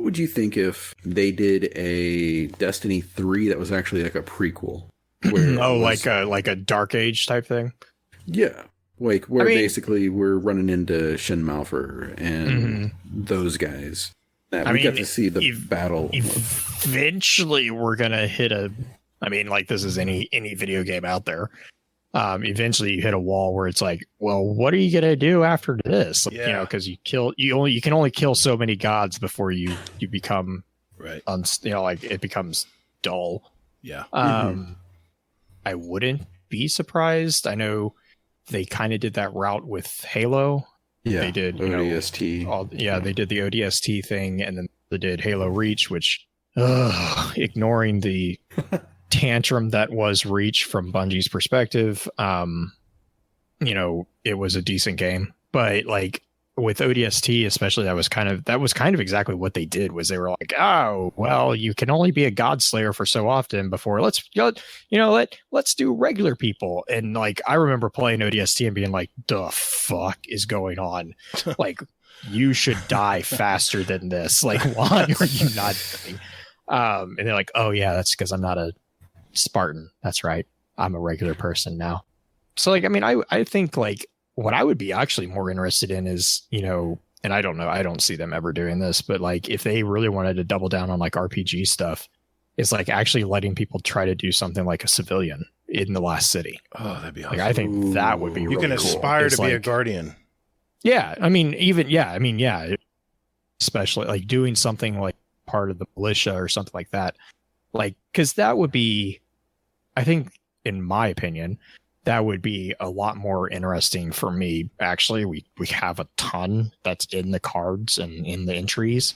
would you think if they did a Destiny 3 that was actually like a prequel? Like a Dark Age type thing? Yeah. Like where basically we're running into Shin Malphur and those guys. We got to see the battle. Eventually we're going to hit this is any video game out there. Eventually you hit a wall where it's like, well, what are you going to do after this? Like, because you can only kill so many gods before you become right. It becomes dull. Yeah. I wouldn't be surprised. I know they kind of did that route with Halo. Yeah. They did ODST. They did the ODST thing, and then they did Halo Reach, which ignoring the tantrum that was Reach from Bungie's perspective, it was a decent game. But like with ODST especially, that was kind of exactly what they did. Was they were like, oh well, you can only be a god slayer for so often before let's do regular people. And like I remember playing ODST and being like, the fuck is going on? Like, you should die faster than this. Like, why are you not doing? And they're like, oh yeah, that's because I'm not a Spartan. That's right, I'm a regular person now. So like, I think like what I would be actually more interested in is, and I don't know, I don't see them ever doing this, but like if they really wanted to double down on like RPG stuff, is like actually letting people try to do something like a civilian in the last city. Oh, that'd be awesome. Like I think that would be really cool. You can aspire to be a guardian. Yeah, especially like doing something like part of the militia or something like that. Like, because that would be, I think, in my opinion, that would be a lot more interesting for me. Actually, we have a ton that's in the cards and in the entries.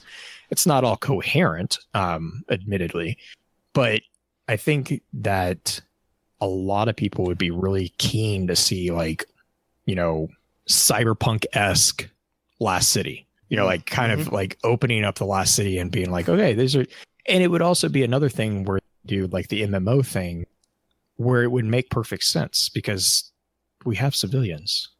It's not all coherent, admittedly, but I think that a lot of people would be really keen to see like, cyberpunk-esque Last City. Like kind of like opening up the Last City and being like, okay, and it would also be another thing where you do like the MMO thing, where it would make perfect sense because we have civilians,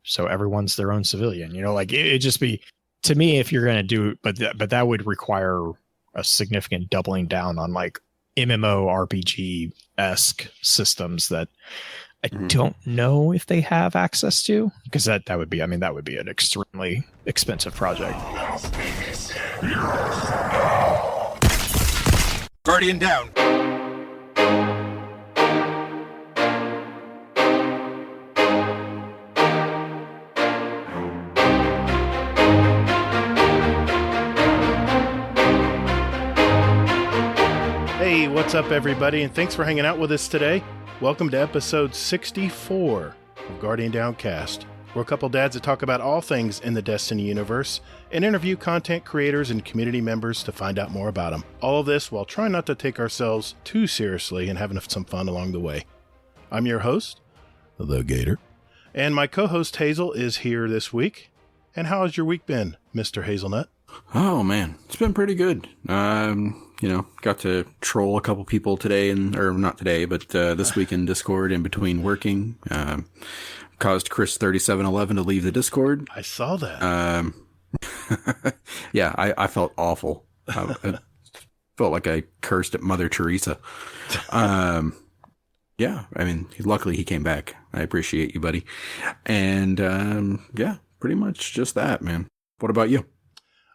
so everyone's their own civilian. Like it'd just be, to me, if you're going to do it, but that would require a significant doubling down on like MMO RPG-esque systems that I don't know if they have access to, because that would be an extremely expensive project. Guardian down. Hey, what's up, everybody, and thanks for hanging out with us today. Welcome to episode 64 of Guardian Downcast. We're a couple dads that talk about all things in the Destiny universe and interview content creators and community members to find out more about them. All of this while trying not to take ourselves too seriously and having some fun along the way. I'm your host, The Gator, and my co-host Hazel is here this week. And how has your week been, Mr. Hazelnut? Oh man, it's been pretty good. Got to troll a couple people today, or not today, but this week in Discord in between working. Caused Chris3711 to leave the Discord. I saw that. Yeah, I felt awful. I felt like I cursed at Mother Teresa. Yeah, luckily he came back. I appreciate you, buddy. And yeah, pretty much just that, man. What about you?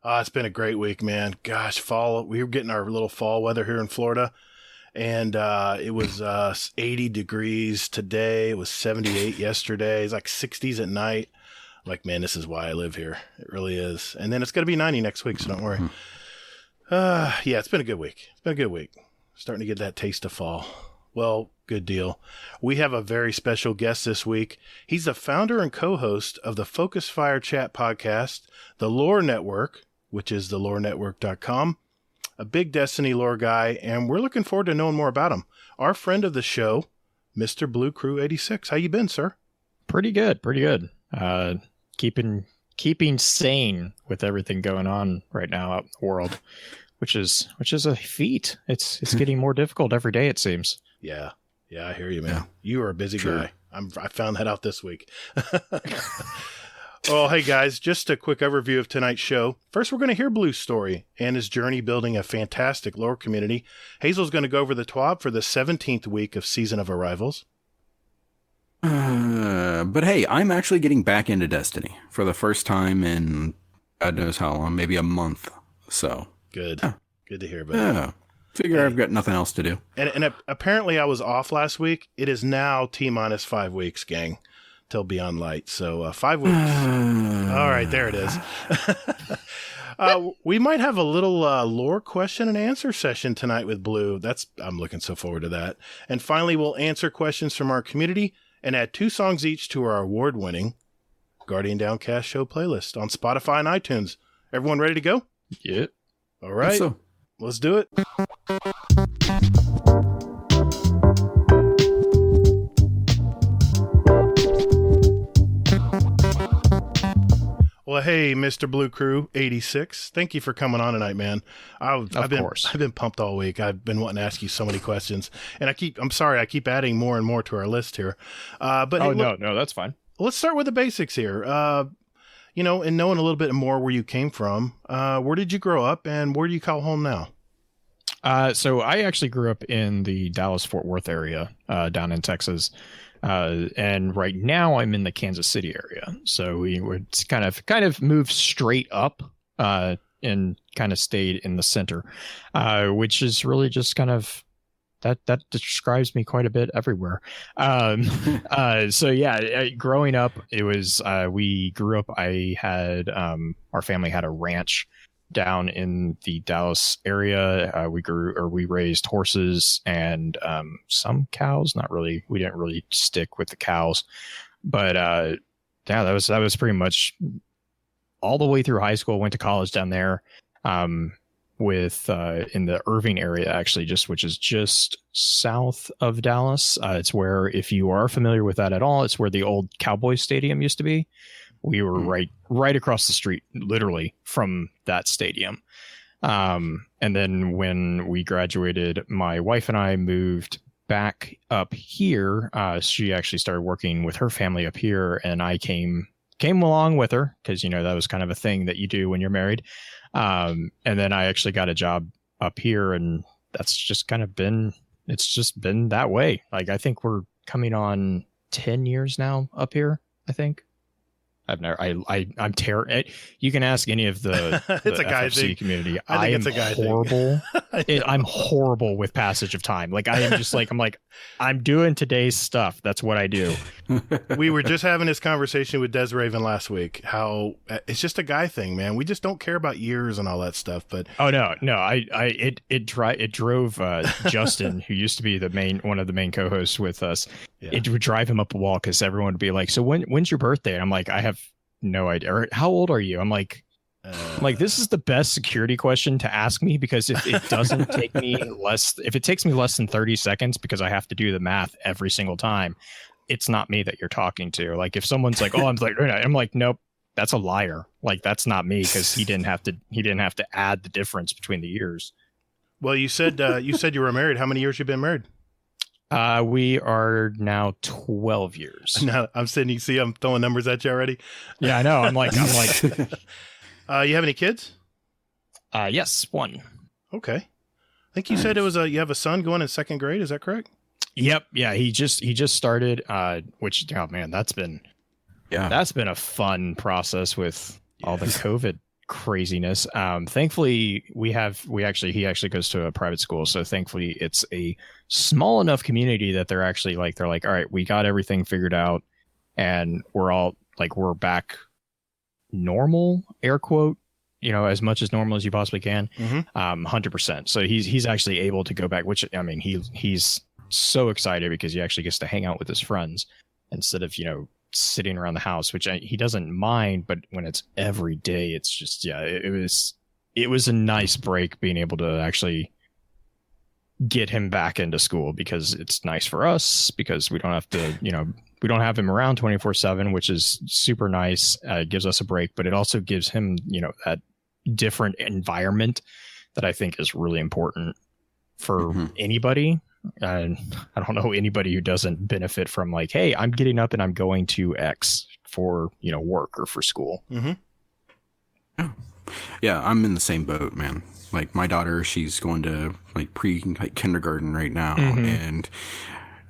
It's been a great week, man. Gosh, fall. We were getting our little fall weather here in Florida, and it was 80 degrees today. It was 78 yesterday. It's like 60s at night. I'm like, man, this is why I live here. It really is. And then it's going to be 90 next week, so don't worry. Yeah, it's been a good week. It's been a good week. Starting to get that taste of fall. Well, good deal. We have a very special guest this week. He's the founder and co-host of the Focus Fire Chat podcast, the Lore Network, which is thelorenetwork.com, a big Destiny lore guy, and we're looking forward to knowing more about him. Our friend of the show, Mr. BlueCrew86. How you been, sir? Pretty good. Keeping sane with everything going on right now out in the world, which is a feat. It's getting more difficult every day, it seems. Yeah, I hear you, man. Yeah. You are a busy guy. I found that out this week. Well, hey guys, just a quick overview of tonight's show. First, we're going to hear Blue's story and his journey building a fantastic lore community. Hazel's going to go over the TWAB for the 17th week of Season of Arrivals. But hey, I'm actually getting back into Destiny for the first time in God knows how long, maybe a month. So Good. Yeah. Good to hear, buddy. yeah, figure I've got nothing else to do. And apparently I was off last week. It is now T-minus 5 weeks, gang, till Beyond Light. So 5 weeks. All right, there it is. We might have a little lore question and answer session tonight with Blue. I'm looking so forward to that. And finally, we'll answer questions from our community and add 2 songs each to our award-winning Guardian Downcast show playlist on Spotify and iTunes. Everyone ready to go? Yeah. All right. So. Let's do it. Well, hey, Mr. BlueCrew86, thank you for coming on tonight, man. I've been pumped all week. I've been wanting to ask you so many questions, and I'm sorry, I keep adding more and more to our list here. But hey, no, that's fine. Let's start with the basics here. And knowing a little bit more where you came from, where did you grow up, and where do you call home now? So I actually grew up in the Dallas-Fort Worth area, down in Texas. And right now I'm in the Kansas City area. So we would kind of moved straight up, and kind of stayed in the center, which is really just kind of, that describes me quite a bit everywhere. So yeah, growing up, it was, we grew up, our family had a ranch down in the Dallas area. We raised horses and some cows. Not really. We didn't really stick with the cows, but yeah, that was pretty much all the way through high school. Went to college down there, with in the Irving area, actually, which is just south of Dallas. It's where, if you are familiar with that at all, it's where the old Cowboys Stadium used to be. We were right across the street, literally, from that stadium. And then when we graduated, my wife and I moved back up here. She actually started working with her family up here, and I came along with her because, that was kind of a thing that you do when you're married. And then I actually got a job up here, and that's just kind of it's just been that way. Like, I think we're coming on 10 years now up here, I think. I'm terrible. You can ask any of the It's a guy FFC thing. community. I think it's a guy horrible. I'm horrible with passage of time. Like, I am just like, I'm doing today's stuff. That's what I do. We were just having this conversation with Des Raven last week, how it's just a guy thing, man. We just don't care about years and all that stuff. But it drove Justin, who used to be one of the main co-hosts with us. Yeah. It would drive him up a wall because everyone would be like, "So when's your birthday?" And I'm like, "I have no idea." Or, "How old are you?" I'm like, this is the best security question to ask me, because if it doesn't take me if it takes me less than 30 seconds because I have to do the math every single time, it's not me that you're talking to. Like, if someone's like, "Oh," I'm like, "Nope, that's a liar." Like, that's not me, because he didn't have to add the difference between the years. Well, you said you were married. How many years you been married? We are now 12 years. No, I'm sitting. You see, I'm throwing numbers at you already. Yeah, I know. I'm like. You have any kids? Yes, one. Okay. I think you said it was you have a son going in 2nd grade. Is that correct? Yep. Yeah. He just started. Which, oh man, that's been a fun process with all the COVID craziness. Thankfully, he actually goes to a private school, so thankfully it's a small enough community that they're like, all right, we got everything figured out, and we're back normal, air quote, as much as normal as you possibly can. 100%. So he's actually able to go back, which, I mean, he's so excited because he actually gets to hang out with his friends instead of sitting around the house, which he doesn't mind, but when it's every day, it's just, it was a nice break being able to actually get him back into school, because it's nice for us, because we don't have to, we don't have him around 24/7, which is super nice. It gives us a break, but it also gives him, that different environment that I think is really important for anybody. I don't know anybody who doesn't benefit from, like, hey, I'm getting up and I'm going to X for, work or for school. Mm-hmm. Yeah, I'm in the same boat, man. Like my daughter, she's going to like kindergarten right now, and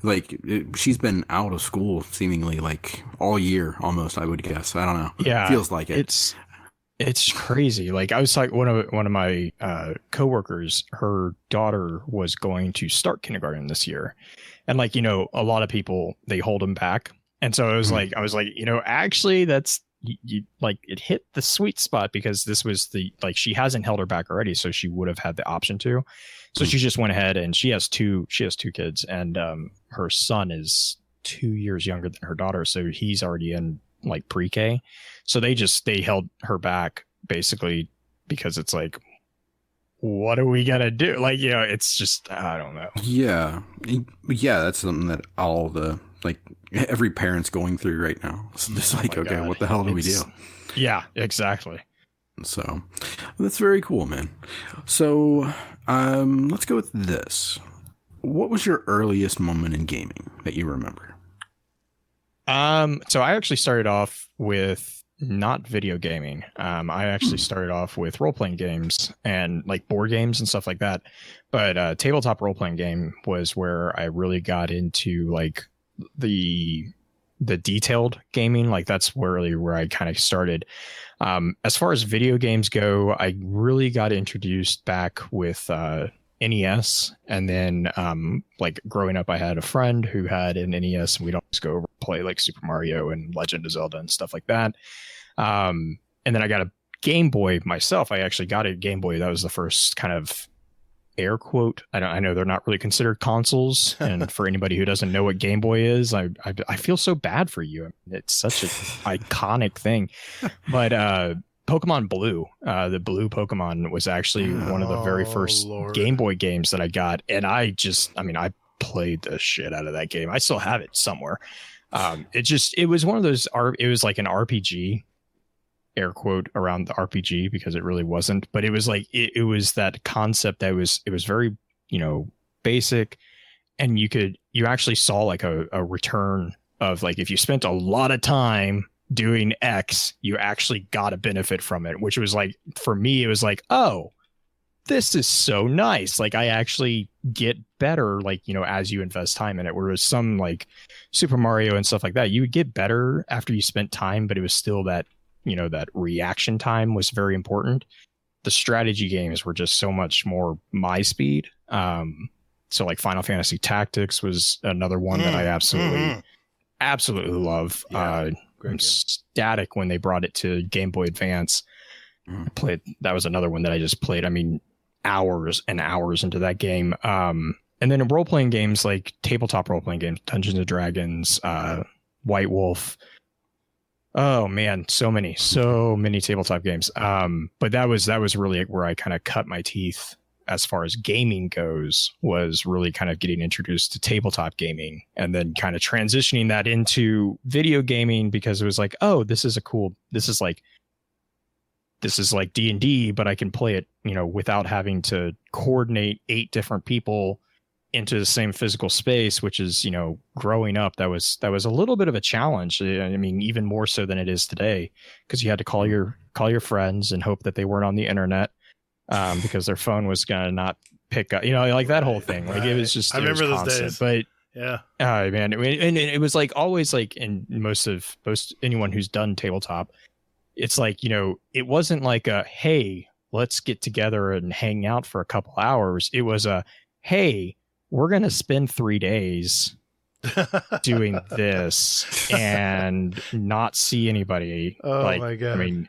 like she's been out of school seemingly like all year almost. I would guess. I don't know. Yeah, it feels like it. It's crazy. Like I was talking, one of my coworkers, her daughter was going to start kindergarten this year, and like a lot of people, they hold them back, and so I was like, actually that's. You like it hit the sweet spot, because this was she hasn't held her back already, so she would have had the option to. So she just went ahead, and she has two kids, and her son is 2 years younger than her daughter, so he's already in like pre-K. So they held her back basically because it's like, what are we gonna do? Like, it's just, I don't know. Yeah, that's something that all the like every parent's going through right now. It's just like, okay, God. What the hell do we do? Yeah, exactly. So that's very cool, man. So let's go with this. What was your earliest moment in gaming that you remember? So I actually started off with not video gaming. I actually started off with role-playing games and like board games and stuff like that. But tabletop role-playing game was where I really got into like the detailed gaming. Like that's really where I kind of started. As far as video games go, I really got introduced back with NES, and then like growing up, I had a friend who had an NES, and we'd always go over and play like Super Mario and Legend of Zelda and stuff like that. And then I got a Game Boy myself. I actually got a Game Boy. That was the first kind of air quote. I know they're not really considered consoles, and for anybody who doesn't know what Game Boy is, I feel so bad for you. It's such an iconic thing. But Pokemon Blue, the blue Pokemon was actually one of the very first Game Boy games that I got, and I played the shit out of that game. I still have it somewhere. It was one of those. It was like an RPG. Air quote around the RPG, because it really wasn't, but it was like it was that concept that it was very basic, and you actually saw like a return of like, if you spent a lot of time doing X, you actually got a benefit from it, which was like, for me, it was like, oh, this is so nice. Like I actually get better, like, as you invest time in it. Whereas some like Super Mario and stuff like that, you would get better after you spent time, but it was still that that reaction time was very important. The strategy games were just so much more my speed. So like Final Fantasy Tactics was another one that I absolutely love. I'm ecstatic when they brought it to Game Boy Advance. That was another one that I just played. I mean, hours and hours into that game. And then in role-playing games, like tabletop role-playing games, Dungeons and Dragons, White Wolf. Oh man, so many tabletop games. But that was really where I kind of cut my teeth as far as gaming goes, was really kind of getting introduced to tabletop gaming, and then kind of transitioning that into video gaming, because it was like, oh, this is like D&D, but I can play it, without having to coordinate 8 different people into the same physical space, which is, growing up, that was a little bit of a challenge. I mean, even more so than it is today, because you had to call your friends and hope that they weren't on the internet, because their phone was going to not pick up, like that whole thing. Like it was just, I remember those days, but yeah, man. And it was like always like in most anyone who's done tabletop, it's like, it wasn't like a, hey, let's get together and hang out for a couple hours. It was a, hey, we're going to spend 3 days doing this and not see anybody. Oh like, my God. I mean,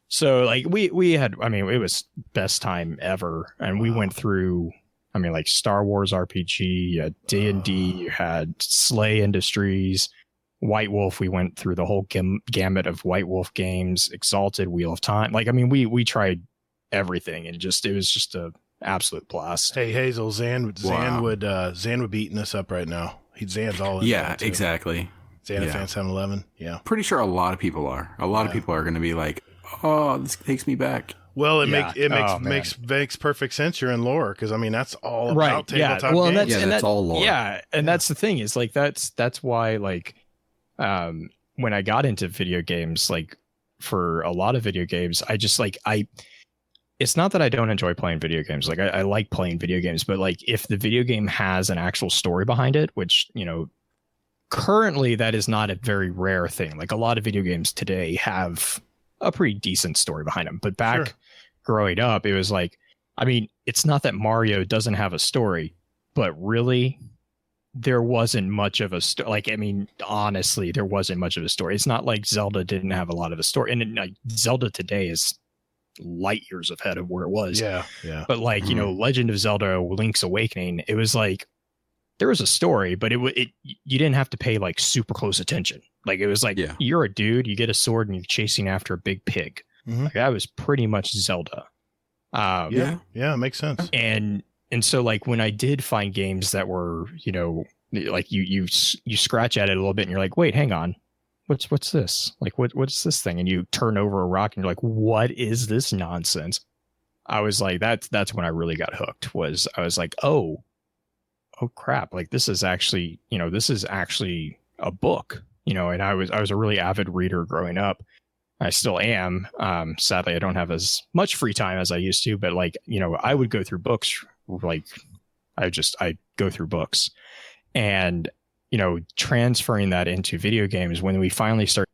so like we had, it was best time ever. And we went through, like Star Wars RPG, you had D&D, you had Slay Industries, White Wolf. We went through the whole gamut of White Wolf games, Exalted, Wheel of Time. Like, we tried everything, and it was just a absolute blast. Hey, Hazel, Zan would be eating this up right now. Zan's all in. Yeah, exactly. Zan at Fan 711. Yeah. Pretty sure a lot of people are. A lot of people are going to be like, oh, this takes me back. Well, it makes perfect sense. You're in lore, because that's all about tabletop well, games. That's all lore. Yeah, and that's the thing, is like that's why, like, when I got into video games, like for a lot of video games, I just like it's not that I don't enjoy playing video games. Like I like playing video games, but like if the video game has an actual story behind it, which, you know, currently that is not a very rare thing. Like a lot of video games today have a pretty decent story behind them. But back growing up, it was like, I mean, it's not that Mario doesn't have a story, but really there wasn't much of a story. Like, I mean, honestly, there wasn't much of a story. It's not like Zelda didn't have a lot of a story. And like Zelda today is light years ahead of where it was. Yeah. But like, you know, Legend of Zelda Link's Awakening, it was like there was a story, but it you didn't have to pay like super close attention. Like it was like you're a dude, you get a sword and you're chasing after a big pig. Like that was pretty much Zelda. Yeah, makes sense. And so like when I did find games that were, you know, like you scratch at it a little bit and you're like, wait, hang on. What's this? Like, what's this thing? And you turn over a rock and you're like, what is this nonsense? I was like, that's when I really got hooked. I was like, oh crap. Like this is actually a book, you know, and I was a really avid reader growing up. I still am. Sadly, I don't have as much free time as I used to, but like, you know, I would go through books. Like I go through books, and you know, transferring that into video games, when we finally start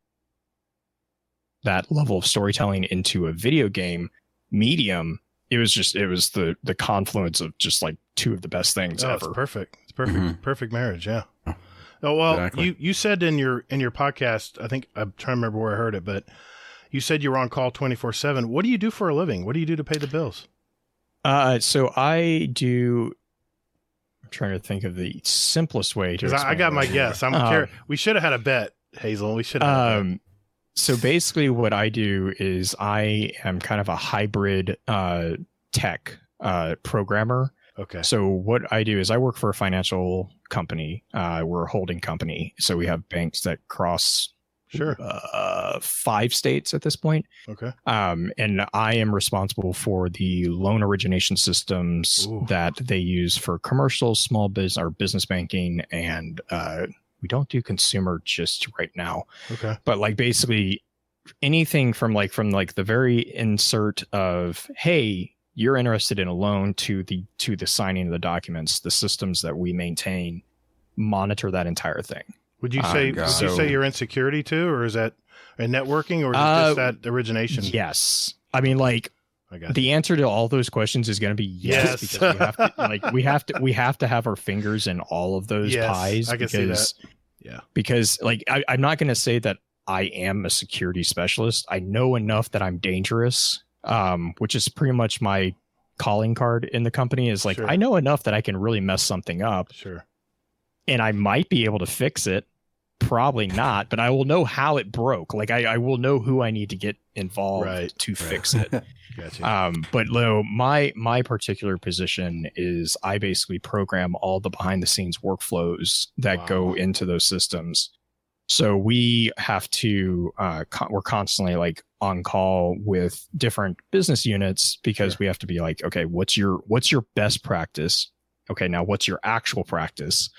that level of storytelling into a video game medium, it was the confluence of just like two of the best things ever. It's perfect. It's perfect. Perfect marriage. Yeah. Oh, well, exactly. You said in your podcast, I think I'm trying to remember where I heard it, but you said you were on call 24/7. What do you do for a living? What do you do to pay the bills? So I'm trying to think of the simplest way to. Because I got my guess. We should have had a bet, Hazel. We should have. So basically, what I do is I am kind of a hybrid tech programmer. Okay. So what I do is I work for a financial company. We're a holding company, so we have banks that cross 5 states at this point. Okay. And I am responsible for the loan origination systems that they use for commercial, small business, or business banking, and we don't do consumer just right now. Okay. But like basically anything from the very insert of, hey, you're interested in a loan to the signing of the documents, the systems that we maintain monitor that entire thing. Would you say you're in security too, or is that in networking, or is it just that origination? Yes. I mean, like, the answer to all those questions is going to be yes. Because we have to have our fingers in all of those pies. I can see that. Yeah. Because like I'm not going to say that I am a security specialist. I know enough that I'm dangerous, which is pretty much my calling card in the company. Is like I know enough that I can really mess something up. Sure. And I might be able to fix it. Probably not, but I will know how it broke. Like I will know who I need to get involved to fix it. Gotcha. But Lo, my particular position is I basically program all the behind the scenes workflows that go into those systems. So we have to we're constantly like on call with different business units because we have to be like, okay, what's your best practice? Okay, now what's your actual practice?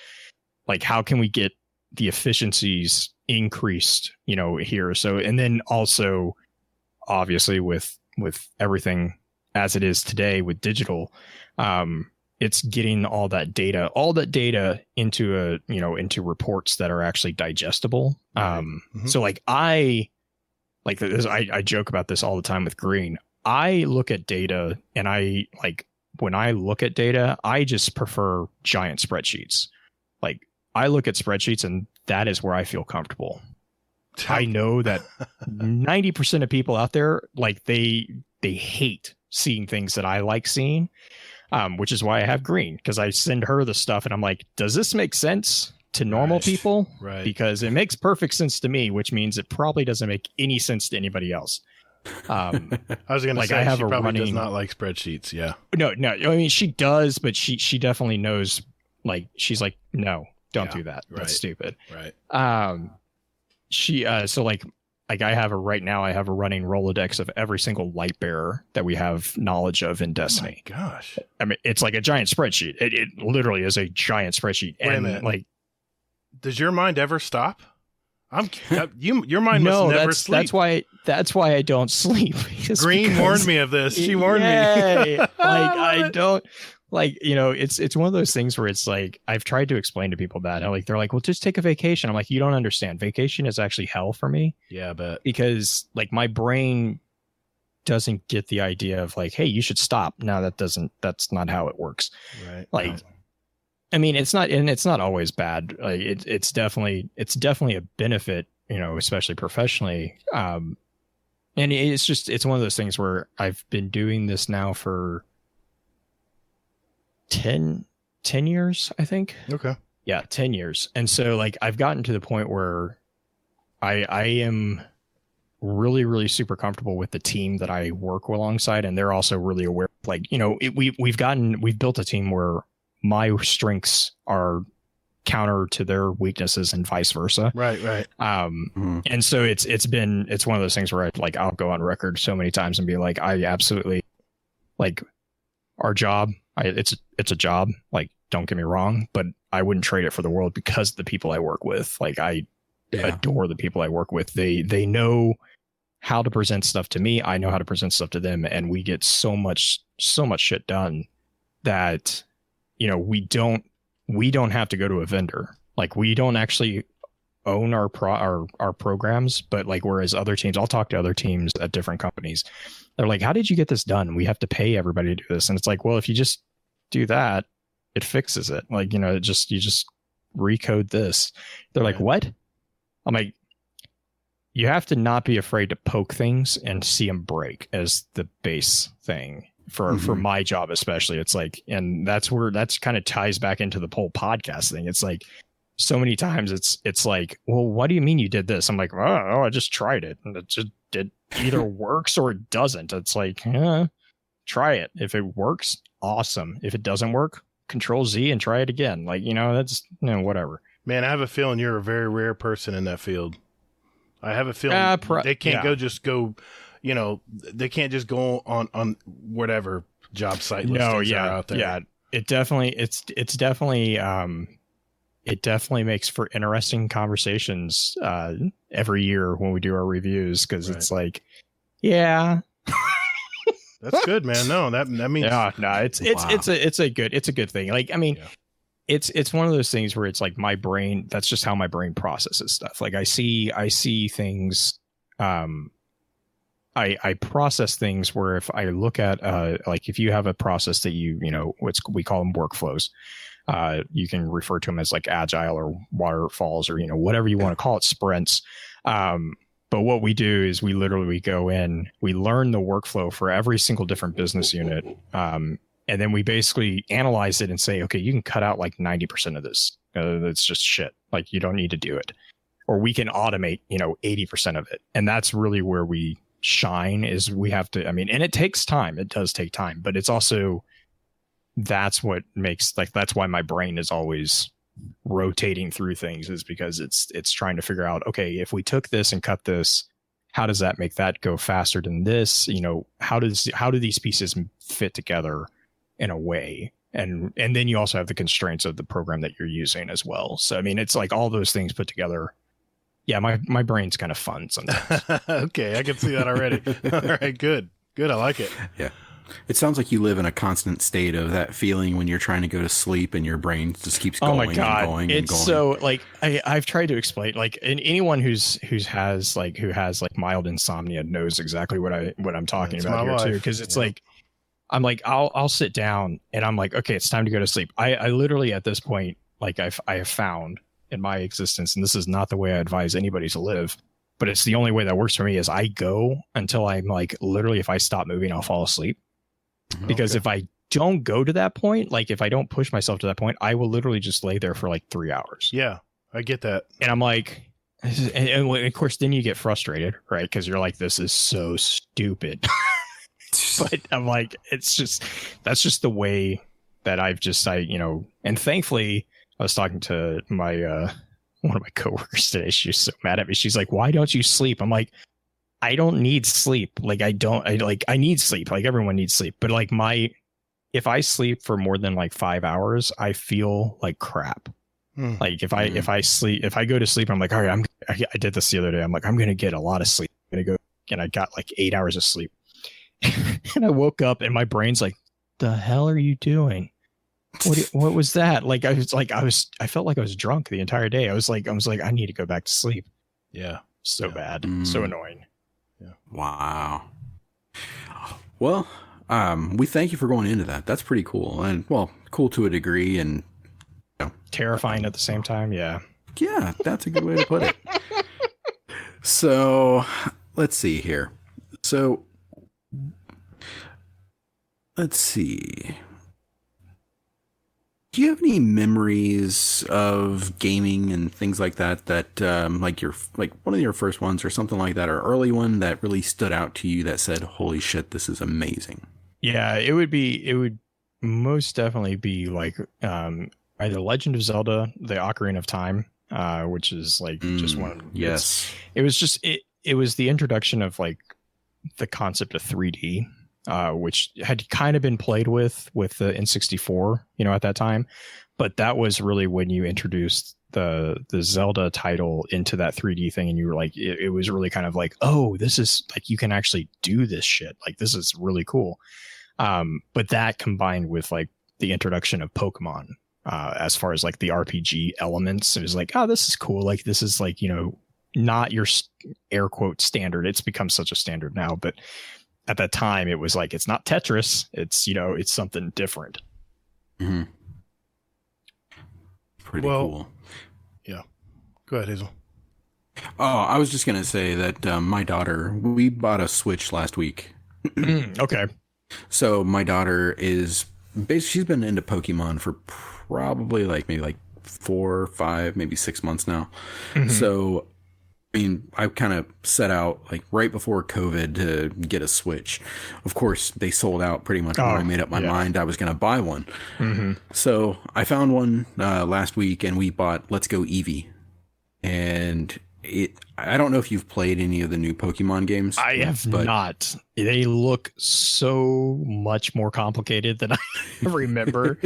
Like, how can we get the efficiencies increased, you know, here? So, and then also obviously with everything as it is today with digital, it's getting all that data into into reports that are actually digestible. So like I joke about this all the time with Green. I look at data and when I look at data, I just prefer giant spreadsheets. Like I look at spreadsheets and that is where I feel comfortable. I know that 90% of people out there, like they hate seeing things that I like seeing, which is why I have Green, because I send her the stuff and I'm like, does this make sense to normal people? Right. Because it makes perfect sense to me, which means it probably doesn't make any sense to anybody else. I was going to say, she probably does not like spreadsheets. Yeah. No. I mean, she does, but she definitely knows, like, she's like, no, don't do that. That's stupid. Right. So like I have a running Rolodex of every single light bearer that we have knowledge of in Destiny. Oh my gosh. I mean, it's like a giant spreadsheet. It literally is a giant spreadsheet. Wait a minute. Like, does your mind ever stop? Your mind must never sleep. That's why I don't sleep. Green warned me of this. She warned me. I don't like, it's one of those things where it's like, I've tried to explain to people that they're like, well, just take a vacation. I'm like, you don't understand. Vacation is actually hell for me. Yeah, I bet. Because like my brain doesn't get the idea of like, hey, you should stop. No, that's not how it works. Right. Like, no. I mean, it's not always bad. Like it's definitely a benefit, especially professionally. And it's one of those things where I've been doing this now for 10 years, I think. Okay. Yeah, 10 years. And so like I've gotten to the point where I am really, really super comfortable with the team that I work alongside, and they're also really aware. Like, we've built a team where my strengths are counter to their weaknesses and vice versa. Right. And so it's one of those things where I'll go on record so many times and be like, I absolutely like our job. It's a job. Like, don't get me wrong, but I wouldn't trade it for the world because of the people I work with. Like, I adore the people I work with. They know how to present stuff to me. I know how to present stuff to them, and we get so much shit done that we don't have to go to a vendor. Like, we don't actually own our programs, but like, whereas other teams, I'll talk to other teams at different companies. They're like, how did you get this done? We have to pay everybody to do this. And it's like, well, if you just do that, it fixes it. Like, you just recode this. They're like, what? I'm like, you have to not be afraid to poke things and see them break as the base thing for my job, especially. It's like, and that's kind of ties back into the whole podcast thing. It's like, so many times it's like, well, what do you mean you did this? I'm like, oh, I just tried it, and it either works or it doesn't. It's like, try it. If it works, awesome. If it doesn't work, Control Z and try it again. Like, that's whatever. Man, I have a feeling you're a very rare person in that field. I have a feeling they can't they can't just go on whatever job site listings are out there. Yeah, it definitely makes for interesting conversations every year when we do our reviews, because it's like, that's good, man. No, that means it's a good thing. Like, I mean, it's one of those things where it's like my brain, that's just how my brain processes stuff. Like, I see things, I process things where if I look at like, if you have a process that we call them workflows. You can refer to them as like agile or waterfalls or, whatever you want to call it, sprints. But what we do is we go in, we learn the workflow for every single different business unit. And then we basically analyze it and say, okay, you can cut out like 90% of this. That's just shit. Like, you don't need to do it. Or we can automate, 80% of it. And that's really where we shine, is we have to, and it takes time. It does take time, but it's also, that's what makes, that's why my brain is always rotating through things, is because it's trying to figure out, okay, if we took this and cut this, how does that make that go faster than this? How do these pieces fit together in a way? And then you also have the constraints of the program that you're using as well. So, it's like all those things put together. Yeah, my brain's kind of fun sometimes. Okay, I can see that already. All right, good. I like it. Yeah. It sounds like you live in a constant state of that feeling when you're trying to go to sleep and your brain just keeps going and going and going. So like I've tried to explain, like, and anyone who has mild insomnia knows exactly what I'm talking about here too, because it's like, I'm like, I'll sit down and I'm like, okay, it's time to go to sleep. I literally at this point, like, I have found in my existence, and this is not the way I advise anybody to live, but it's the only way that works for me, is I go until I'm like, literally, if I stop moving, I'll fall asleep. Because if I don't go to that point, like, if I don't push myself to that point, I will literally just lay there for like 3 hours. Yeah, I get that. And I'm like, and of course, then you get frustrated, right? Because you're like, this is so stupid. But I'm like, that's just the way that and thankfully I was talking to my, one of my coworkers today. She was so mad at me. She's like, why don't you sleep? I'm like, I don't need sleep. Like, I need sleep. Like, everyone needs sleep. But like if I sleep for more than like 5 hours, I feel like crap. Like if I go to sleep, I'm like, all right, I did this the other day. I'm like, I'm going to get a lot of sleep. I'm going to go, and I got like 8 hours of sleep. And I woke up and my brain's like, the hell are you doing? What was that? Like, I felt like I was drunk the entire day. I was like, I need to go back to sleep. Yeah. So bad. So annoying. Yeah. Wow. Well, we thank you for going into that. That's pretty cool. And well, cool to a degree and terrifying at the same time. Yeah. Yeah, that's a good way to put it. So let's see here. So let's see. Do you have any memories of gaming and things like that like one of your first ones or something like that, or early one that really stood out to you that said, holy shit, this is amazing? Yeah, it would most definitely be like either Legend of Zelda, the Ocarina of Time, which is like just one. Yes. It was the introduction of like the concept of 3D. Which had kind of been played with the N64, at that time. But that was really when you introduced the Zelda title into that 3D thing. And you were like, it was really kind of like, oh, this is like, you can actually do this shit. Like, this is really cool. But that combined with like the introduction of Pokemon, as far as like the RPG elements, it was like, oh, this is cool. Like, this is like, not your air quote standard. It's become such a standard now, but at that time, it was like, it's not Tetris. It's, it's something different. Mm-hmm. Pretty cool. Yeah. Go ahead, Hazel. Oh, I was just going to say that my daughter, we bought a Switch last week. Okay. So my daughter she's been into Pokemon for probably maybe 4, 5, maybe 6 months now. Mm-hmm. So I mean, I kind of set out like right before COVID to get a Switch. Of course, they sold out pretty much when I made up my mind I was going to buy one. Mm-hmm. So I found one last week and we bought Let's Go Eevee. And I don't know if you've played any of the new Pokemon games. I have not. They look so much more complicated than I remember.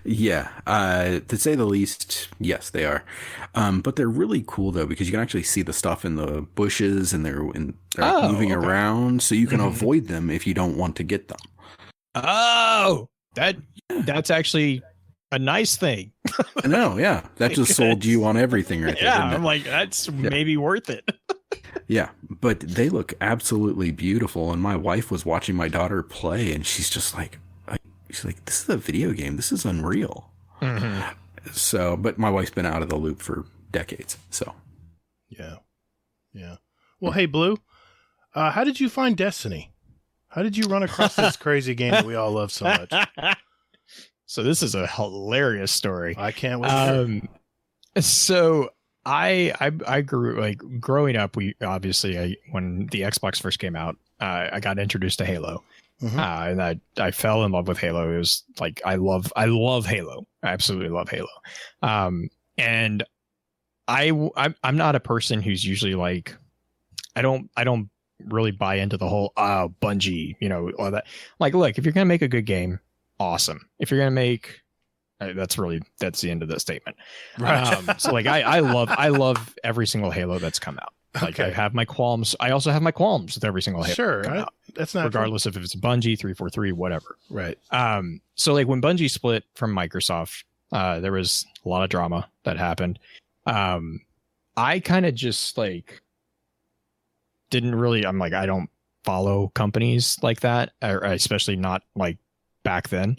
Yeah. To say the least, yes, they are. But they're really cool, though, because you can actually see the stuff in the bushes and they're moving around. So you can avoid them if you don't want to get them. Oh, that's actually a nice thing. I know, yeah. That just sold you on everything right there. Yeah, I'm like, that's maybe worth it. Yeah, but they look absolutely beautiful. And my wife was watching my daughter play, and she's just like, this is a video game. This is unreal. Mm-hmm. So, but my wife's been out of the loop for decades. So, yeah. Well, hey, Blue, how did you find Destiny? How did you run across this crazy game that we all love so much? So this is a hilarious story. I can't wait. So I grew growing up. We obviously when the Xbox first came out, I got introduced to Halo, and I fell in love with Halo. It was like I love Halo. I absolutely love Halo. And I'm not a person who's usually like I don't really buy into the whole Bungie, all that. Like, look, if you're gonna make a good game, awesome. If you're gonna make that's the end of the statement. Right. So like I love every single Halo that's come out. Like I have my qualms. I also have my qualms with every single Halo. Sure, come out, that's not regardless if it's Bungie, 343, whatever. Right. So like when Bungie split from Microsoft, there was a lot of drama that happened. I kind of just like didn't really. I'm like I don't follow companies like that, or especially not like back then.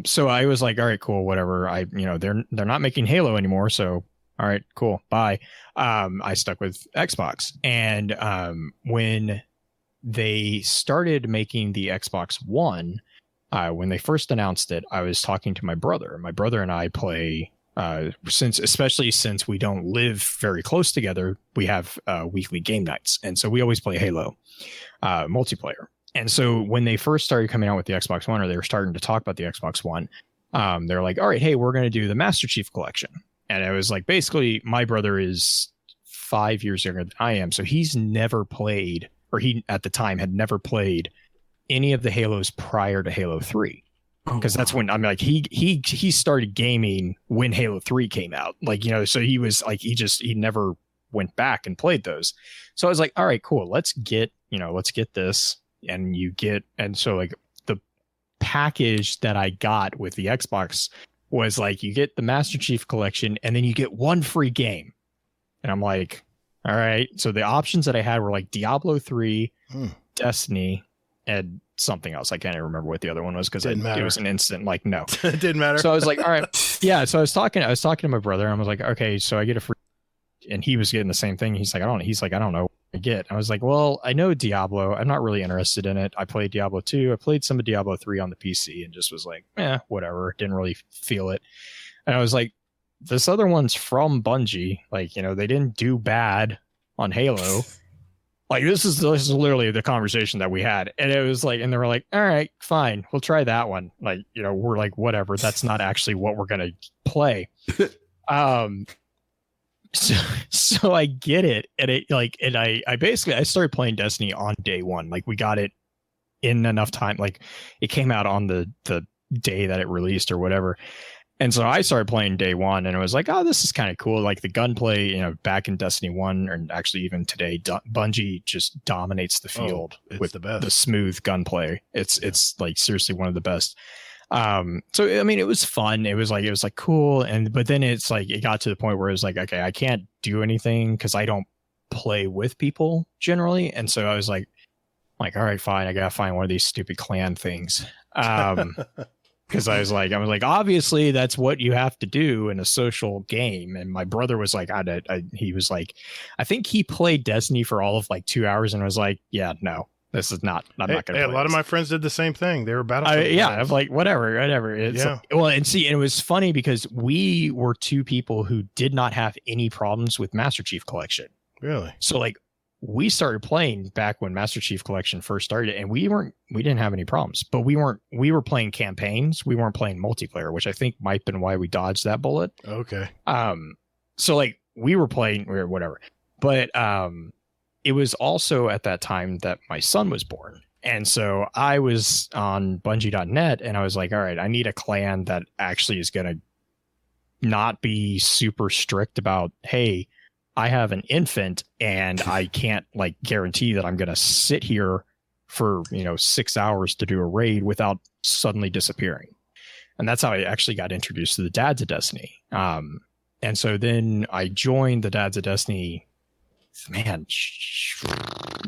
So I was like, all right, cool, whatever. They're not making Halo anymore, so all right, cool, bye. I stuck with Xbox, and when they started making the Xbox One, when they first announced it, I was talking to my brother. My brother and I play especially since we don't live very close together, we have weekly game nights, and so we always play Halo multiplayer. And so when they first started coming out with the Xbox One, or they were starting to talk about the Xbox One, they're like, all right, hey, we're going to do the Master Chief Collection. And it was like, basically, my brother is 5 years younger than I am. So he's never played, or he at the time had never played any of the Halos prior to Halo 3. because that's when I'm like he started gaming when Halo 3 came out. Like, so he was like he never went back and played those. So I was like, all right, cool. Let's get this. And so like the package that I got with the Xbox was like, you get the Master Chief Collection and then you get one free game. And I'm like, all right. So the options that I had were like Diablo 3, Destiny, and something else. I can't even remember what the other one was because it was an instant like no. It didn't matter. So I was like, all right. Yeah. So I was talking to my brother and I was like, okay, so I get a free, and he was getting the same thing. He's like, I don't know what I get. I was like, well, I know Diablo. I'm not really interested in it. I played Diablo 2. I played some of Diablo 3 on the PC and just was like, whatever. Didn't really feel it. And I was like, this other one's from Bungie. Like, they didn't do bad on Halo. Like, this is literally the conversation that we had. And it was like, and they were like, all right, fine, we'll try that one. Like, we're like, whatever. That's not actually what we're going to play. So I get it. And I started playing Destiny on day one. Like, we got it in enough time. Like, it came out on the day that it released or whatever. And so I started playing day one and I was like, oh, this is kind of cool. Like the gunplay, back in Destiny 1, and actually even today, Bungie just dominates the field with the smooth gunplay. It's like seriously one of the best. So, I mean, it was fun. It was like cool. But then it's like, it got to the point where it was like, okay, I can't do anything because I don't play with people generally. And so I was like, all right, fine. I got to find one of these stupid clan things. Because I was like, obviously that's what you have to do in a social game. And my brother was like, he was like, I think he played Destiny for all of like 2 hours and was like, yeah, no, this is not, I'm not going to play. A lot of my friends did the same thing. They were Battlefield. I'm like, whatever. It's like, well, and it was funny because we were two people who did not have any problems with Master Chief Collection. Really? So like, we started playing back when Master Chief Collection first started, and we didn't have any problems, but we were playing campaigns. We weren't playing multiplayer, which I think might have been why we dodged that bullet. Okay. So like we were playing or whatever, but it was also at that time that my son was born. And so I was on Bungie.net and I was like, all right, I need a clan that actually is going to not be super strict about, hey, I have an infant and I can't like guarantee that I'm going to sit here for, 6 hours to do a raid without suddenly disappearing. And that's how I actually got introduced to the Dads of Destiny. And so then I joined the Dads of Destiny,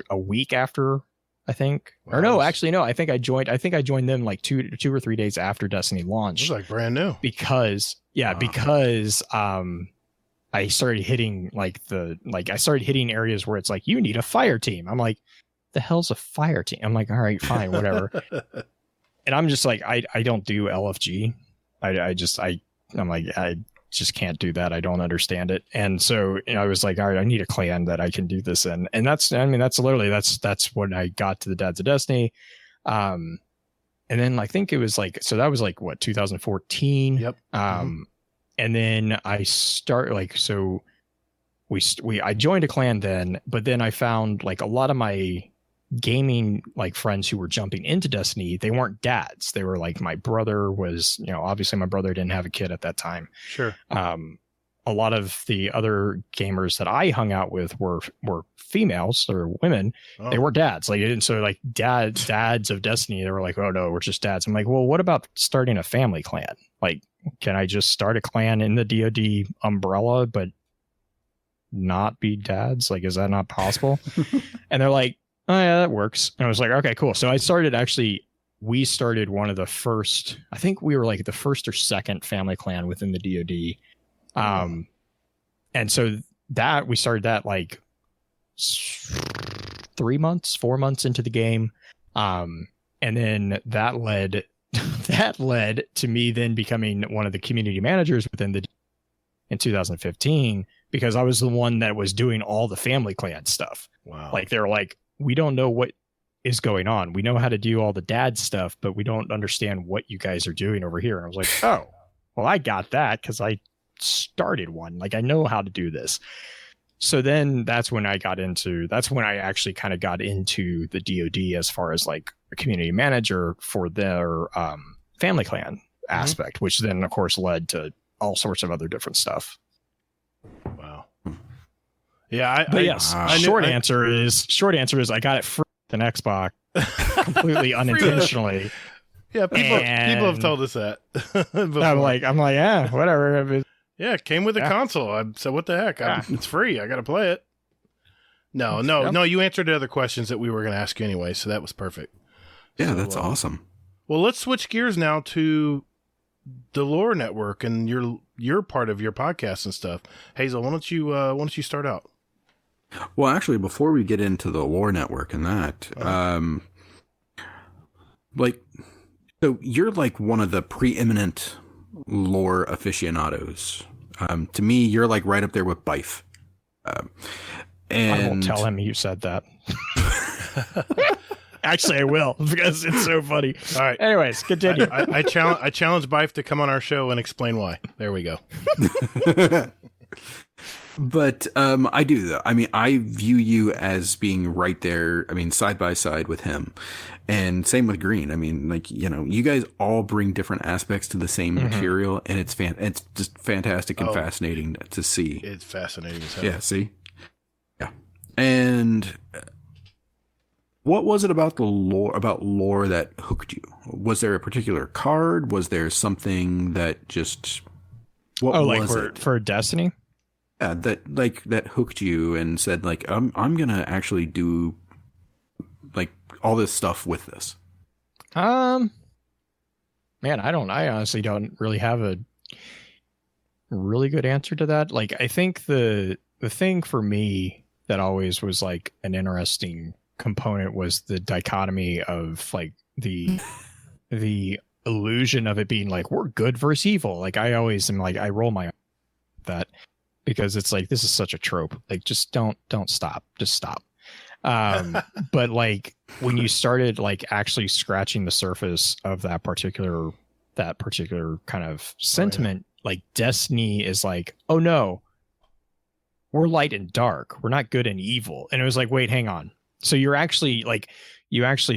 a week after, I think. Wow. Or no, actually, no, I think I joined them like two or 3 days after Destiny launched. It was like brand new. Because I started hitting I started hitting areas where it's like, you need a fire team. I'm like, the hell's a fire team? I'm like, all right, fine, whatever. And I'm just like, I don't do LFG. I'm like, I just can't do that. I don't understand it. And so I was like, all right, I need a clan that I can do this in. And that's when I got to the Dads of Destiny. And then I think it was like, so that was like what, 2014. Yep. And then I I joined a clan then, but then I found like a lot of my gaming like friends who were jumping into Destiny, they weren't dads. They were like, my brother was, obviously my brother didn't have a kid at that time. Sure. A lot of the other gamers that I hung out with were females or women. Oh. They were dads. Like, and so like dads of Destiny, they were like, oh no, we're just dads. I'm like, well, what about starting a family clan? Like, can I just start a clan in the DoD umbrella, but not be dads? Like, is that not possible? And they're like, oh yeah, that works. And I was like, okay, cool. So we started one of the first, I think we were like the first or second family clan within the DoD. And so that we started that like 4 months into the game. And then that led to me then becoming one of the community managers in 2015, because I was the one that was doing all the family clan stuff. Wow. Like they're like, we don't know what is going on. We know how to do all the dad stuff, but we don't understand what you guys are doing over here. And I was like, oh, well, I got that because I started one. Like, I know how to do this. So then that's when I actually kind of got into the DoD as far as like a community manager for their family clan aspect, which then of course led to all sorts of other different stuff. Wow. Yeah, short answer is I got it free with an Xbox completely unintentionally. Yeah, people have told us that. I'm like, yeah, whatever. Yeah, it came with a console. I said, what the heck? It's free. I got to play it. No, you answered the other questions that we were going to ask you anyway, so that was perfect. Yeah, so, that's awesome. Well, let's switch gears now to the Lore Network and your part of your podcast and stuff. Hazel, why don't you start out? Well, actually, before we get into the Lore Network and that, so you're like one of the preeminent lore aficionados. To me, you're like right up there with Bife. And I won't tell him you said that. Actually, I will, because it's so funny. All right. Anyways, continue. I challenge Bife to come on our show and explain why. There we go. But I do, though. I mean, I view you as being right there, I mean, side by side with him. And same with Green. I mean, like, you know, you guys all bring different aspects to the same material, and it's just fantastic and fascinating to see. It's fascinating as hell. Yeah, see? Yeah. And what was it about lore that hooked you? Was there a particular card? Was there something that just for Destiny? Yeah, that hooked you and said like I'm gonna actually do like all this stuff with this. Man, I honestly don't really have a really good answer to that. Like, I think the thing for me that always was like an interesting component was the dichotomy of like the illusion of it being like we're good versus evil. Like, I always am like, I roll my eyes at that, because it's like, this is such a trope. Like, just don't stop. Just stop. But like when you started like actually scratching the surface of that particular kind of sentiment, like Destiny is like, oh no, we're light and dark. We're not good and evil. And it was like, wait, hang on. So you actually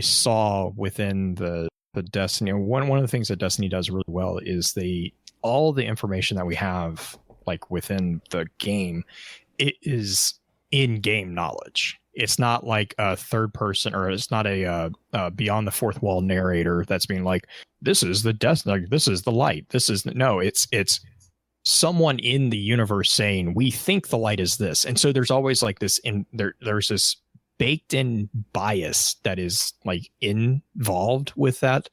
saw within the Destiny, one of the things that Destiny does really well is all the information that we have like within the game, it is in-game knowledge. It's not like a third person, or it's not a beyond the fourth wall narrator that's being like, this is the like, this is the light. It's someone in the universe saying, we think the light is this. And so there's always like this there's this baked in bias that is like involved with that,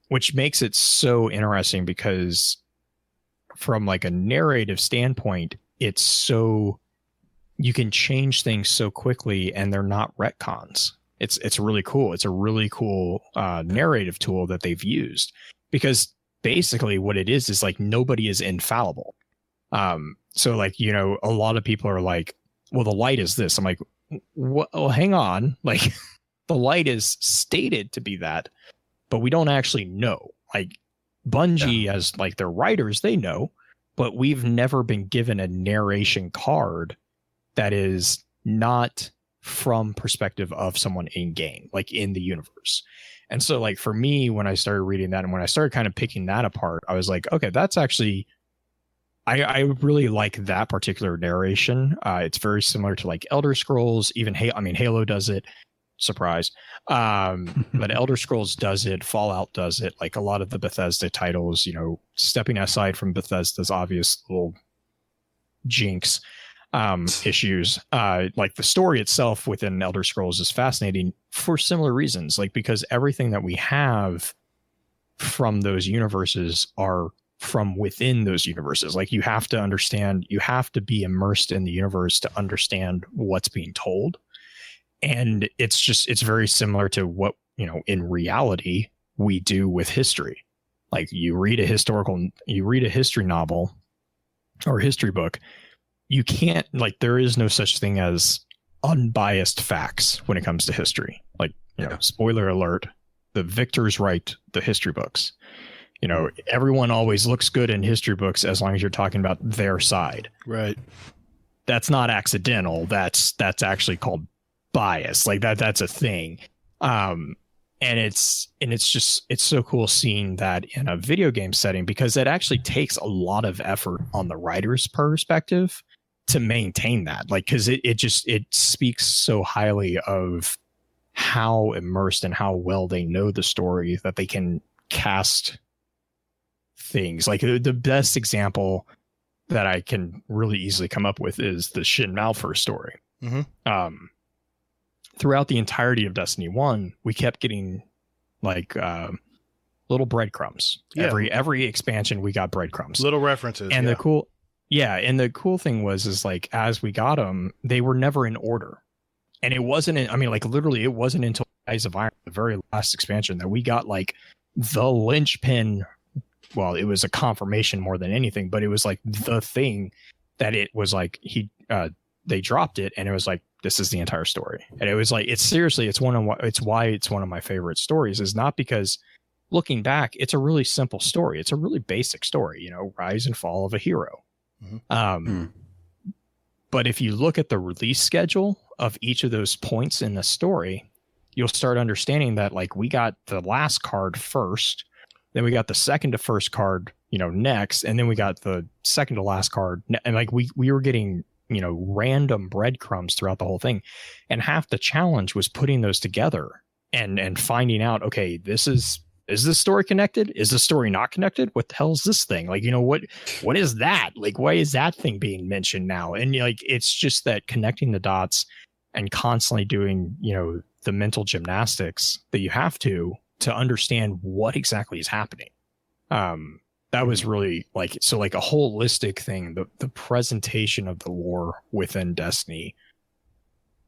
which makes it so interesting, because from like a narrative standpoint, it's so, you can change things so quickly and they're not retcons. It's really cool. It's a really cool narrative tool that they've used, because basically what it is like nobody is infallible. So like, you know, a lot of people are like, well, the light is this. I'm like, well, hang on. Like, the light is stated to be that, but we don't actually know. Like, Bungie, as like their writers, they know, but we've never been given a narration card that is not from perspective of someone in game, like in the universe. And so like for me, when I started reading that and when I started kind of picking that apart, I was like, okay, that's actually, I really like that particular narration. It's very similar to like Elder Scrolls, even Halo does it. Surprise. But Elder Scrolls does it. Fallout does it. Like a lot of the Bethesda titles, you know, stepping aside from Bethesda's obvious little jinx issues, like the story itself within Elder Scrolls is fascinating for similar reasons, like because everything that we have from those universes are from within those universes. Like, you have to understand, you have to be immersed in the universe to understand what's being told. And it's very similar to what, you know, in reality we do with history. Like, you read a history novel or history book, you can't, like, there is no such thing as unbiased facts when it comes to history. Like, you know, spoiler alert, the victors write the history books. You know, everyone always looks good in history books as long as you're talking about their side. Right. That's not accidental. That's actually called bias. Like that's a thing. it's so cool seeing that in a video game setting, because it actually takes a lot of effort on the writer's perspective to maintain that, like, because it speaks so highly of how immersed and how well they know the story that they can cast things. Like the best example that I can really easily come up with is the Shin Malphur story. Throughout the entirety of Destiny 1, we kept getting like little breadcrumbs. Yeah. Every expansion we got breadcrumbs. Little references. And the cool thing was like, as we got them, they were never in order. And it wasn't literally it wasn't until Eyes of Iron, the very last expansion, that we got like the linchpin. Well, it was a confirmation more than anything, but it was like the thing that it was like they dropped it, and it was like, this is the entire story. And it was like, it's why it's one of my favorite stories, is not because looking back, it's a really simple story. It's a really basic story, rise and fall of a hero. But if you look at the release schedule of each of those points in the story, you'll start understanding that, like, we got the last card first, then we got the second to first card, next, and then we got the second to last card. And like we were getting, random breadcrumbs throughout the whole thing. And half the challenge was putting those together and finding out, okay, is this story connected? Is the story not connected? What the hell is this thing? Like, what is that? Like, why is that thing being mentioned now? And like, it's just that connecting the dots and constantly doing, the mental gymnastics that you have to understand what exactly is happening. That was really like a holistic thing. The presentation of the lore within Destiny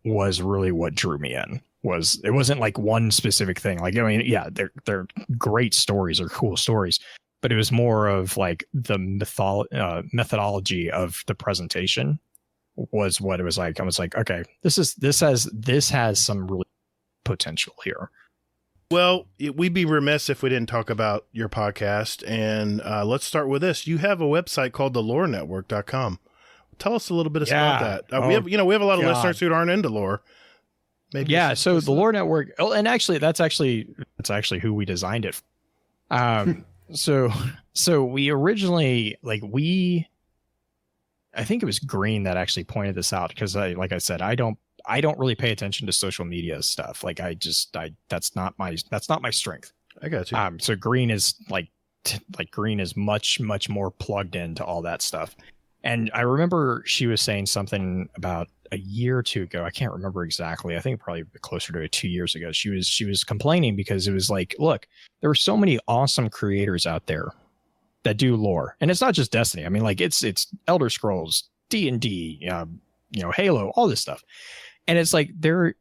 was really what drew me in. It wasn't like one specific thing. Like, I mean, yeah, they're great stories or cool stories, but it was more of like the methodology of the presentation was what it was like. I was like, okay, this has some really potential here. Well, we'd be remiss if we didn't talk about your podcast. And let's start with this. You have a website called thelorenetwork.com. Tell us a little bit about that. We have a lot of listeners who aren't into lore. Maybe so the Lore Network. Oh, and actually, that's actually who we designed it. So we originally I think it was Green that actually pointed this out, because like I said, I don't really pay attention to social media stuff. Like that's not my strength. I got you. So Green is Green is much more plugged into all that stuff. And I remember she was saying something about a year or two ago. I can't remember exactly. I think probably closer to 2 years ago. She was complaining because it was like, look, there are so many awesome creators out there that do lore, and it's not just Destiny. I mean, like it's Elder Scrolls, D&D, Halo, all this stuff. And it's like they're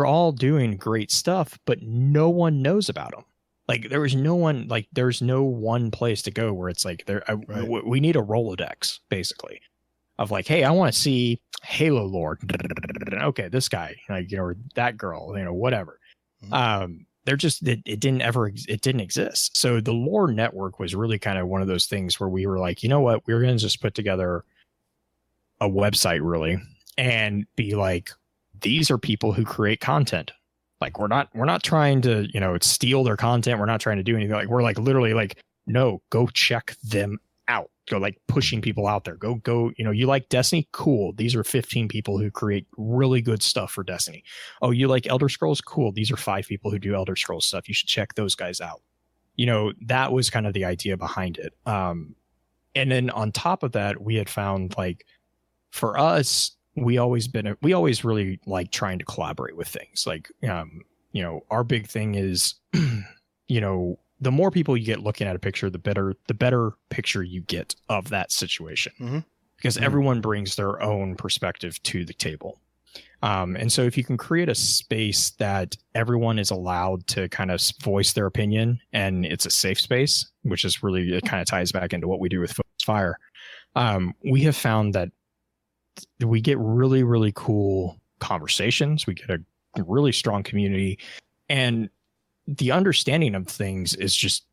all doing great stuff, but no one knows about them. Like there's no one place to go where it's like we need a Rolodex basically of like, hey, I want to see Halo lore. Okay, this guy, or that girl, whatever. It didn't exist. So the Lore Network was really kind of one of those things where we were like, you know what, we're going to just put together a website really and be like, these are people who create content. Like we're not trying to, steal their content. We're not trying to do anything. Like we're like literally like, no, go check them out. Go like pushing people out there. Go, you like Destiny? Cool. These are 15 people who create really good stuff for Destiny. Oh, you like Elder Scrolls? Cool. These are 5 people who do Elder Scrolls stuff. You should check those guys out. That was kind of the idea behind it. And then on top of that, we had found like for us, we always really like trying to collaborate with things. Like, our big thing is, the more people you get looking at a picture, the better picture you get of that situation, because everyone brings their own perspective to the table. And so if you can create a space that everyone is allowed to kind of voice their opinion, and it's a safe space, which is really, it kind of ties back into what we do with Focus Fire. We have found that we get really, really cool conversations. We get a really strong community, and the understanding of things is just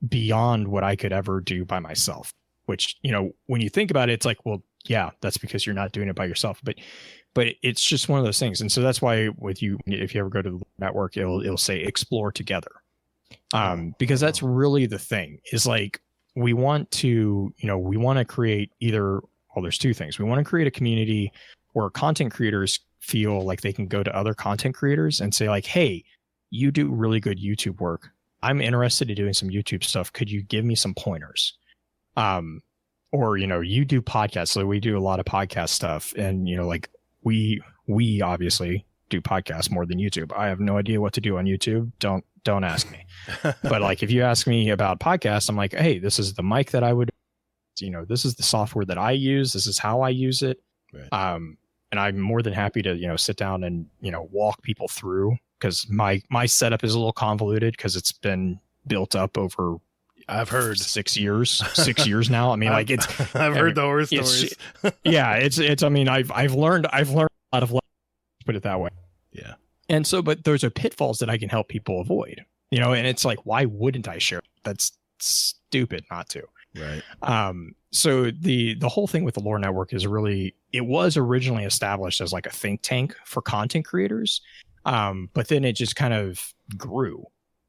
beyond what I could ever do by myself, which, when you think about it, it's like, well, yeah, that's because you're not doing it by yourself. But it's just one of those things. And so that's why with you, if you ever go to the network, it'll say explore together. Because that's really the thing is like, we want to create there's two things. We want to create a community where content creators feel like they can go to other content creators and say like, hey, you do really good YouTube work. I'm interested in doing some YouTube stuff. Could you give me some pointers? Or, you do podcasts. So we do a lot of podcast stuff. And, like we obviously do podcasts more than YouTube. I have no idea what to do on YouTube. Don't ask me. But like, if you ask me about podcasts, I'm like, hey, this is the mic that I would, this is the software that I use. This is how I use it. Right. And I'm more than happy to, sit down and, walk people through, because my setup is a little convoluted because it's been built up over, I've heard 6 years now. I mean, like it's, I've heard the horror stories. Yeah. It's, I mean, I've learned a lot of lessons, put it that way. Yeah. And so, but those are pitfalls that I can help people avoid, and it's like, why wouldn't I share? That's stupid not to. Right. So the whole thing with the Lore Network is really, it was originally established as like a think tank for content creators. But then it just kind of grew.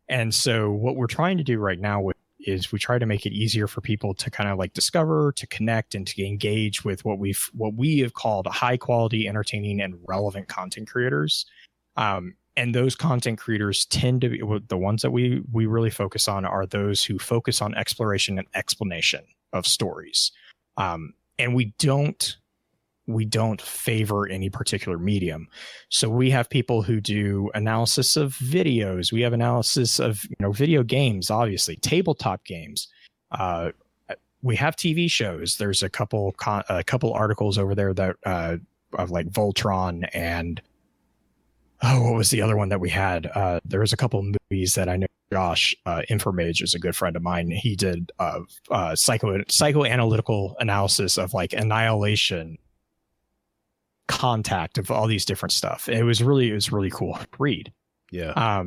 And so what we're trying to do right now is we try to make it easier for people to kind of like discover, to connect, and to engage with what we have called high quality, entertaining, and relevant content creators. And those content creators tend to be the ones that we really focus on are those who focus on exploration and explanation of stories. And we don't favor any particular medium. So we have people who do analysis of videos. We have analysis of, video games, obviously, tabletop games. We have TV shows. There's a couple articles over there that of like Voltron and what was the other one that we had? There was a couple of movies that I know. Josh, Infomage is a good friend of mine. He did psychoanalytical analysis of like Annihilation, Contact, of all these different stuff. It was really cool to read. Yeah.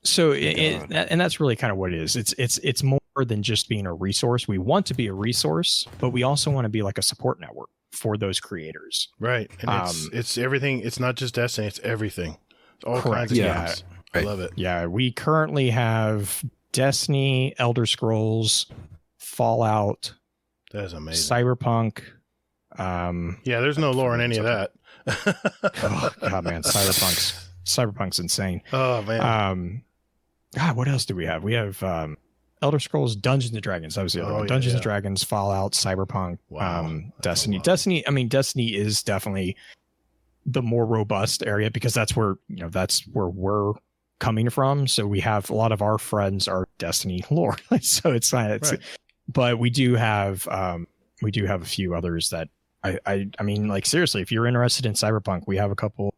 So and that's really kind of what it is. It's more than just being a resource. We want to be a resource, but we also want to be like a support network for those creators. Right. And it's everything. It's not just Destiny. It's everything. It's all kinds of games. I love it. Yeah. We currently have Destiny, Elder Scrolls, Fallout. That is amazing. Cyberpunk. Yeah, there's no lore in any of that. Oh, God, man, Cyberpunk's insane. Oh man. God, what else do we have? We have Elder Scrolls, Dungeons and Dragons. That was the other one. Dungeons and Dragons, Fallout, Cyberpunk, Destiny. Destiny. I mean, Destiny is definitely the more robust area because that's where we're coming from. So we have a lot of our friends are Destiny lore. So it's right. But we do have a few others that I mean, like seriously, if you're interested in Cyberpunk, we have a couple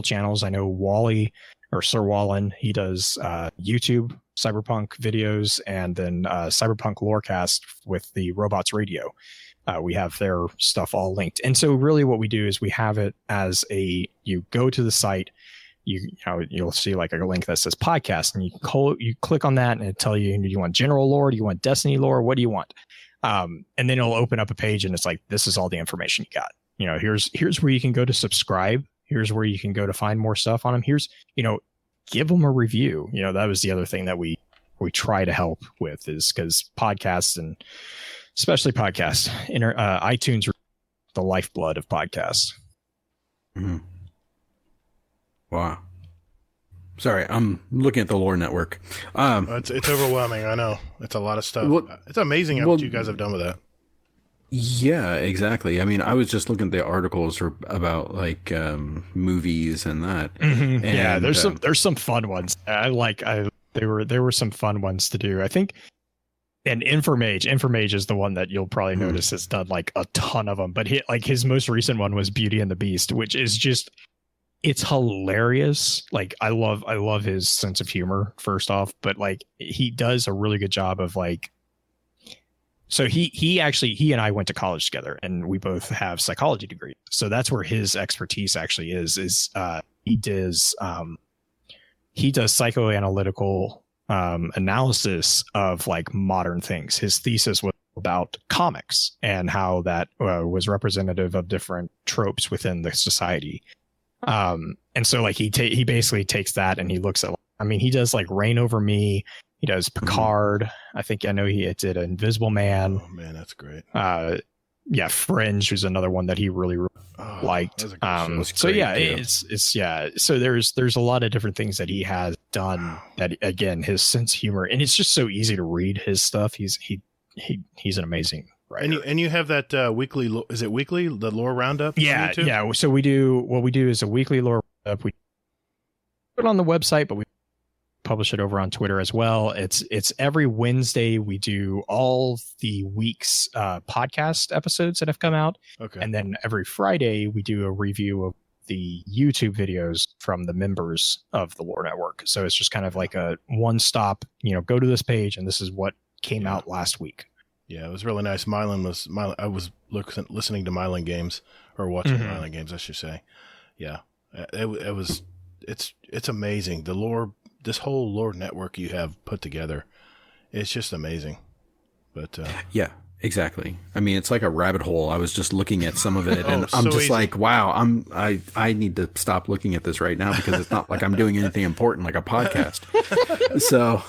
channels. I know Wally or Sir Wallen, he does YouTube Cyberpunk videos, and then Cyberpunk Lorecast with the Robots Radio. We have their stuff all linked. And so really what we do is we have it as you go to the site, you'll see like a link that says podcast, and you click on that and it'll tell you, do you want general lore? Do you want Destiny lore? What do you want? And then it'll open up a page and it's like, this is all the information you got. Here's where you can go to subscribe. Here's where you can go to find more stuff on them. Here's, give them a review. That was the other thing that we try to help with, is because podcasts, and especially podcasts, iTunes are the lifeblood of podcasts. Mm-hmm. Wow. Sorry, I'm looking at the Lore Network. It's overwhelming. I know. It's a lot of stuff. Well, it's amazing what you guys have done with that. Yeah, exactly. I mean, I was just looking at the articles about like movies and that. Mm-hmm. And, yeah, there's some fun ones. There were some fun ones to do. I think, and Infomage is the one that you'll probably notice has done like a ton of them. But his most recent one was Beauty and the Beast, which is just, it's hilarious. Like I love his sense of humor, first off, but like he does a really good job of like, so he and I went to college together, and we both have psychology degrees. So that's where his expertise actually is he does psychoanalytical analysis of like modern things. His thesis was about comics and how that was representative of different tropes within the society. And so like he basically takes that and he looks at, I mean, he does like Reign Over Me. He does Picard. I know he did Invisible Man. Oh man, that's great. Yeah, Fringe was another one that he really liked. So great, yeah, too. it's yeah. So there's a lot of different things that he has done that, again, his sense of humor, and it's just so easy to read his stuff. He's an amazing writer. And you have that weekly, is it weekly, the lore roundup? Yeah, yeah. So we do a weekly lore roundup. We put it on the website, but we publish it over on Twitter as well. It's every Wednesday. We do all the week's podcast episodes that have come out. Okay. And then every Friday we do a review of the YouTube videos from the members of the Lore Network. So it's just kind of like a one stop, go to this page and this is what came out last week. Yeah, it was really nice. I was listening to Mylan games, or watching Mylan games, I should say. Yeah, it's amazing. The lore, this whole lore network you have put together, it's just amazing. But yeah, exactly. I mean, it's like a rabbit hole. I was just looking at some of it, and I'm so just easy. like, wow, I need to stop looking at this right now because it's not like I'm doing anything important like a podcast. So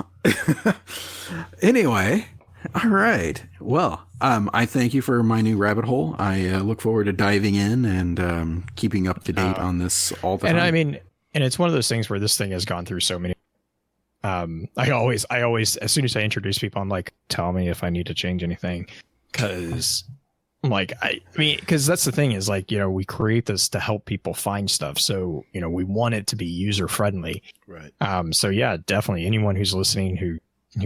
anyway, all right. Well, I thank you for my new rabbit hole. I look forward to diving in and keeping up to date on this all the time. And I mean, and it's one of those things where this thing has gone through so many. I always, as soon as I introduce people, I'm like, tell me if I need to change anything. Cause I'm like, cause that's the thing is like, we create this to help people find stuff. So, we want it to be user friendly. right. So yeah, definitely anyone who's listening who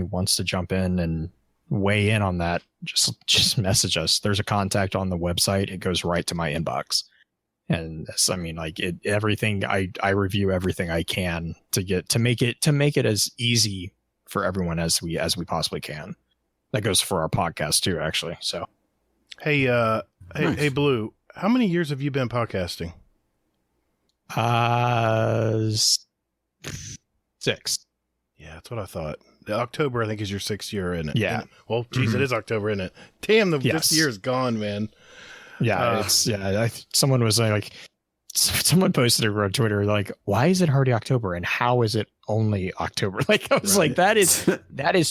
wants to jump in and weigh in on that, just message us. There's a contact on the website. It goes right to my inbox. And everything I review everything I can to make it as easy for everyone as we possibly can. That goes for our podcast too, actually. So, Hey, Nice. hey, Blue, how many years have you been podcasting? 6. Yeah, that's what I thought. October, I think, is your 6th year, isn't it? Yeah. Well, geez, it is October, isn't it? Damn, the 5th year is gone, man. Yeah, someone was like, someone posted it on Twitter like, why is it already October and how is it only October? Like I was like, that is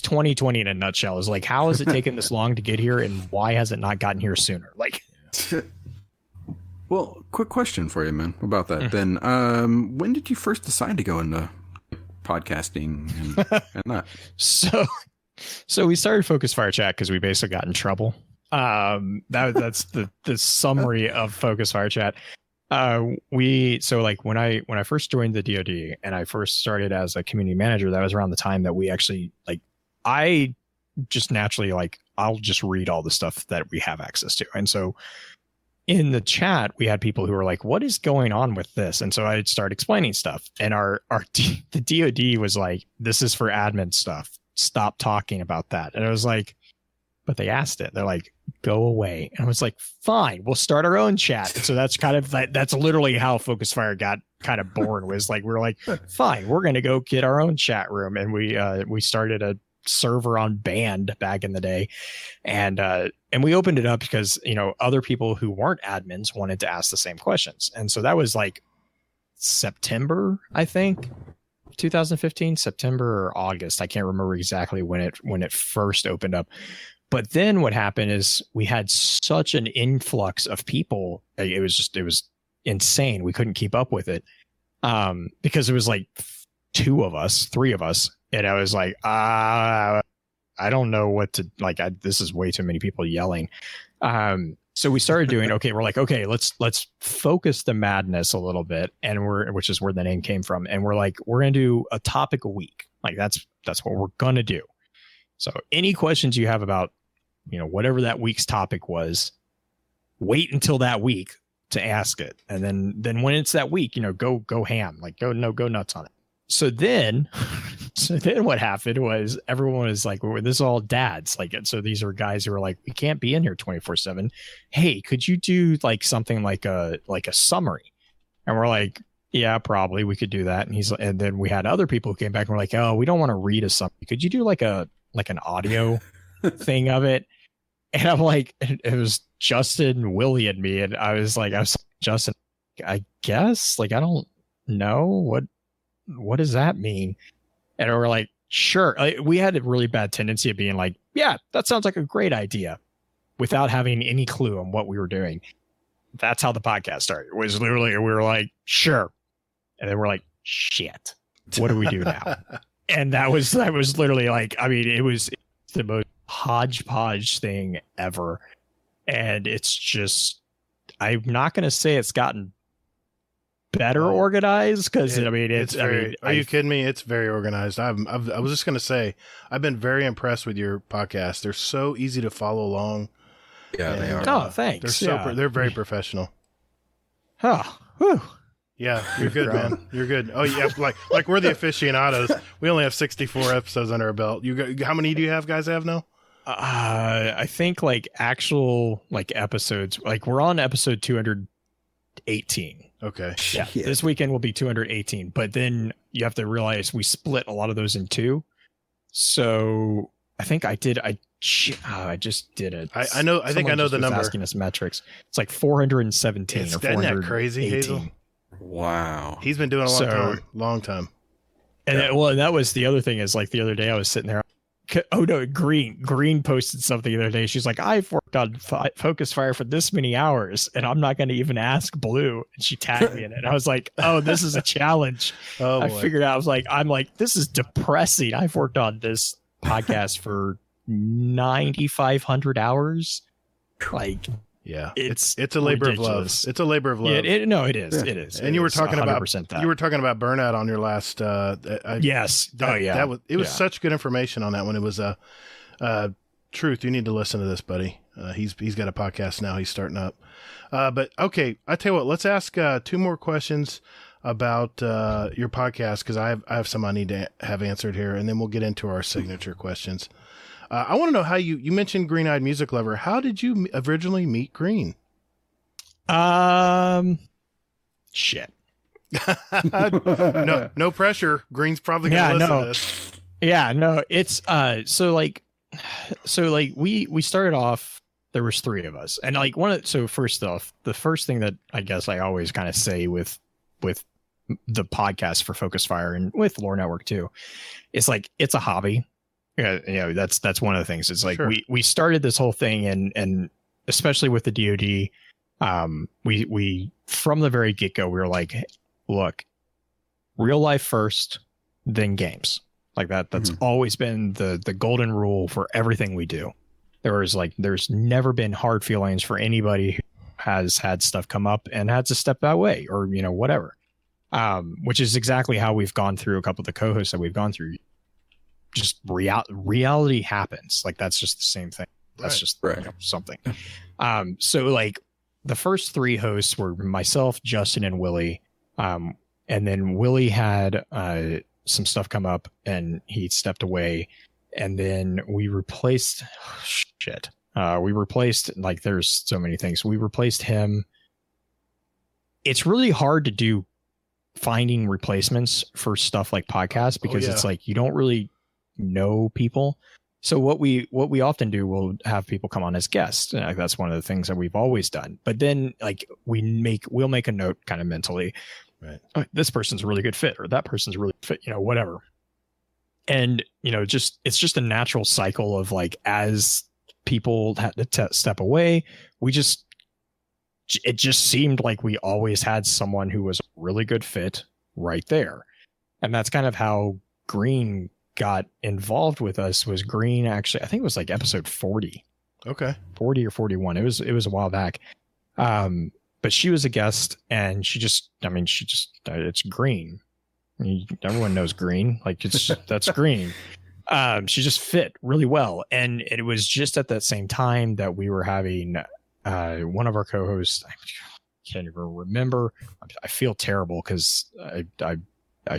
2020 in a nutshell. Is like, how has it taken this long to get here and why has it not gotten here sooner? Like, well, quick question for you, man, about that. Then, when did you first decide to go into podcasting and that? So we started Focus Fire Chat because we basically got in trouble. That's the summary of Focus Fire Chat. When I first joined the DoD and I first started as a community manager, that was around the time that we actually I just naturally I'll just read all the stuff that we have access to. And so in the chat, we had people who were like, what is going on with this? And so I'd start explaining stuff. And the DoD was like, this is for admin stuff. Stop talking about that. And I was like, but they asked it. They're like, go away. And I was like, fine, we'll start our own chat. And so that's literally how Focus Fire got kind of born, was like, we're like, fine, we're going to go get our own chat room. And we started a server on Band back in the day. And we opened it up because, other people who weren't admins wanted to ask the same questions. And so that was like September, I think, 2015, September or August. I can't remember exactly when it first opened up. But then what happened is we had such an influx of people. It was insane. We couldn't keep up with it because it was like 3 of us. And I was like, I don't know what to this is way too many people yelling. So we started doing, we're like, let's focus the madness a little bit. And which is where the name came from. And we're like, we're going to do a topic a week. Like that's what we're going to do. So any questions you have about, whatever that week's topic was, wait until that week to ask it. And then when it's that week, go ham, go nuts on it. So then what happened was everyone was like, well, this is all dads. So these are guys who are like, we can't be in here 24/7. Hey, could you do something like a summary? And we're like, yeah, probably we could do that. And then we had other people who came back and were like, oh, we don't want to read a summary. Could you do like an audio thing of it? And I'm like, it was Justin, Willie, and me. And I was Justin, I guess, like, I don't know what does that mean? And we're like, sure. We had a really bad tendency of being like, yeah, that sounds like a great idea without having any clue on what we were doing. That's how the podcast started. It was literally, we were like, sure. And then we're like, shit, what do we do now? And that was literally like, I mean, it was the most hodgepodge thing ever. And it's just, I'm not going to say it's gotten better organized because I mean, are you kidding me? It's very organized. I was just going to say, I've been very impressed with your podcast. They're so easy to follow along. Yeah, they are. Oh, thanks. They're very professional. Oh, whew. Yeah, you're good, man. You're good. Oh, yeah, like we're the aficionados. We only have 64 episodes under our belt. How many do you guys have now? I think like actual like episodes, like we're on episode 218. Okay. Yeah. This weekend will be 218, but then you have to realize we split a lot of those in two. So I think I just did it. I know. I think I know the number. Asking us metrics. It's like 417 or 418. Isn't that crazy, Hazel? Wow. He's been doing a long time. And that was the other thing is like the other day I was sitting there. Oh no, Green posted something the other day. She's like, I've worked on Focus Fire for this many hours and I'm not going to even ask Blue. And she tagged me in it. I was like, oh, this is a challenge. I figured out, I'm like, this is depressing. I've worked on this podcast for 9,500 hours. Like, yeah, it's a labor ridiculous. Of love. It's a labor of love. Yeah, it is. Yeah. It is. And you were talking about burnout on your last. Yes. It was such good information on that one. It was Truth. You need to listen to this, buddy. He's got a podcast now. He's starting up. But okay, I tell you what. Let's ask 2 more questions about your podcast because I have some I need to have answered here, and then we'll get into our signature questions. I want to know how you mentioned Green Eyed Music Lover. How did you originally meet Green? Shit. No pressure. Green's probably gonna listen to this. Yeah, no. It's so we started off. There was 3 of us, and like first off, the first thing that I guess I always kind of say with the podcast for Focus Fire and with Lore Network too, is like it's a hobby. Yeah, that's one of the things. It's like sure. we started this whole thing and especially with the DoD, we from the very get-go we were like, look, real life first, then games. Like that's always been the golden rule for everything we do. There's never been hard feelings for anybody who has had stuff come up and had to step that way or whatever. Which is exactly how we've gone through a couple of the co-hosts that we've gone through. Just reality happens. Like that's just the same thing. That's just something. So like the first 3 hosts were myself, Justin, and Willie. And then Willie had some stuff come up and he stepped away. And then we replaced like there's so many things. We replaced him. It's really hard to do finding replacements for stuff like podcasts because it's like you don't really know people. So what we often do, we'll have people come on as guests. That's one of the things that we've always done. But then like we'll make a note kind of mentally, right? Oh, this person's a really good fit, or that person's a really good fit, whatever. And it's just a natural cycle of like as people had to step away, it just seemed like we always had someone who was a really good fit right there. And that's kind of how Green got involved with us. Was Green actually, I think it was like episode 40. Okay. 40 or 41. It was a while back. But she was a guest and it's Green. I mean, everyone knows Green. Like that's Green. She just fit really well. And it was just at that same time that we were having one of our co-hosts, I can't even remember. I feel terrible because I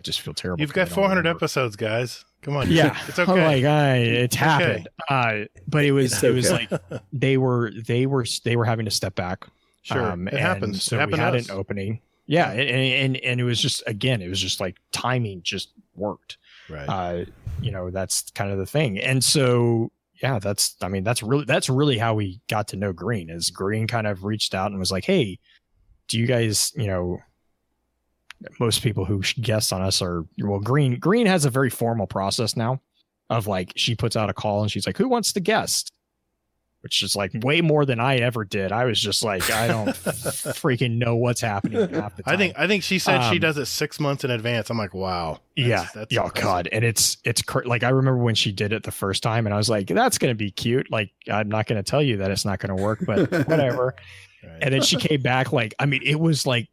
just feel terrible. You've got 400 episodes, guys. Come on. Yeah. It's okay. Oh my God. It's happened. But it was like they were having to step back. Sure. It happens. So we had an opening. Yeah. And it was just, again, it was just like timing just worked. Right. That's kind of the thing. And so, that's really how we got to know Green. Is Green kind of reached out and was like, hey, do you guys, most people who guest on us are, well, Green has a very formal process now of like, she puts out a call and she's like, who wants to guest? Which is like way more than I ever did. I was just like, I don't freaking know what's happening half the time. I think she said she does it 6 months in advance. I'm like, wow. That's God. And it's like, I remember when she did it the first time and I was like, that's going to be cute. Like, I'm not going to tell you that it's not going to work, but whatever. Right. And then she came back like, I mean, it was like,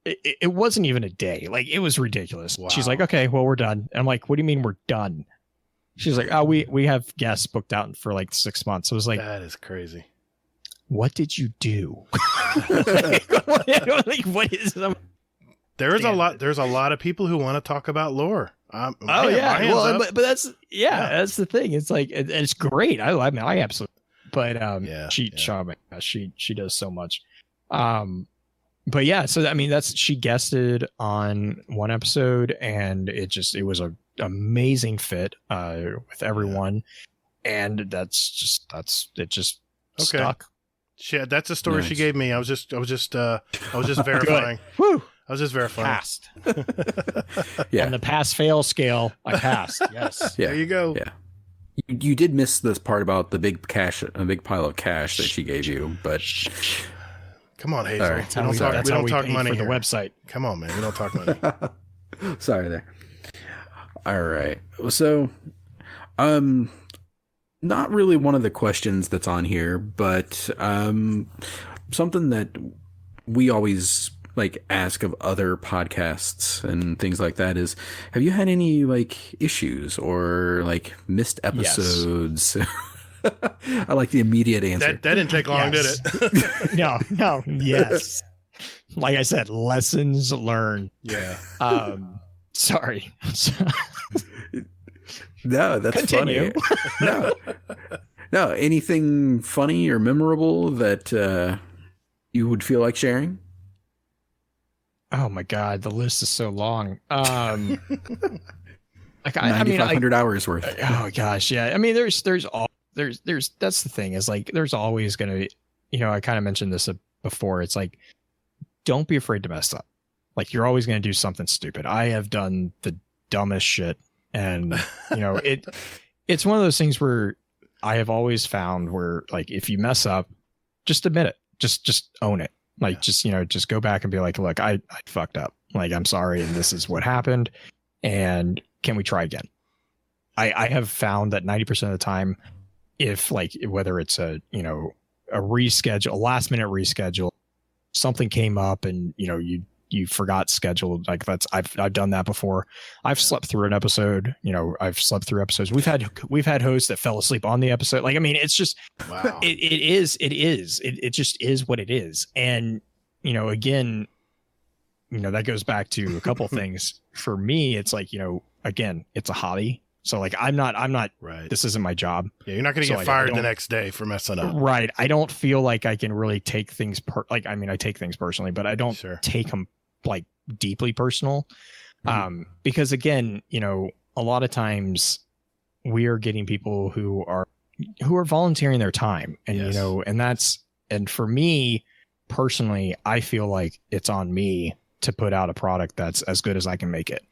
it wasn't even a day. Like, it was ridiculous. Wow. She's like, okay, well, we're done. And I'm like, what do you mean we're done? She's like, oh, we have guests booked out for like 6 months. I was like, that is crazy. What did you do? What is them? There's a lot of people who want to talk about lore. Well, but that's that's the thing. It's like it's great. I mean, I absolutely. But she does so much. But yeah, so I mean, she guested on one episode, and it was a amazing fit with everyone, and it just stuck. Shit, that's a story she gave me. I was just verifying. Woo! I was just verifying. Passed. On the pass-fail scale, I passed. Yes. Yeah. There you go. Yeah. You did miss this part about the big pile of cash that she gave you, but come on, Hazel. Right. We don't talk money for here. The website. Come on, man. We don't talk money. Sorry there. All right. So, not really one of the questions that's on here, but something that we always like ask of other podcasts and things like that is, have you had any like issues or like missed episodes? Yes. I like the immediate answer. That didn't take long, did it? No. Yes. Like I said, lessons learned. Yeah. Sorry. No, that's Continue. Funny. No. Anything funny or memorable that you would feel like sharing? Oh my God, the list is so long. Like 9,500 hours worth. Oh gosh, yeah. I mean, there's that's the thing is like there's always going to, I kind of mentioned this before. It's like, don't be afraid to mess up. Like, you're always going to do something stupid. I have done the dumbest shit, and it's one of those things where I have always found where like if you mess up, just admit it, just own it. Like, just go back and be like, look, I fucked up. Like, I'm sorry. And this is what happened. And can we try again? I have found that 90% of the time, if like, whether it's a reschedule, a last minute reschedule, something came up and, you forgot scheduled. Like I've done that before. I've slept through an episode, I've slept through episodes. We've had hosts that fell asleep on the episode. Like, I mean, it's just, wow. It just is what it is. And, again, that goes back to a couple things for me. It's like, again, it's a hobby. So like, I'm not right. This isn't my job. Yeah. You're not going to get fired the next day for messing up. Right. I don't feel like I can really take things I take things personally, but I don't take them like deeply personal. Because again, a lot of times we are getting people who are volunteering their time, and and for me personally, I feel like it's on me to put out a product that's as good as I can make it.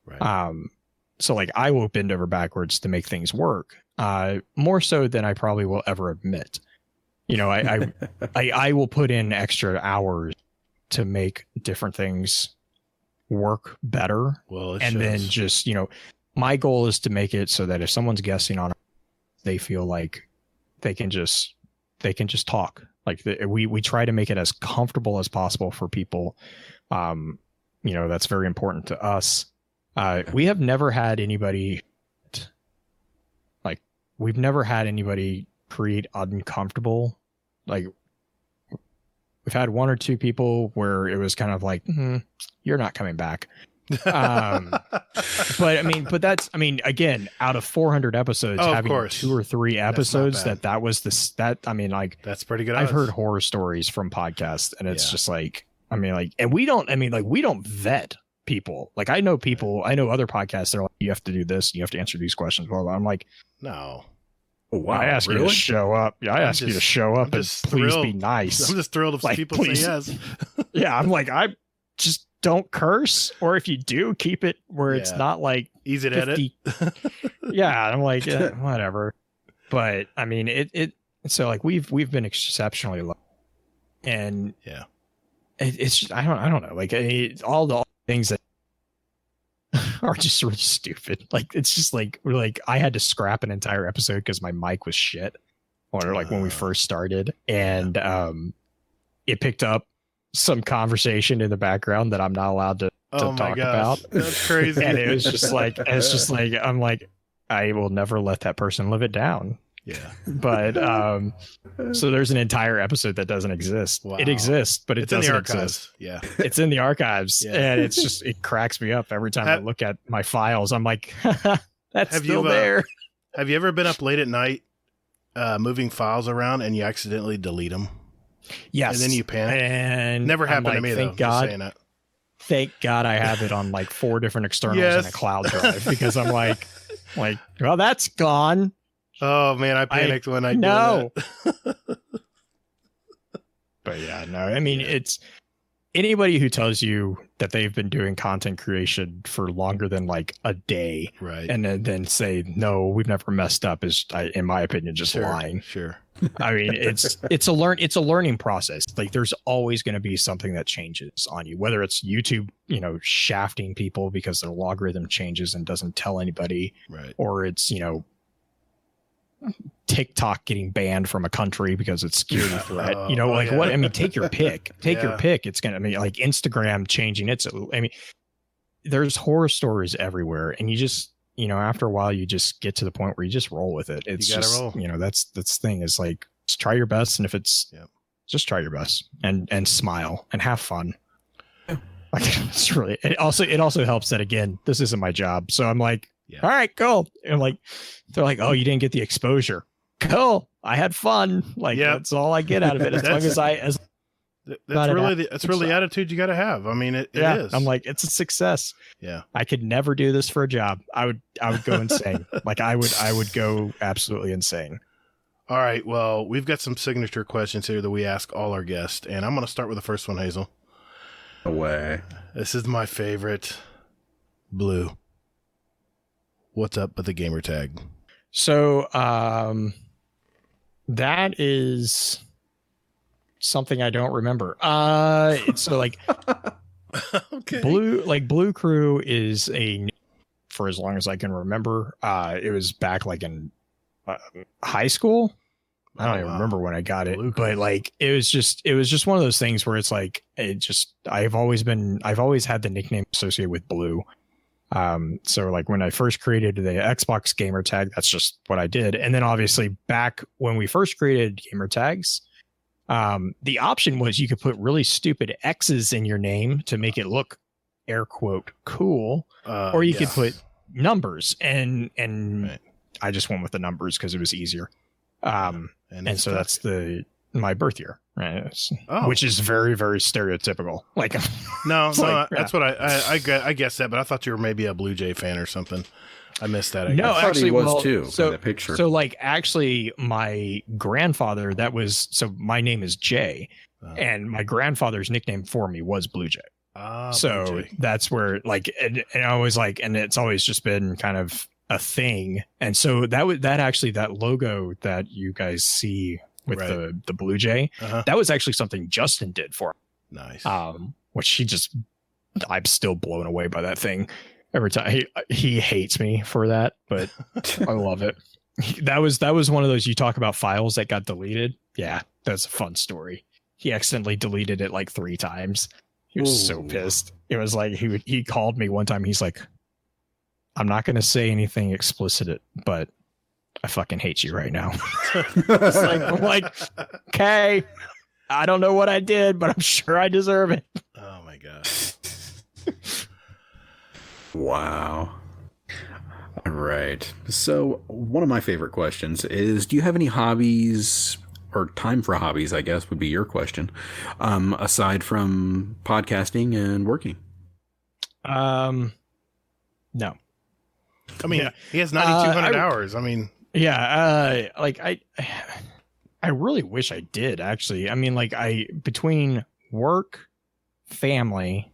Right. So like I will bend over backwards to make things work, more so than I probably will ever admit. I will put in extra hours to make different things work better. Well, then just, my goal is to make it so that if someone's guessing on it, they feel like they can just talk. Like we try to make it as comfortable as possible for people. That's very important to us. We have never had anybody create uncomfortable. Like, we've had one or two people where it was kind of like, you're not coming back. But that's, again, out of 400 episodes, having 2 or 3 episodes that was that's pretty good. I've heard horror stories from podcasts, and it's just like, and we don't vet people. Like, I know other podcasts, they're like, you have to do this, you have to answer these questions. Well, I'm like, no. Oh, wow. I ask you to show up. I ask you to show up and please be nice. I'm just thrilled if people say yes. Yeah, I'm like, I just don't curse, or if you do, keep it where it's not like easy to 50. Edit. Yeah, I'm like, whatever. But I mean, it. So like we've been exceptionally low, and it's just, I don't know, like all the things that are just really stupid. Like it's just like I had to scrap an entire episode because my mic was shit, or like when we first started, and it picked up some conversation in the background that I'm not allowed to talk about. That's crazy. And it was just like, I'm like, I will never let that person live it down. Yeah. But so there's an entire episode that doesn't exist. Wow. It exists, but it's doesn't exist. Yeah. It's in the archives. And it's just, it cracks me up every time I look at my files. I'm like, that's still there. Have you ever been up late at night moving files around and you accidentally delete them? Yes. And then you panic. And never happened to me, thank though. God. Thank God I have it on like 4 different externals in a cloud drive, because I'm like, well, that's gone. Oh man, I panicked when I did that. But yeah, no, I mean, it's anybody who tells you that they've been doing content creation for longer than like a day, right? And then say, no, we've never messed up is, in my opinion, just lying. Sure. I mean, it's a learning process. Like there's always going to be something that changes on you, whether it's YouTube, shafting people because their logarithm changes and doesn't tell anybody, right? Or it's, TikTok getting banned from a country because it's security threat. What? I mean, take your pick. Your pick. It's gonna be like Instagram changing its. I mean, there's horror stories everywhere, and you just, after a while, you just get to the point where you just roll with it. It's just, roll. That's the thing is like, just try your best, and if it's, just try your best and smile and have fun. Like it's really. It also helps that, again, this isn't my job, so I'm like. Yeah. All right, cool. And I'm like, they're like, oh, you didn't get the exposure. Cool. I had fun. Like that's all I get out of it. As long as that's really the attitude you got to have. I mean, it is. I'm like, it's a success. Yeah. I could never do this for a job. I would go insane. Like I would go absolutely insane. All right. Well, we've got some signature questions here that we ask all our guests, and I'm going to start with the first one, Hazel. Away. This is my favorite. Blue. What's up with the gamer tag? So that is something I don't remember. So like okay. Blue Crew is for as long as I can remember. It was back like in high school. I don't even remember when I got it, but like it was just one of those things where it's like I've always had the nickname associated with Blue. So like when I first created the Xbox gamer tag, that's just what I did. And then obviously back when we first created gamer tags, the option was you could put really stupid X's in your name to make it look air quote cool, or you could put numbers and right. I just went with the numbers because it was easier. And so that's my birth year, right? Which is very, very stereotypical. Like, that's what I guess that, but I thought you were maybe a Blue Jay fan or something. I missed that. No, actually, he was too. So that picture. So like, actually, my grandfather. So my name is Jay, and my grandfather's nickname for me was Blue Jay. So Blue Jay. That's where like, and I was like, and it's always just been kind of a thing. And so that logo that you guys see with the Blue Jay, that was actually something Justin did for him. Nice. Which I'm still blown away by that thing every time. He hates me for that, but I love it. That was one of those, you talk about files that got deleted. Yeah, that's a fun story. He accidentally deleted it like 3 times. He was so pissed. It was like he called me one time. He's like, I'm not going to say anything explicit, but I fucking hate you right now. I'm like, okay, I don't know what I did, but I'm sure I deserve it. Oh my God. Wow. All right. So one of my favorite questions is, do you have any hobbies, or time for hobbies, I guess would be your question, aside from podcasting and working? No. I mean, he has 9,200 hours. I mean, Yeah, like I really wish I did actually. I mean, like between work, family,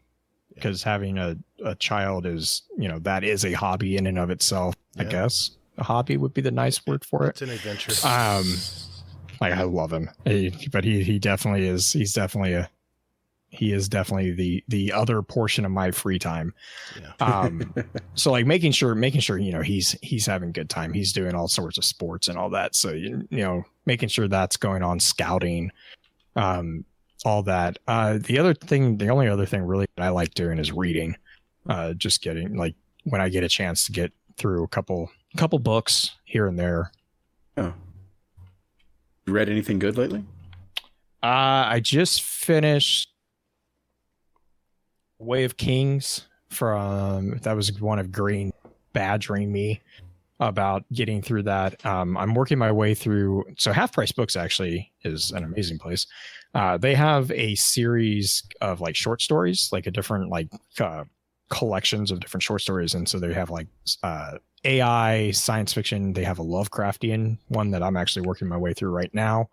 because having a child is, that is a hobby in and of itself. I guess a hobby would be the nice word for it. It's an adventure. Like I love him, but he definitely is. He is definitely the other portion of my free time. Yeah. So like making sure, he's having a good time. He's doing all sorts of sports and all that. So, making sure that's going on, scouting, all that. The only other thing really that I like doing is reading, just getting like when I get a chance to get through a couple books here and there. Oh, you read anything good lately? I just finished Way of Kings that was one of Green badgering me about getting through that. I'm working my way through. So Half Price Books actually is an amazing place. They have a series of like short stories, like a different like collections of different short stories. And so they have like AI, science fiction. They have a Lovecraftian one that I'm actually working my way through right now.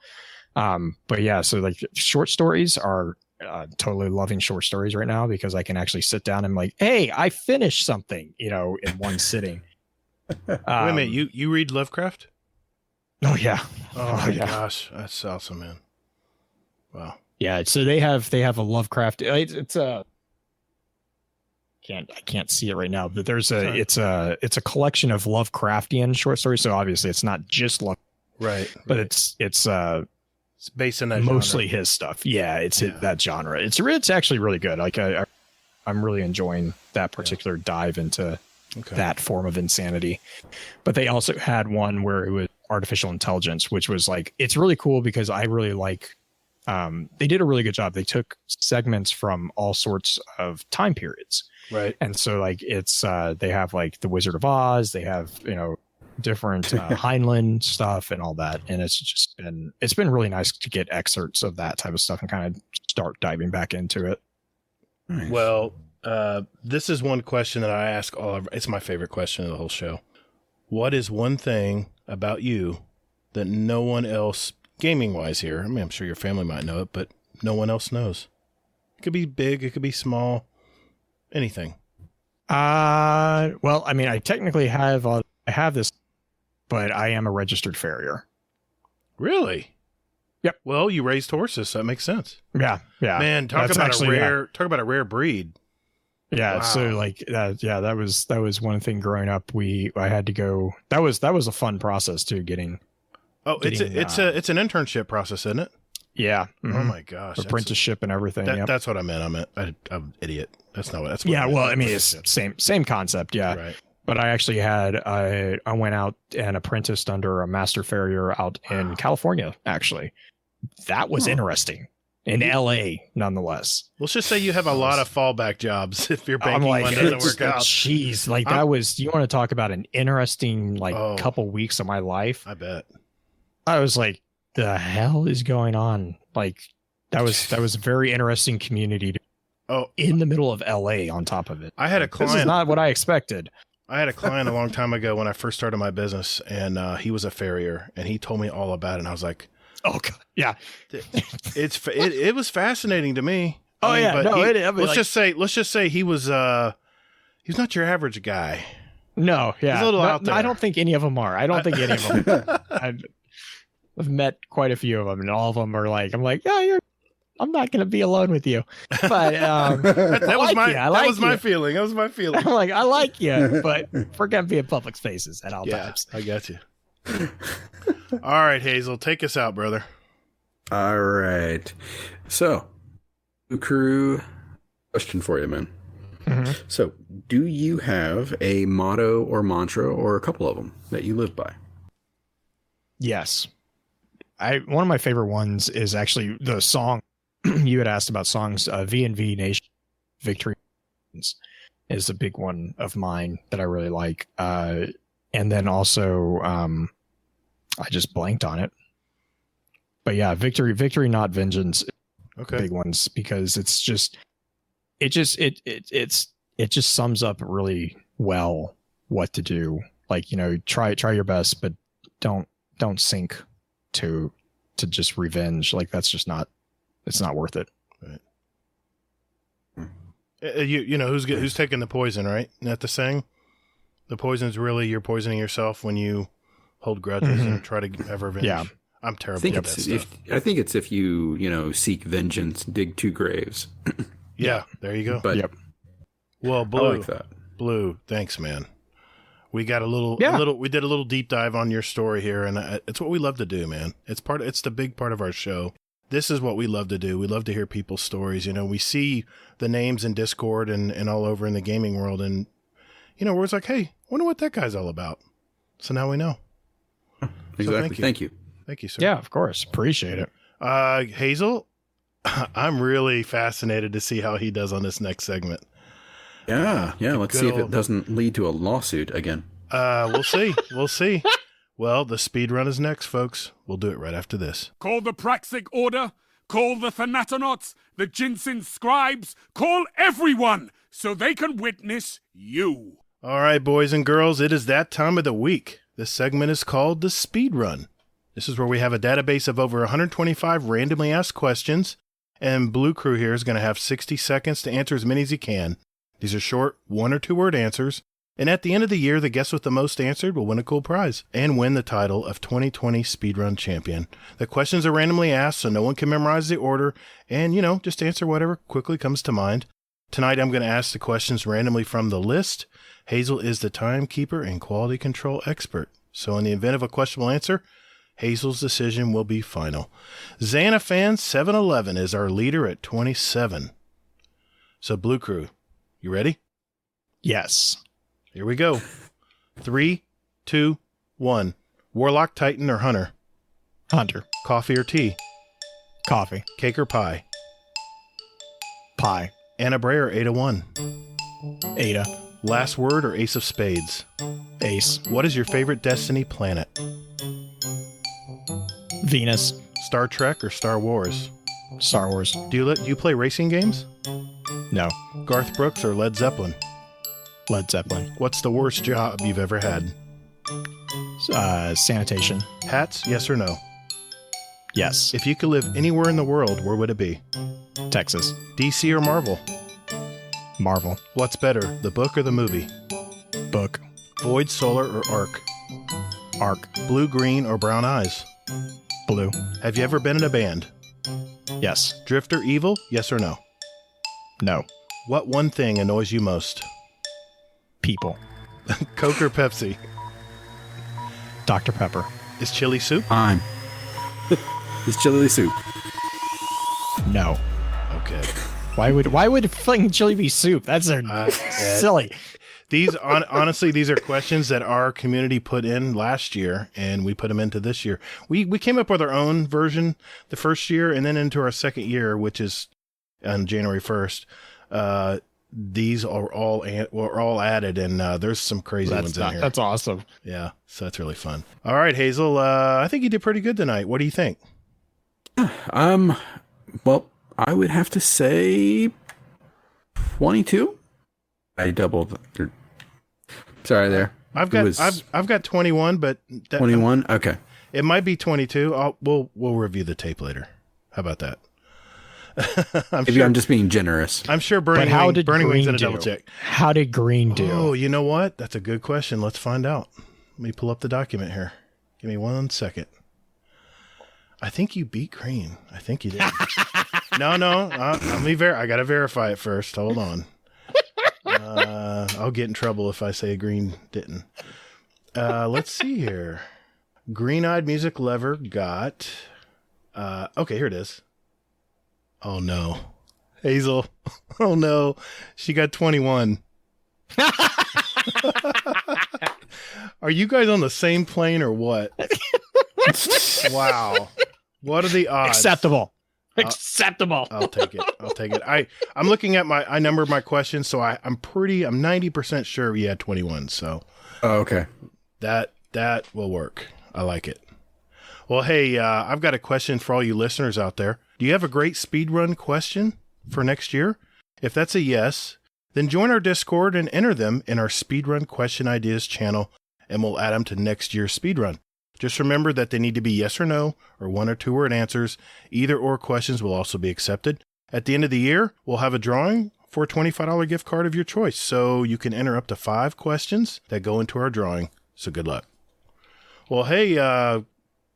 But yeah, so like short stories are totally loving short stories right now because I can actually sit down and like, hey, I finished something, in one sitting. Wait a minute, you read Lovecraft? Oh yeah. Oh my gosh, that's awesome, man. Wow. Yeah, so they have a Lovecraft. It's a I can't see it right now, but it's a collection of Lovecraftian short stories. So obviously it's not just Love, right? But it's based on that mostly genre. His stuff. Yeah, that genre. It's actually really good. Like I'm really enjoying that particular dive into that form of insanity. But they also had one where it was artificial intelligence, which was like, it's really cool because I really like, they did a really good job. They took segments from all sorts of time periods. Right. And so like it's, they have like the Wizard of Oz, they have, different Heinlein stuff and all that. And it's been really nice to get excerpts of that type of stuff and kind of start diving back into it. Nice. Well, this is one question that I ask it's my favorite question of the whole show. What is one thing about you that no one else, gaming wise here, I mean, I'm sure your family might know it, but no one else knows? It could be big, it could be small, anything. Well, I mean, I technically have this, but I am a registered farrier. Really? Yep. Well, you raised horses, so that makes sense. Yeah. Man, talk about a rare breed. Yeah. Wow. So like that was one thing growing up. I had to go. That was a fun process too. It's an internship process, isn't it? Yeah. Mm-hmm. Oh my gosh. Apprenticeship and everything. That's what I meant. I'm an idiot. That's not what that's. What yeah. Well, I mean, it's same concept. Yeah. Right. But I actually I went out and apprenticed under a master farrier out in California. Actually, that was interesting. In LA, nonetheless. Let's just say you have a lot of fallback jobs if your banking one doesn't work out. Jeez, like that was. You want to talk about an interesting couple weeks of my life? I bet. I was like, the hell is going on? Like that was a very interesting community. In the middle of LA. On top of it, I had a client. This is not what I expected. I had a client a long time ago when I first started my business, and he was a farrier, and he told me all about it, and I was like, "Oh God, yeah." It was fascinating to me. Let's just say he was he's not your average guy. No, yeah, he's a little out there. I don't think any of them are. I don't think any of them. I've met quite a few of them, and all of them are like, I'm like, yeah, I'm not going to be alone with you. But that was my feeling. That was my feeling. I'm like, I like you, but we're going to be in public spaces at all times. I got you. All right, Hazel, take us out, brother. All right. So, BlueCrew, question for you, man. Mm-hmm. So, do you have a motto or mantra or a couple of them that you live by? Yes. One of my favorite ones is actually the song. You had asked about songs. V&V Nation, Victory is a big one of mine that I really like. And then also, I just blanked on it. But yeah, Victory, Not Vengeance. Okay. Big ones because it just sums up really well what to do. Like, try your best, but don't sink to just revenge. Like that's just not, it's not worth it. Right. You know who's taking the poison, right? Isn't that the saying? The poison's really you're poisoning yourself when you hold grudges and try to have revenge. Yeah. I'm terrible I think at that stuff. I think it's if you seek vengeance, dig two graves. Yeah, there you go. But Yep. Well, I Blue, like that. Blue, thanks, man. We got we did a little deep dive on your story here, and it's what we love to do, man. It's the big part of our show. This is what we love to do. We love to hear people's stories. We see the names in Discord and all over in the gaming world, and we're like, hey, wonder what that guy's all about. So now we know. Exactly. So thank you. Thank you, sir. Yeah, of course. Appreciate it. Hazel, I'm really fascinated to see how he does on this next segment. Yeah. Let's see if it doesn't lead to a lawsuit again. We'll see. We'll see. Well, the speed run is next, folks. We'll do it right after this. Call the Praxic Order, call the Thanatonauts, the Jinsen Scribes, call everyone so they can witness you. All right, boys and girls, it is that time of the week. This segment is called the speed run. This is where we have a database of over 125 randomly asked questions, and Blue Crew here is going to have 60 seconds to answer as many as he can. These are short 1 or 2 word answers. And at the end of the year, the guest with the most answered will win a cool prize and win the title of 2020 Speedrun Champion. The questions are randomly asked, so no one can memorize the order, and, just answer whatever quickly comes to mind. Tonight, I'm going to ask the questions randomly from the list. Hazel is the timekeeper and quality control expert. So in the event of a questionable answer, Hazel's decision will be final. Xanafan711 is our leader at 27. So Blue Crew, you ready? Yes. Here we go. 3, 2, 1. Warlock, Titan, or Hunter? Hunter. Coffee or tea? Coffee. Cake or pie? Pie. Anna Bray or Ada 1? Ada. Last word or Ace of Spades? Ace. What is your favorite Destiny planet? Venus. Star Trek or Star Wars? Star Wars. Do you play racing games? No. Garth Brooks or Led Zeppelin? Led Zeppelin. What's the worst job you've ever had? Sanitation. Hats, yes or no? Yes. If you could live anywhere in the world, where would it be? Texas. DC or Marvel? Marvel. What's better, the book or the movie? Book. Void, Solar, or Arc? Arc. Blue, green, or brown eyes? Blue. Have you ever been in a band? Yes. Drifter evil, yes or no? No. What one thing annoys you most? People. Coke or Pepsi? Dr. Pepper. Is chili soup? Fine. It's chili soup. No. Okay. Why would fucking chili be soup? That's silly. These honestly, these are questions that our community put in last year, and we put them into this year. We came up with our own version the first year, and then into our second year, which is on January 1st. These are all added, and there's some crazy ones in here. That's awesome. Yeah, so that's really fun. All right, Hazel, I think you did pretty good tonight. What do you think? Well, I would have to say 22. I doubled. Sorry, there. I've got 21, but 21. Okay. It might be 22. We'll review the tape later. How about that? I'm just being generous. I'm sure Burning Wing's in a double check. How did Green do? Oh, you know what? That's a good question. Let's find out. Let me pull up the document here. Give me 1 second. I think you beat Green. I think you did. No. I got to verify it first. Hold on. I'll get in trouble if I say Green didn't. Let's see here. Green-Eyed Music Lover got... okay, here it is. Oh, no. Hazel. Oh, no. She got 21. Are you guys on the same plane or what? Wow. What are the odds? Acceptable. Acceptable. I'll take it. I'm looking at I numbered my questions, so I'm 90% sure we had 21. So. Oh, okay. That will work. I like it. Well, hey, I've got a question for all you listeners out there. Do you have a great speedrun question for next year? If that's a yes, then join our Discord and enter them in our Speedrun Question Ideas channel, and we'll add them to next year's speedrun. Just remember that they need to be yes or no, or 1 or 2 word answers. Either or questions will also be accepted. At the end of the year, we'll have a drawing for a $25 gift card of your choice. So you can enter up to 5 questions that go into our drawing. So good luck. Well, hey,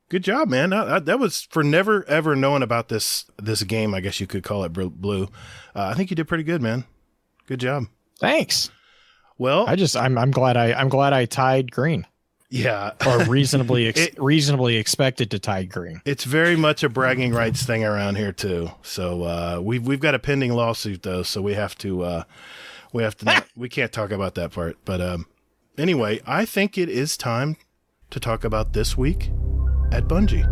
good job, man. That was for never, ever knowing about this game, I guess you could call it, Blue. I think you did pretty good, man. Good job. Thanks. Well, I'm glad I tied green. Yeah. Or reasonably expected to tie green. It's very much a bragging rights thing around here too. So we've got a pending lawsuit though, so we have to we can't talk about that part. But anyway, I think it is time to talk about this week at Bungie.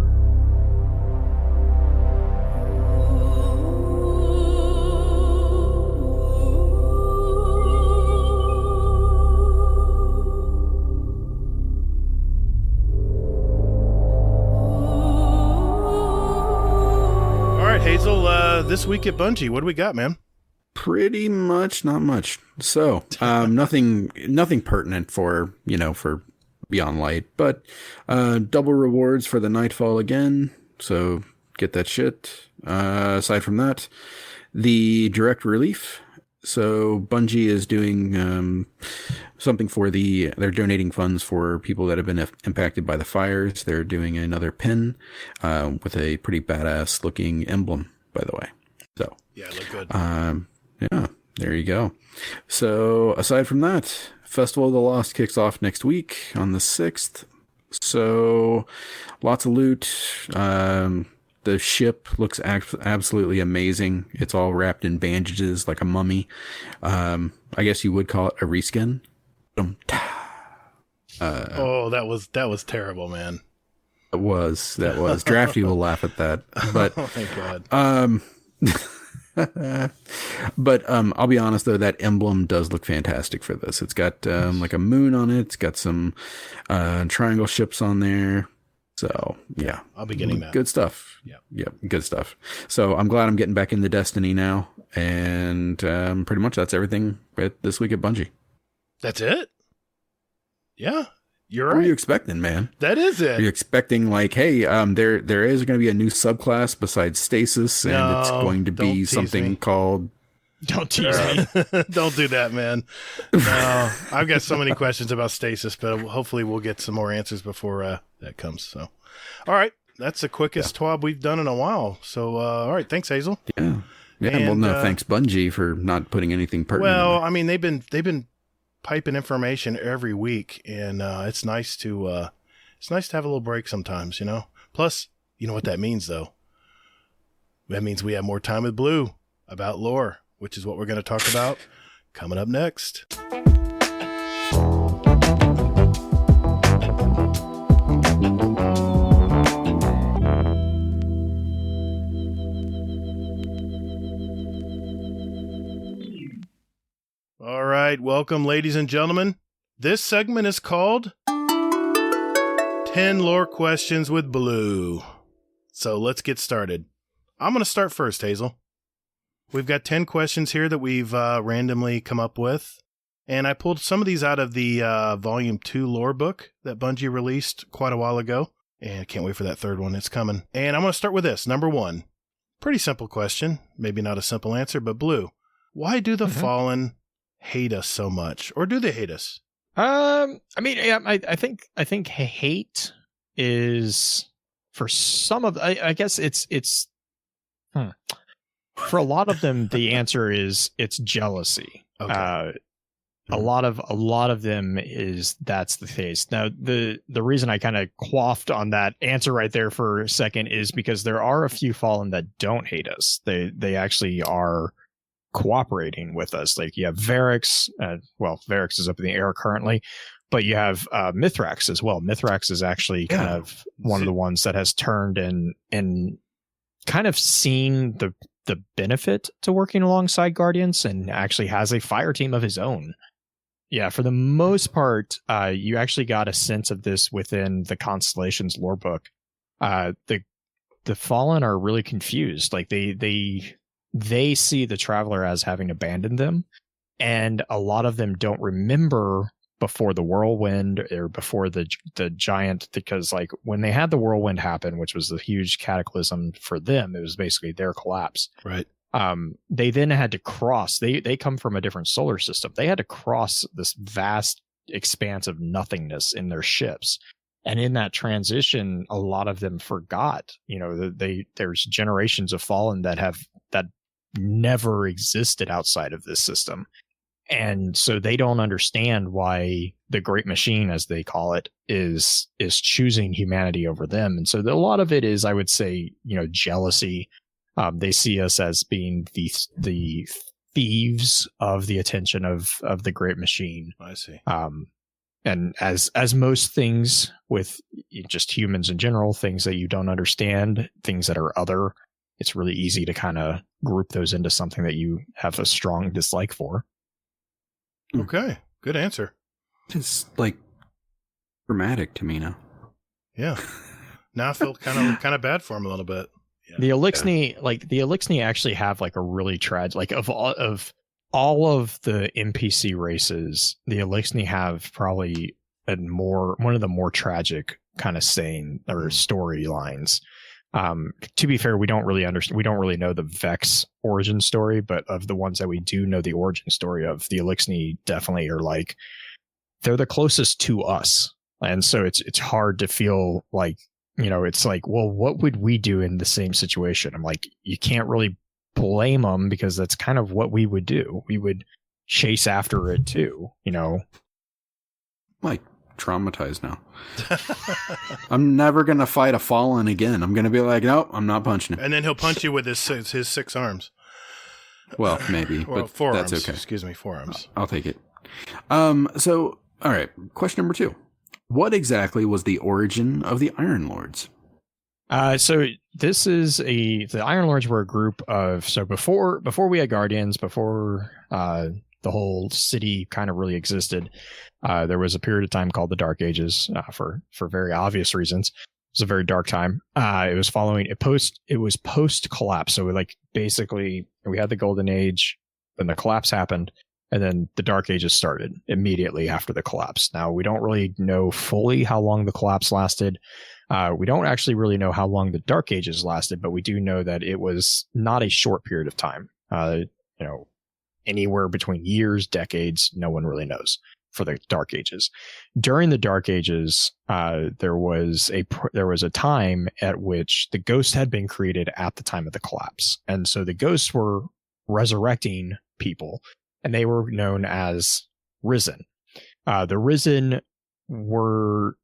Hazel, this week at Bungie, what do we got, man? Pretty much not much. So, nothing pertinent for Beyond Light, but double rewards for the Nightfall again. So get that shit. Aside from that, the direct relief. So Bungie is doing something for they're donating funds for people that have been impacted by the fires. They're doing another pin with a pretty badass looking emblem, by the way. So yeah, look good. Yeah, there you go. So aside from that, Festival of the Lost kicks off next week on the 6th. So lots of loot. The ship looks absolutely amazing. It's all wrapped in bandages like a mummy. I guess you would call it a reskin. That was terrible, man. That was. Drafty will laugh at that. But oh my god. But I'll be honest though, that emblem does look fantastic for this. It's got like a moon on it. It's got some triangle ships on there. So yeah, I'll be getting that. Good stuff. Yeah, good stuff. So I'm glad I'm getting back into Destiny now, and pretty much that's everything this week at Bungie. That's it. Yeah, you're right. What are you expecting, man? That is it. Are you expecting like, hey, there is going to be a new subclass besides Stasis, and it's going to be something called. Don't tease me. Don't do that, man. No, I've got so many questions about Stasis, but hopefully we'll get some more answers before that comes. So, all right. That's the quickest TWAB we've done in a while. So, all right. Thanks, Hazel. Yeah. And, well, no, thanks Bungie for not putting anything pertinent. Well, I mean, they've been piping information every week, and it's nice to have a little break sometimes, you know. Plus, you know what that means, though. That means we have more time with Blue about lore, which is what we're going to talk about coming up next. All right, welcome, ladies and gentlemen. This segment is called 10 Lore Questions with Blue. So let's get started. I'm going to start first, Hazel. We've got 10 questions here that we've randomly come up with. And I pulled some of these out of the Volume 2 lore book that Bungie released quite a while ago. And I can't wait for that third one. It's coming. And I'm going to start with this. Number 1. Pretty simple question. Maybe not a simple answer, but Blue. Why do the Fallen hate us so much? Or do they hate us? I mean, yeah, I think hate is for some of, I guess it's for a lot of them, the answer is it's jealousy. Okay. A lot of them is that's the case. Now, the reason I kind of quaffed on that answer right there for a second is because there are a few Fallen that don't hate us. They actually are cooperating with us. Like you have Varix. Varix is up in the air currently, but you have Mithrax as well. Mithrax is actually kind of one of the ones that has turned and kind of seen the benefit to working alongside Guardians and actually has a fire team of his own. Yeah, for the most part, you actually got a sense of this within the Constellations lore book. The Fallen are really confused. Like they see the Traveler as having abandoned them, and a lot of them don't remember before the whirlwind or before the giant, because like when they had the whirlwind happen, which was a huge cataclysm for them, it was basically their collapse. Right. They then had to cross. They come from a different solar system. They had to cross this vast expanse of nothingness in their ships. And in that transition, a lot of them forgot, there's generations of fallen that never existed outside of this system. And so they don't understand why the Great Machine, as they call it, is choosing humanity over them. And so a lot of it is, I would say, jealousy. They see us as being the thieves of the attention of the Great Machine. I see. And as most things with just humans in general, things that you don't understand, things that are other, it's really easy to kind of group those into something that you have a strong dislike for. Okay. Good answer. It's like dramatic to me now. Yeah. Now I feel kind of bad for him a little bit. Yeah. The Elixni actually have like a really tragic, like of all of the NPC races, the Elixni have probably one of the more tragic kind of saying or storylines. To be fair, we don't really know the Vex origin story, but of the ones that we do know the origin story of, the Elixni definitely are like, they're the closest to us. And so it's hard to feel like, it's like, well, what would we do in the same situation? I'm like, you can't really blame them because that's kind of what we would do. We would chase after it too, Like traumatized now. I'm never gonna fight a fallen again. I'm gonna be like, nope, I'm not punching him. And then he'll punch you with his 6 arms. Well, maybe, Well, but 4 that's arms. okay. Excuse me, 4 arms. I'll take it. So, all right. Question number 2. What exactly was the origin of the Iron Lords? So this is the Iron Lords were a group of, so before we had Guardians, before the whole city kind of really existed, there was a period of time called the Dark Ages, for very obvious reasons. It was a very dark time. It was post collapse. So basically we had the Golden Age, then the collapse happened, and then the Dark Ages started immediately after the collapse. Now, we don't really know fully how long the collapse lasted. We don't actually really know how long the Dark Ages lasted, but we do know that it was not a short period of time. Anywhere between years, decades, no one really knows for the Dark Ages. During the Dark Ages, there was a time at which the ghosts had been created at the time of the collapse. And so the ghosts were resurrecting people, and they were known as Risen. The Risen were,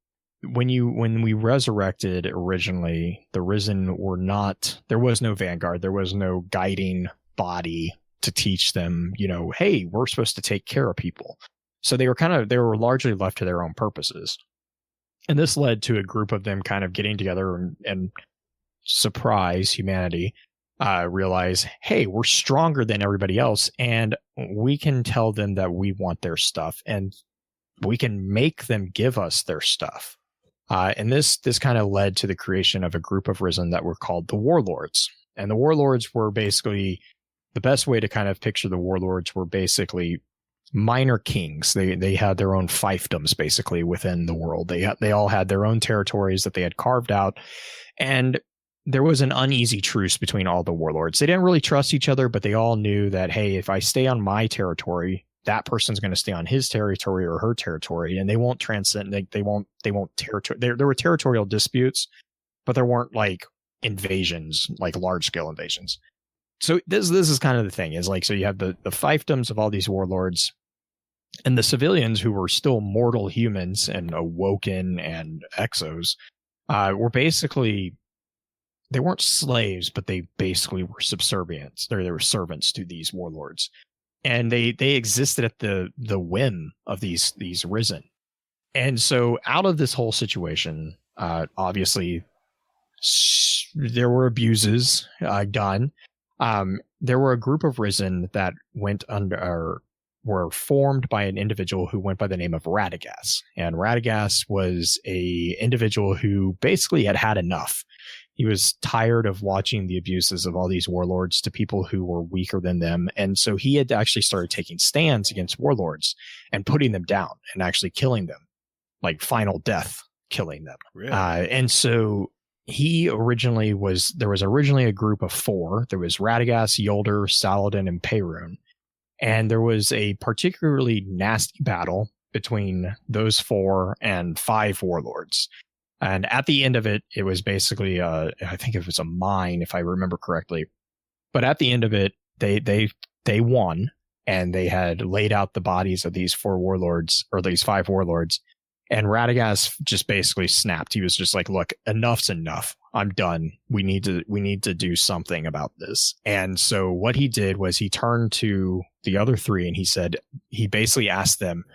when we resurrected originally, the Risen were not, there was no vanguard, there was no guiding body to teach them, hey, we're supposed to take care of people. So they were largely left to their own purposes. And this led to a group of them kind of getting together and surprise humanity, realize, hey, we're stronger than everybody else, and we can tell them that we want their stuff, and we can make them give us their stuff. And this kind of led to the creation of a group of Risen that were called the Warlords. And the Warlords were basically, the best way to kind of picture the Warlords were basically minor kings. They had their own fiefdoms basically within the world. They all had their own territories that they had carved out, and there was an uneasy truce between all the warlords. They didn't really trust each other, but they all knew that, hey, if I stay on my territory, that person's going to stay on his territory or her territory, and they won't transcend. They won't territory. There were territorial disputes, but there weren't like invasions, like large scale invasions. So this is kind of the thing, is like, so you have the fiefdoms of all these warlords, and the civilians who were still mortal humans and awoken and exos were basically, they weren't slaves, but they basically were subservient. They were servants to these warlords, and they existed at the whim of these Risen. And so out of this whole situation, obviously there were abuses done. There were a group of Risen that were formed by an individual who went by the name of Radagast. And Radagast was a individual who basically had enough. He was tired of watching the abuses of all these warlords to people who were weaker than them. And so he had actually started taking stands against warlords and putting them down and actually killing them, like final death, killing them. Really? And so there was originally a group of 4. There was Radagast, Yolder, Saladin, and Perun. And there was a particularly nasty battle between those 4 and 5 warlords. And at the end of it, it was basically, I think it was a mine, if I remember correctly. But at the end of it, they won, and they had laid out the bodies of these 4 warlords, or these 5 warlords. And Radagast just basically snapped. He was just like, "Look, enough's enough. I'm done. We need to do something about this." And so what he did was he turned to the other 3 and he basically asked them,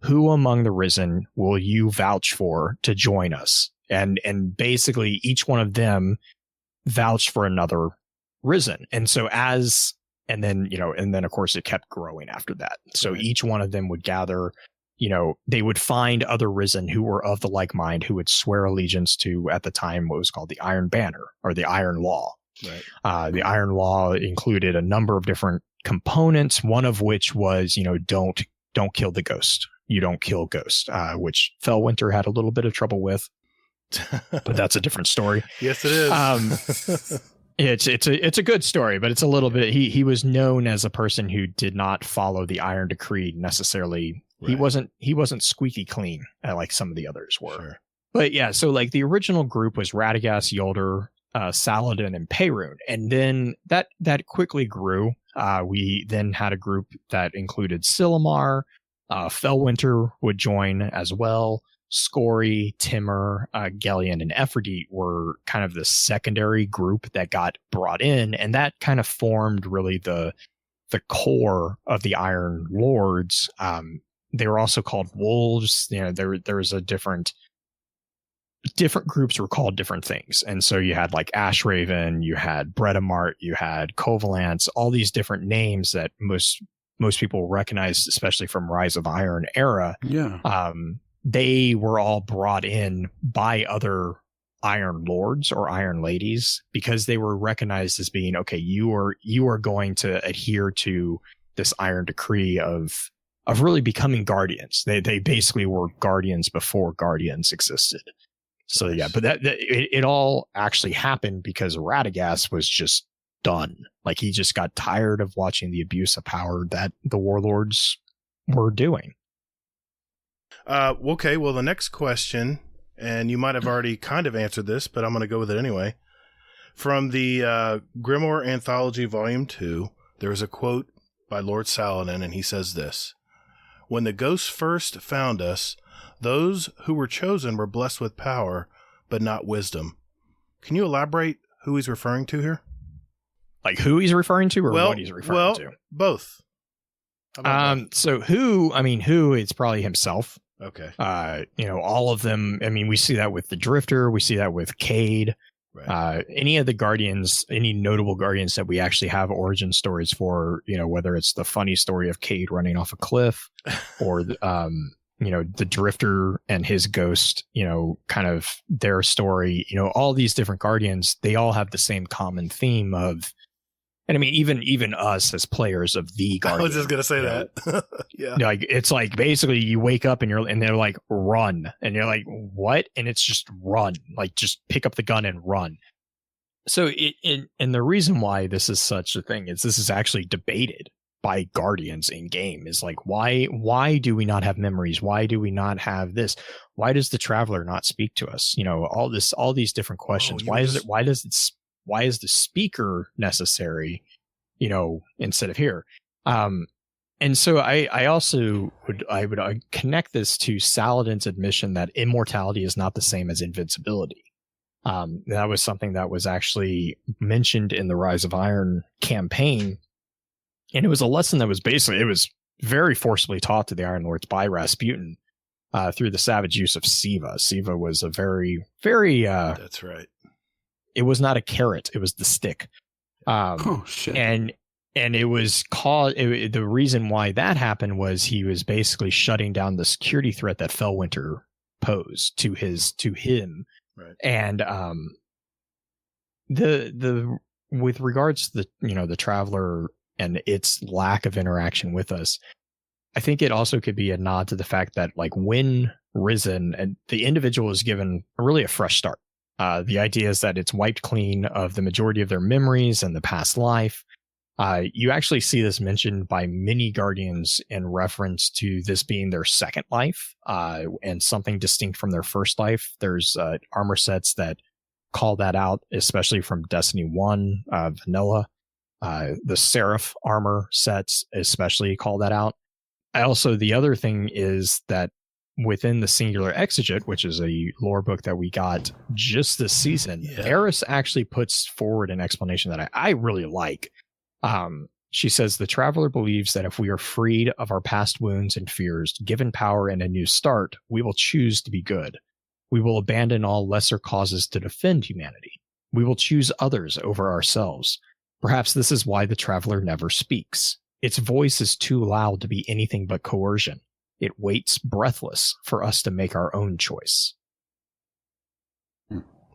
"Who among the Risen will you vouch for to join us?" And basically each one of them vouched for another Risen. And so and then of course it kept growing after that. So each one of them would gather, they would find other Risen who were of the like mind, who would swear allegiance to, at the time, what was called the Iron Banner or the Iron Law. Right. The Iron Law included a number of different components, one of which was, don't kill the ghost. You don't kill Ghost, which Fellwinter had a little bit of trouble with, but that's a different story. Yes, it is. It's a good story, but it's a little bit. He was known as a person who did not follow the Iron Decree necessarily. Right. He wasn't squeaky clean like some of the others were. Sure. But yeah, so like the original group was Radagast, Yolder, Saladin, and Perun, and then that quickly grew. We then had a group that included Silmar. Fellwinter would join as well. Scory, Timur, Gellion, and Ephrodite were kind of the secondary group that got brought in, and that kind of formed really the core of the Iron Lords. They were also called Wolves. There was a different groups were called different things, and so you had like Ashraven, you had Bredamart, you had Covalance, all these different names that most people recognize, especially from Rise of Iron era. Yeah. They were all brought in by other Iron Lords or Iron Ladies because they were recognized as being, okay, you are going to adhere to this Iron Decree of really becoming guardians. They basically were guardians before guardians existed. So yeah, but it all actually happened because Radagast was just done. Like he just got tired of watching the abuse of power that the warlords were doing. Okay, well, the next question, and you might have already kind of answered this, but I'm going to go with it anyway. From the Grimoire Anthology Volume 2, there is a quote by Lord Saladin, and he says this: "When the ghosts first found us, those who were chosen were blessed with power, but not wisdom." Can you elaborate who he's referring to here? Like who he's referring to, or what he's referring to? Both. So who? It's probably himself. Okay. All of them. I mean, we see that with the Drifter. We see that with Cade. Right. Any of the Guardians, any notable Guardians that we actually have origin stories for, whether it's the funny story of Cade running off a cliff or, the Drifter and his ghost, kind of their story, all these different Guardians, they all have the same common theme of, and I mean, even us as players of the Guardian. I was just gonna say that. Yeah. Like it's like basically you wake up and they're like, run, and you're like, what? And it's just run, like just pick up the gun and run. So and the reason why this is such a thing is this is actually debated by Guardians in game, is like, why do we not have memories? Why do we not have this? Why does the Traveler not speak to us? All these different questions. Why is the speaker necessary, instead of here? And so I also would connect this to Saladin's admission that immortality is not the same as invincibility. That was something that was actually mentioned in the Rise of Iron campaign. And it was a lesson that was it was very forcibly taught to the Iron Lords by Rasputin through the savage use of Siva. Siva was a very, very... That's right. It was not a carrot; it was the stick. Oh shit! And it was the reason why that happened was he was basically shutting down the security threat that Fellwinter posed to him. Right. And the with regards to the Traveler and its lack of interaction with us, I think it also could be a nod to the fact that, like, when risen, and the individual is given really a fresh start. The idea is that it's wiped clean of the majority of their memories and the past life. You actually see this mentioned by many Guardians in reference to this being their second life, and something distinct from their first life. There's armor sets that call that out, especially from Destiny 1 vanilla. The Seraph armor sets especially call that out. Also, the other thing is that within the Singular Exeget, which is a lore book that we got just this season, Eris actually puts forward an explanation that I really like. She says, the Traveler believes that if we are freed of our past wounds and fears, given power and a new start, we will choose to be good. We will abandon all lesser causes to defend humanity. We will choose others over ourselves. Perhaps this is why the Traveler never speaks. Its voice is too loud to be anything but coercion. It waits breathless for us to make our own choice.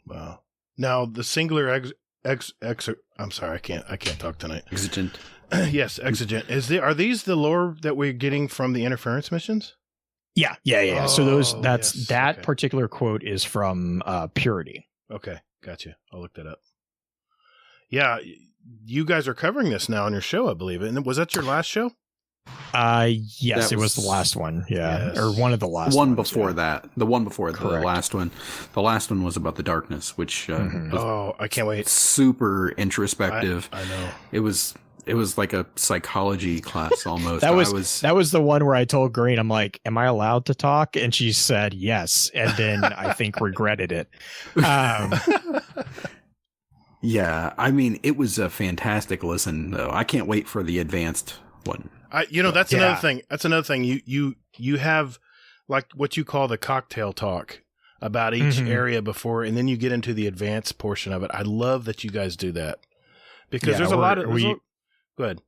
Wow. Now, the Singular I'm sorry, I can't talk tonight. Exigent. Yes, Exigent. Are these the lore that we're getting from the interference missions? Yeah. Oh, So that okay. particular quote is from Purity. Okay, gotcha. I'll look that up. Yeah, you guys are covering this now on your show, I believe. And was that your last show? Yes, it was the last one. Yeah. Yes. Or one of the last one ones, before yeah. that. The one before the Correct. last one. The last one was about the darkness, which was I can't wait. super introspective. I know. It was like a psychology class almost. That was the one where I told Green, I'm like, am I allowed to talk? And she said yes, and then I think regretted it. Yeah, I mean, it was a fantastic listen, though. I can't wait for the advanced one. That's another thing. That's another thing. You have, like, what you call the cocktail talk about each area before, and then you get into the advanced portion of it. I love that you guys do that, because there's a lot of. Go ahead.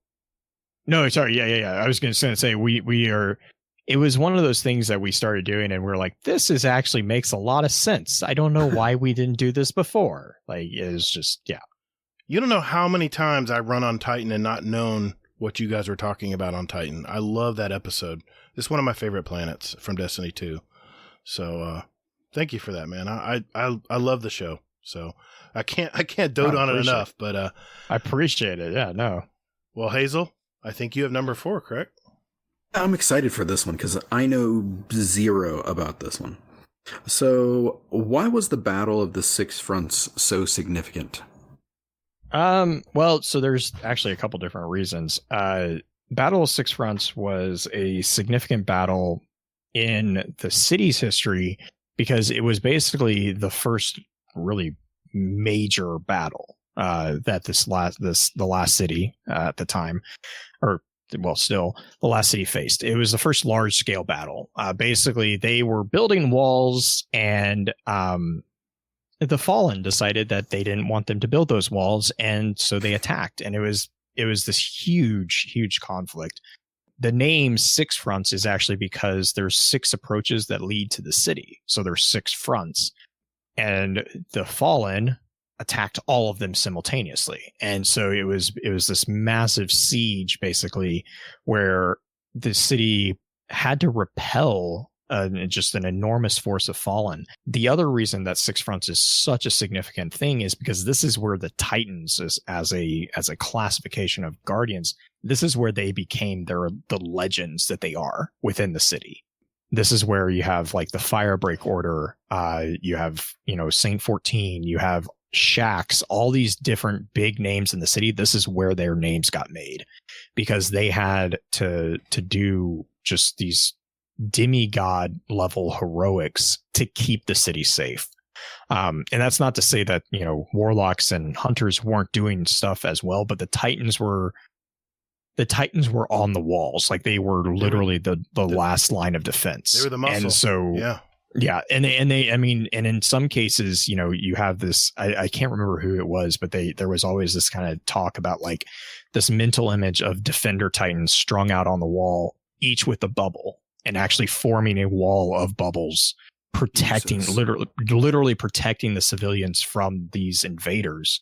No, sorry. Yeah. I was going to say we are. It was one of those things that we started doing, and we're like, this is actually makes a lot of sense. I don't know why we didn't do this before. Like, it's just, yeah. You don't know how many times I run on Titan and not known what you guys were talking about on Titan. I love that episode. It's one of my favorite planets from Destiny 2. So, thank you for that, man. I love the show. So I can't dote on it enough, but, I appreciate it. Yeah, no. Well, Hazel, I think you have number 4, correct? I'm excited for this one because I know zero about this one. So, why was the Battle of the Six Fronts so significant? Well, so there's actually a couple different reasons. Battle of Six Fronts was a significant battle in the city's history because it was basically the first really major battle that the last city at the time, or well, still the last city faced. It was the first large scale battle. Basically, they were building walls, and the Fallen decided that they didn't want them to build those walls, and so they attacked. And it was this huge conflict. The name Six Fronts is actually because there's 6 approaches that lead to the city, so there's 6 fronts, and the Fallen attacked all of them simultaneously. And so it was this massive siege, basically, where the city had to repel just an enormous force of Fallen. The other reason that Six Fronts is such a significant thing is because this is where the Titans, as a classification of Guardians, this is where they became the legends that they are within the city. This is where you have, like, the Firebreak Order, you have, Saint 14, you have Shax, all these different big names in the city. This is where their names got made, because they had to do just these demigod level heroics to keep the city safe. And that's not to say that, warlocks and hunters weren't doing stuff as well, but the Titans were on the walls. Like, they were literally the last line of defense. They were the muscle. And so, yeah. And in some cases, you have this, I can't remember who it was, but there was always this kind of talk about, like, this mental image of Defender Titans strung out on the wall, each with a bubble, and actually forming a wall of bubbles protecting, Jesus. literally protecting the civilians from these invaders.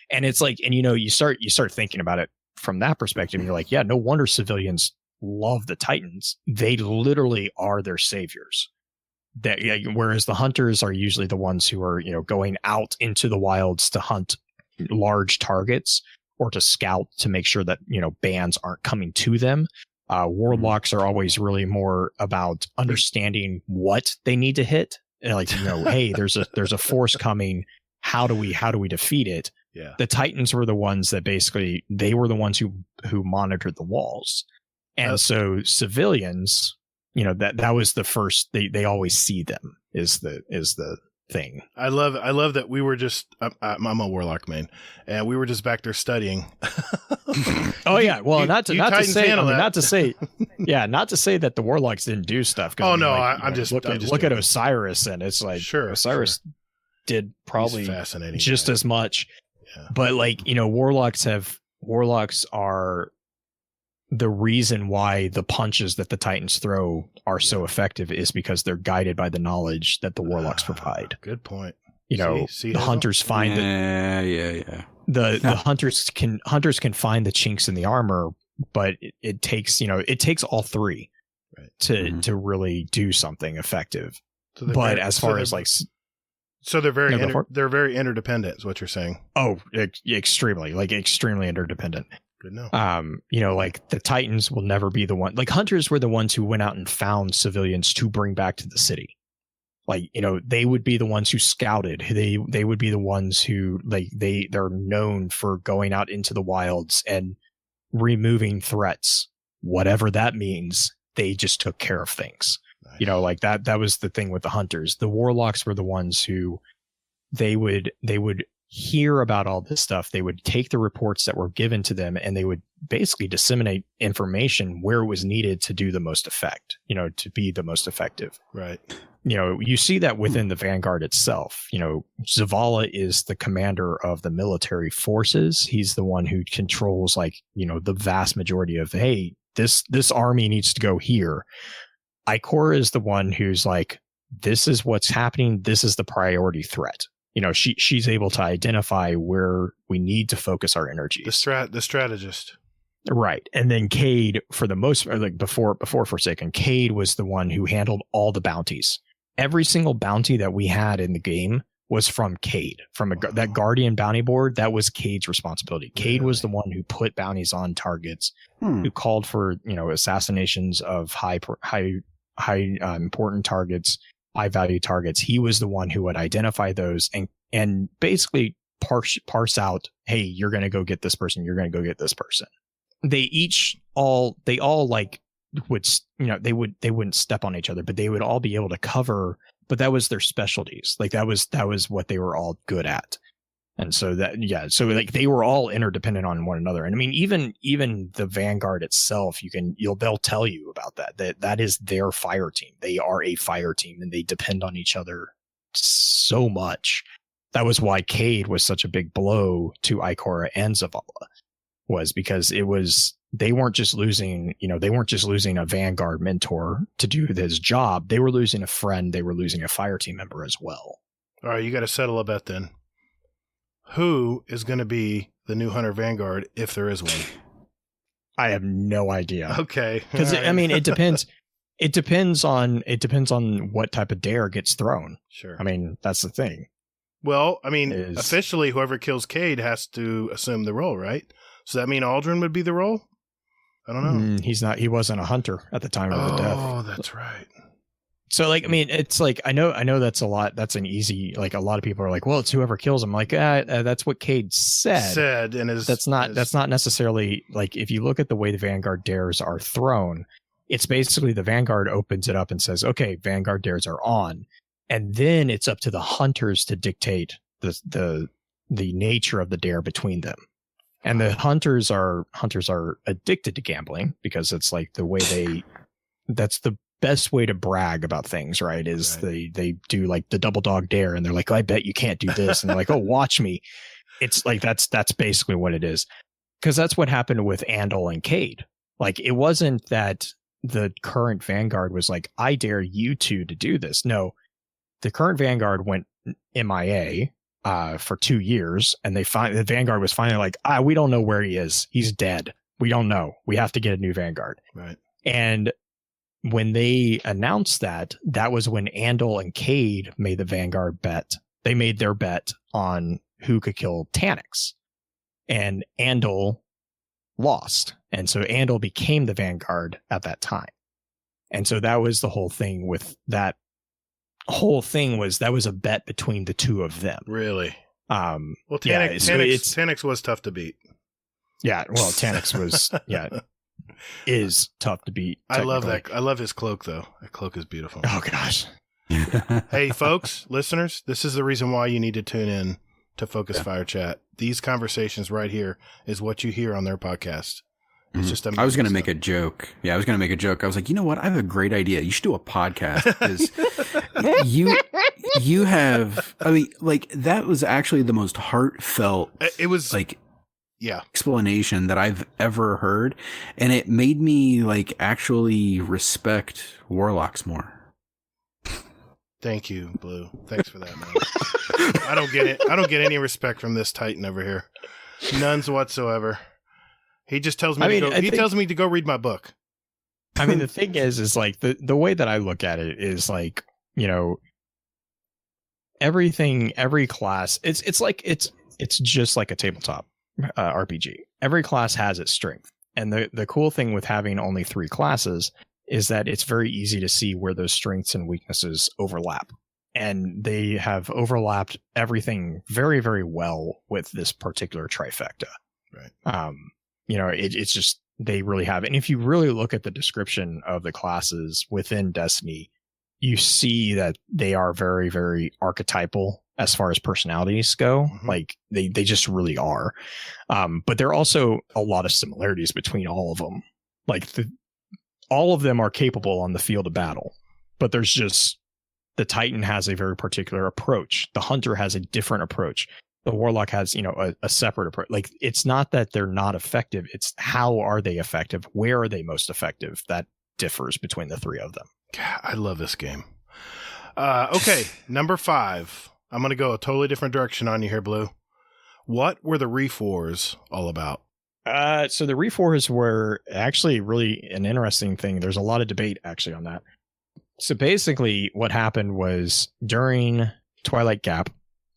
And it's like, and you start thinking about it from that perspective. And you're like, yeah, no wonder civilians love the Titans. They literally are their saviors. That, yeah, whereas the hunters are usually the ones who are, going out into the wilds to hunt large targets or to scout to make sure that, bands aren't coming to them. Warlocks are always really more about understanding what they need to hit. And like, hey, there's a force coming. How do we defeat it? Yeah. The Titans were the ones that basically, they were the ones who monitored the walls. And so civilians, that was the first, they always see them is the thing. I love that we were just, I'm a Warlock main, and we were just back there studying. Oh yeah. Well, not to say that the Warlocks didn't do stuff. Oh no, I'm just look at Osiris, and it's like, sure, Osiris did probably fascinating just as much. Yeah. But like, Warlocks are the reason why the punches that the Titans throw are so effective is because they're guided by the knowledge that the Warlocks provide. Good point. See, the hunters find the hunters can find the chinks in the armor, but it takes all three to really do something effective. So but as far as like, so they're they're very interdependent is what you're saying. Oh, extremely interdependent. Good to know. Like the Titans will never be the one, like hunters were the ones who went out and found civilians to bring back to the city. Like, they would be the ones who scouted. They would be the ones who they're known for going out into the wilds and removing threats, whatever that means. They just took care of things. Nice. Like that was the thing with the hunters. The Warlocks were the ones who they would hear about all this stuff. They would take the reports that were given to them and they would basically disseminate information where it was needed to do the most effect, to be the most effective. Right. You see that within the Vanguard itself. Zavala is the commander of the military forces. He's the one who controls the vast majority of, hey, this army needs to go here. Ikora is the one who's like, this is what's happening. This is the priority threat. She's able to identify where we need to focus our energies. The strategist. Right. And then Cade, for the most part, like before Forsaken, Cade was the one who handled all the bounties. Every single bounty that we had in the game was from Cade, that Guardian bounty board. That was Cade's responsibility. Cade was the one who put bounties on targets, who called for, assassinations of high important targets, high value targets. He was the one who would identify those and basically parse out, hey, you're going to go get this person. You're going to go get this person. They all like would, they wouldn't step on each other, but they would all be able to cover, but that was their specialties. Like that was what they were all good at. And so so like they were all interdependent on one another. And I mean, even the Vanguard itself, they'll tell you about that is their fire team. They are a fire team and they depend on each other so much. That was why Cade was such a big blow to Ikora and Zavala, was because they weren't just losing a Vanguard mentor to do his job. They were losing a friend. They were losing a fire team member as well. All right, you got to settle a bet then. Who is going to be the new Hunter Vanguard if there is one? I have no idea. Okay. Because I mean, it depends. It depends on what type of dare gets thrown. Sure. I mean, that's the thing. Well, I mean, officially, whoever kills Cade has to assume the role, right? So that mean Aldrin would be the role? I don't know. He wasn't a hunter at the time of the death. Oh, that's right. So like, I mean, it's like, I know that's a lot. That's an easy, like a lot of people are like, well, it's whoever kills him. Like, that's what Cade said. And that's not necessarily like, if you look at the way the Vanguard dares are thrown, it's basically the Vanguard opens it up and says, okay, Vanguard dares are on. And then it's up to the hunters to dictate the nature of the dare between them. And the hunters are addicted to gambling because it's like the way that's the best way to brag about things, right? Is right. They do like the double dog dare and they're like, I bet you can't do this. And they're like, oh, watch me. It's like, that's basically what it is. Cause that's what happened with Andal and Cade. Like, it wasn't that the current Vanguard was like, I dare you two to do this. No, the current Vanguard went MIA for 2 years, and the Vanguard was finally like, we don't know where he is. He's dead. We don't know. We have to get a new Vanguard. Right. And when they announced that was when Andal and Cade made the Vanguard bet. They made their bet on who could kill Tannix. And Andal lost. And so Andal became the Vanguard at that time. And so that was the whole thing with that. Whole thing was that was a bet between the two of them. Really? Well, Tannix was tough to beat. Yeah, well, Tannix was is tough to beat. I love that. I love his cloak though. That cloak is beautiful. Oh gosh. Hey folks, listeners, this is the reason why you need to tune in to Focus Fire Chat. These conversations right here is what you hear on their podcast. It's just I was going to make a joke. Yeah, I was going to make a joke. I was like, you know what? I have a great idea. You should do a podcast because you have. I mean, like that was actually the most heartfelt. It was like, explanation that I've ever heard, and it made me like actually respect warlocks more. Thank you, Blue. Thanks for that, man. I don't get it. I don't get any respect from this Titan over here. None's whatsoever. He just tells me tells me to go read my book. I mean, the thing is like the way that I look at it is like, you know, every class, it's just like a tabletop RPG. Every class has its strength. And the cool thing with having only 3 classes is that it's very easy to see where those strengths and weaknesses overlap. And they have overlapped everything very, very well with this particular trifecta. Right. You know, it's just, they really have. And if you really look at the description of the classes within Destiny, you see that they are very, very archetypal as far as personalities go. Mm-hmm. Like they just really are. But there are also a lot of similarities between all of them. Like all of them are capable on the field of battle, but there's just, the Titan has a very particular approach. The Hunter has a different approach. The Warlock has, you know, a separate approach. Like, it's not that they're not effective. It's how are they effective? Where are they most effective? That differs between the 3 of them. God, I love this game. Okay, number 5. I'm going to go a totally different direction on you here, Blue. What were the Reef Wars all about? So the Reef Wars were actually really an interesting thing. There's a lot of debate actually on that. So basically what happened was during Twilight Gap,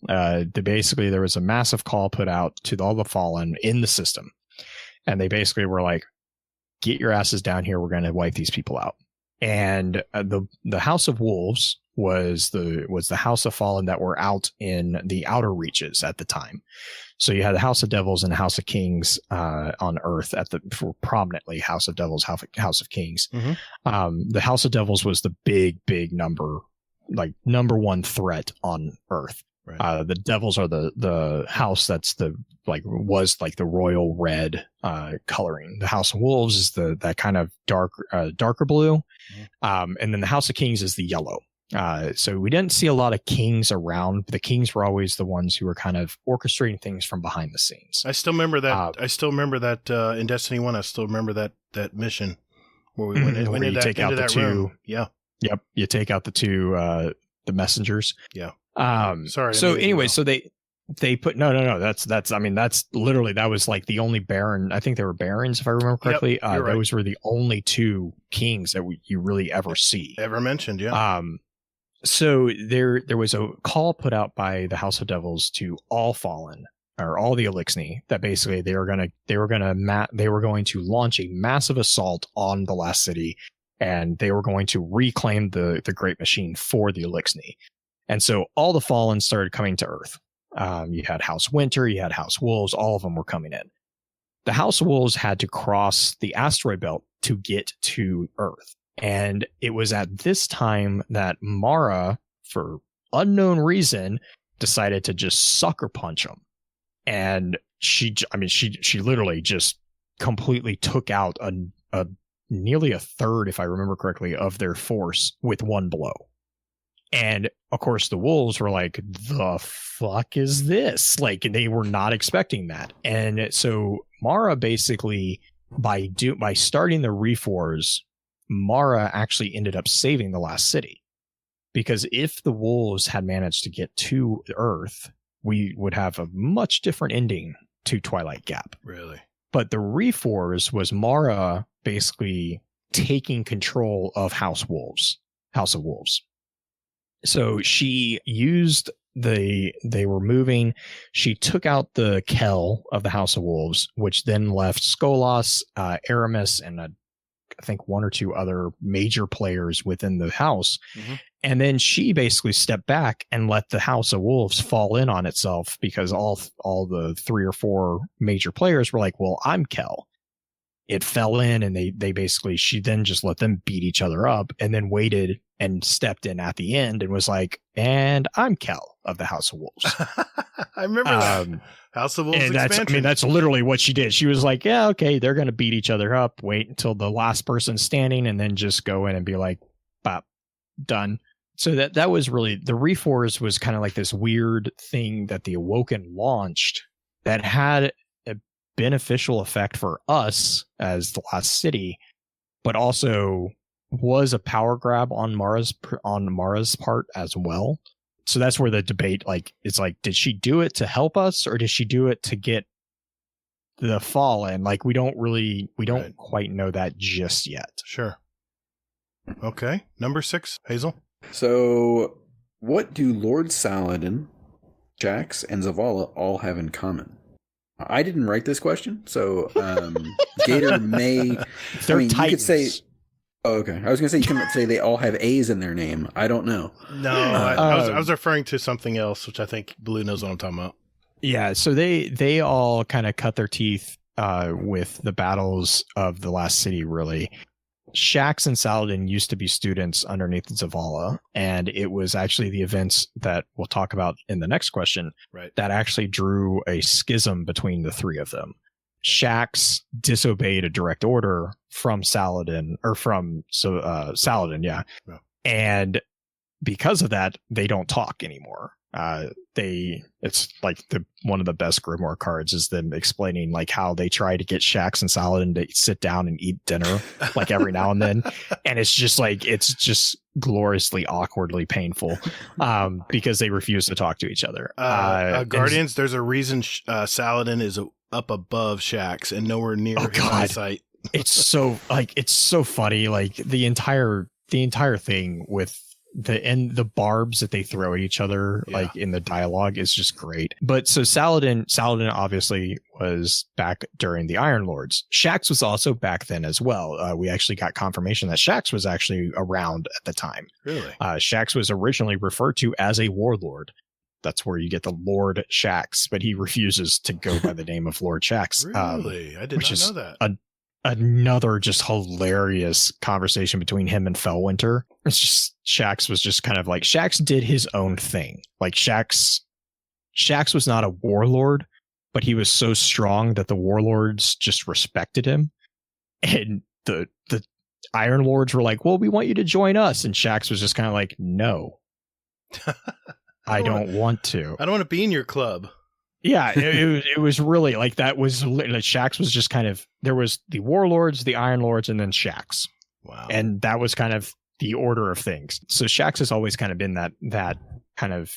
there was a massive call put out to all the Fallen in the system. And they basically were like, get your asses down here. We're going to wipe these people out. And the House of Wolves was the House of Fallen that were out in the outer reaches at the time. So you had the House of Devils and the House of Kings on Earth prominently House of Devils, House of Kings. Mm-hmm. The House of Devils was the big number 1 threat on Earth. Right. The Devils are the house that's was the royal red coloring. The House of Wolves is that kind of darker blue, mm-hmm. And then the House of Kings is the yellow. So we didn't see a lot of kings around. The kings were always the ones who were kind of orchestrating things from behind the scenes. I still remember that. In Destiny 1. I still remember that mission where we went into that room. Yeah. Yep. You take out the 2 the messengers. Yeah. Sorry. So anyway, so they put no. That's. I mean, that's literally that was like the only Baron. I think they were Barons, if I remember correctly. Yep, right. Those were the only 2 kings that you really ever see. Ever mentioned, yeah. So there was a call put out by the House of Devils to all Fallen or all the Elixni that basically they were going to launch a massive assault on the last city, and they were going to reclaim the Great Machine for the Elixni. And so all the Fallen started coming to Earth. You had House Winter, you had House Wolves, all of them were coming in. The House of Wolves had to cross the asteroid belt to get to Earth. And it was at this time that Mara, for unknown reason, decided to just sucker punch them. And she literally just completely took out nearly a third, if I remember correctly, of their force with one blow. And of course, the Wolves were like, the fuck is this? Like, they were not expecting that. And so Mara basically, by starting the Reef Wars, Mara actually ended up saving the last city, because if the wolves had managed to get to Earth, we would have a much different ending to Twilight Gap. Really? But the Reforce was Mara basically taking control of House of Wolves. So she used they were moving. She took out the Kell of the House of Wolves, which then left Skolas, Aramis, and I think one or two other major players within the house. Mm-hmm. And then she basically stepped back and let the House of Wolves fall in on itself, because all the 3 or 4 major players were like, well, I'm Kell. It fell in, and they basically, she then just let them beat each other up, and then waited and stepped in at the end and was like, and I'm Kell of the House of Wolves. I remember that. House of Wolves and expansion. that's literally what she did. She was like, yeah, okay, they're going to beat each other up. Wait until the last person's standing, and then just go in and be like, bop, done. So that was really, the Reforce was kind of like this weird thing that the Awoken launched that had a beneficial effect for us as the last city, but also was a power grab on Mara's part as well. So that's where the debate, like, it's like, did she do it to help us, or did she do it to get the Fallen? Like, we don't Right. quite know that just yet. Sure. Okay. Number 6, Hazel. So, what do Lord Saladin, Jax, and Zavala all have in common? I didn't write this question, so Gator may. They're you could Titans. say. Oh, okay. I was going to say, you can say they all have A's in their name. I don't know. No, I was referring to something else, which I think Blue knows what I'm talking about. Yeah, so they all kind of cut their teeth with the battles of the last city, really. Shax and Saladin used to be students underneath Zavala, and it was actually the events that we'll talk about in the next question that actually drew a schism between the 3 of them. Shax disobeyed a direct order from Saladin, Saladin, yeah. And because of that, they don't talk anymore. It's like one of the best Grimoire cards is them explaining like how they try to get Shax and Saladin to sit down and eat dinner like every now and then, and it's just gloriously awkwardly painful because they refuse to talk to each other. Guardians, there's a reason Saladin is up above Shax and nowhere near his eyesight. It's so funny, like the entire thing with the barbs that they throw at each other, like in the dialogue, is just great. But so Saladin obviously was back during the Iron Lords. Shax was also back then as well. We actually got confirmation that Shax was actually around at the time. Really? Shax was originally referred to as a warlord. That's where you get the Lord Shax, but he refuses to go by the name of Lord Shax. Really? I did not know that. Another just hilarious conversation between him and Fellwinter. It's just Shax was just kind of like, Shax did his own thing. Like Shax was not a warlord, but he was so strong that the warlords just respected him. And the Iron Lords were like, well, we want you to join us. And Shax was just kind of like, no, I don't want to. I don't want to be in your club. Yeah, it was really like that was Shax was just kind of, there was the Warlords, the Iron Lords, and then Shax. Wow. And that was kind of the order of things. So Shax has always kind of been that kind of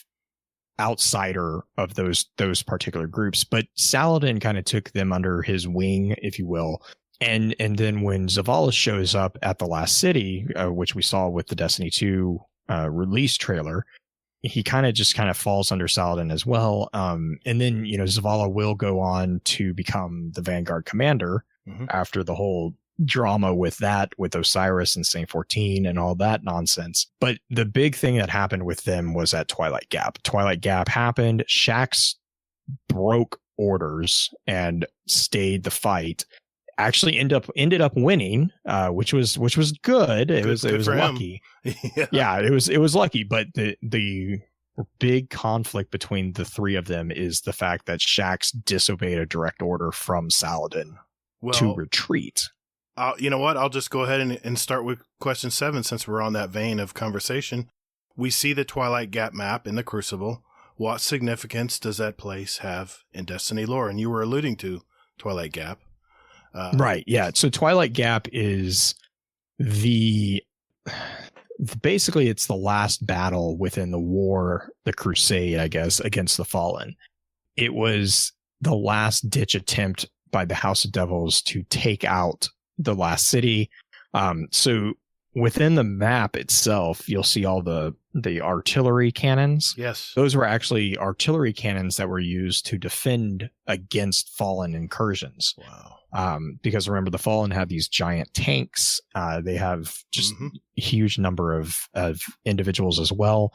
outsider of those particular groups. But Saladin kind of took them under his wing, if you will. And then when Zavala shows up at the last city, which we saw with the Destiny 2 release trailer, he kind of falls under Saladin as well. And then, Zavala will go on to become the Vanguard commander after the whole drama with Osiris and Saint 14 and all that nonsense. But the big thing that happened with them was at Twilight Gap. Twilight Gap happened. Shax broke orders and stayed the fight. Actually ended up winning, which was good. It was lucky. Yeah, it was lucky. But the big conflict between the 3 of them is the fact that Shax disobeyed a direct order from Saladin to retreat. You know what? I'll just go ahead and start with question 7 since we're on that vein of conversation. We see the Twilight Gap map in the Crucible. What significance does that place have in Destiny lore? And you were alluding to Twilight Gap. Right. Yeah. So Twilight Gap is the basically it's the last battle within the war, the crusade, I guess, against the Fallen. It was the last ditch attempt by the House of Devils to take out the last city. So within the map itself, you'll see all the artillery cannons. Yes. Those were actually artillery cannons that were used to defend against Fallen incursions. Wow. Because remember, the Fallen have these giant tanks. They have just a huge number of individuals as well.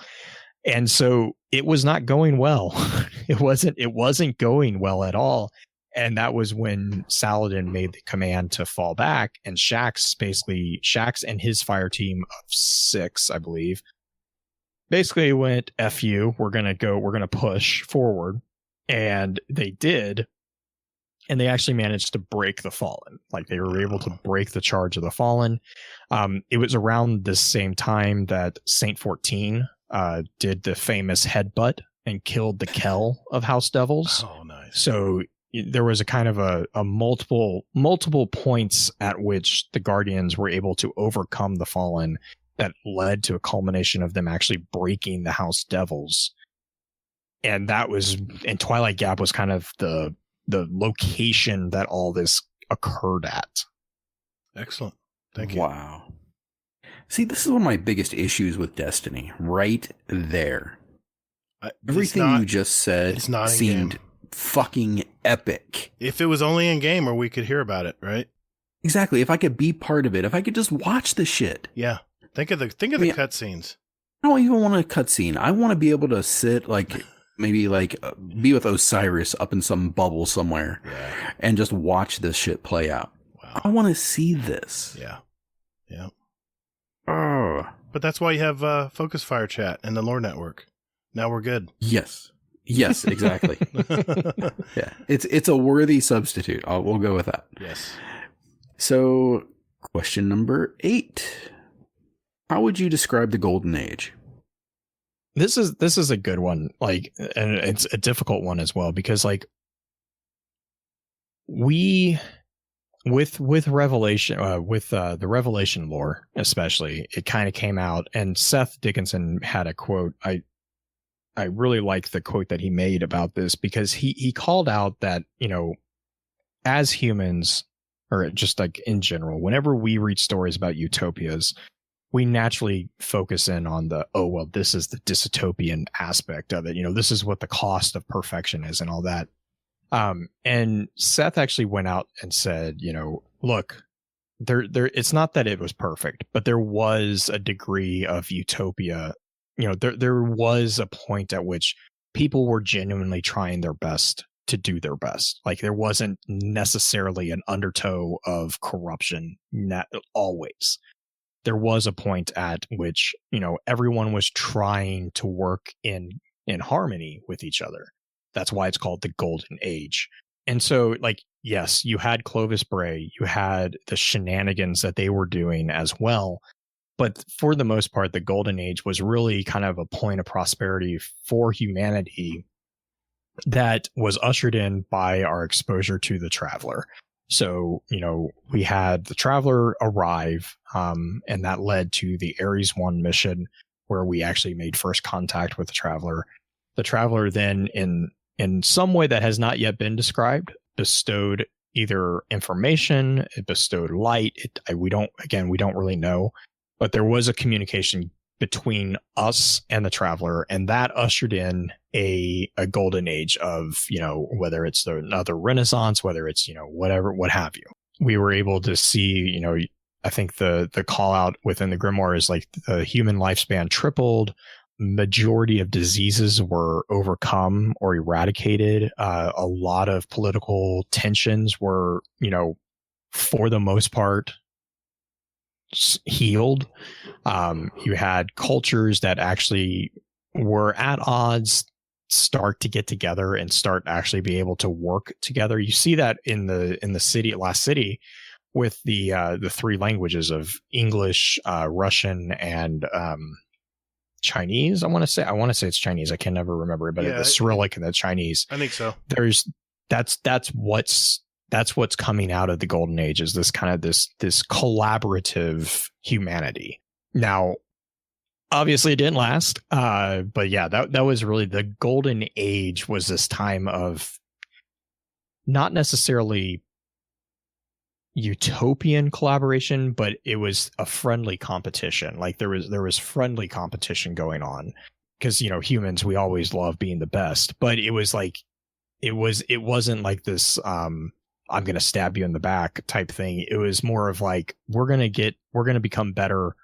And so it was not going well. It wasn't going well at all. And that was when Saladin made the command to fall back, and Shaxx and his fire team of 6, I believe, basically went, F you, we're going to push forward. And they did. And they actually managed to break the Fallen. Like, they were able to break the charge of the Fallen. It was around the same time that Saint 14 did the famous headbutt and killed the Kell of House Devils. Oh, nice. So there was a kind of a multiple points at which the Guardians were able to overcome the Fallen that led to a culmination of them actually breaking the House Devils. And Twilight Gap was kind of the location that all this occurred at. Excellent. Thank you. Wow. See, this is one of my biggest issues with Destiny. Right there. Everything you just said seemed fucking epic. If it was only in game, or we could hear about it, right? Exactly. If I could be part of it, if I could just watch the shit. Yeah. Think of the cutscenes. I don't even want a cutscene. I want to be able to sit maybe be with Osiris up in some bubble somewhere and just watch this shit play out. Wow. I want to see this. Yeah. Yeah. Oh. But that's why you have Focus Fire Chat and the Lore Network. Now we're good. Yes, exactly. Yeah. It's a worthy substitute. We'll go with that. Yes. So, question number 8. How would you describe the Golden Age? This is a good one, and it's a difficult one as well, because with Revelation, with the Revelation lore especially, it kind of came out, and Seth Dickinson had a quote. I really like the quote that he made about this, because he called out that, as humans, or just in general, whenever we read stories about utopias, we naturally focus in on this is the dystopian aspect of it. This is what the cost of perfection is and all that. And Seth actually went out and said, look, there, it's not that it was perfect, but there was a degree of utopia. There was a point at which people were genuinely trying their best to do their best. Like, there wasn't necessarily an undertow of corruption, not always. There was a point at which, everyone was trying to work in harmony with each other. That's why it's called the Golden Age. And so, yes, you had Clovis Bray, you had the shenanigans that they were doing as well. But for the most part, the Golden Age was really kind of a point of prosperity for humanity that was ushered in by our exposure to the Traveler. So, we had the Traveler arrive, and that led to the Ares 1 mission, where we actually made first contact with the Traveler. The Traveler then, in some way that has not yet been described, bestowed either information, it bestowed light. We don't really know, but there was a communication between us and the Traveler, and that ushered in a golden age of, whether it's another Renaissance, whether it's, whatever, what have you. We were able to see, I think the call out within the Grimoire is the human lifespan tripled. Majority of diseases were overcome or eradicated. A lot of political tensions were, for the most part, healed. You had cultures that actually were at odds start to get together and start actually be able to work together. You see that in the last city with the 3 languages of English, Russian, and Chinese. I want to say it's Chinese. I can never remember it, but the Cyrillic and the Chinese. I think so. That's what's coming out of the Golden Age, is this kind of this collaborative humanity. Now, Obviously, it didn't last. But yeah, that was really the golden age. Was this time of not necessarily utopian collaboration, but it was a friendly competition. Like there was friendly competition going on because humans, we always love being the best, but it was like it wasn't like this I'm gonna stab you in the back type thing. It was more of like we're gonna become better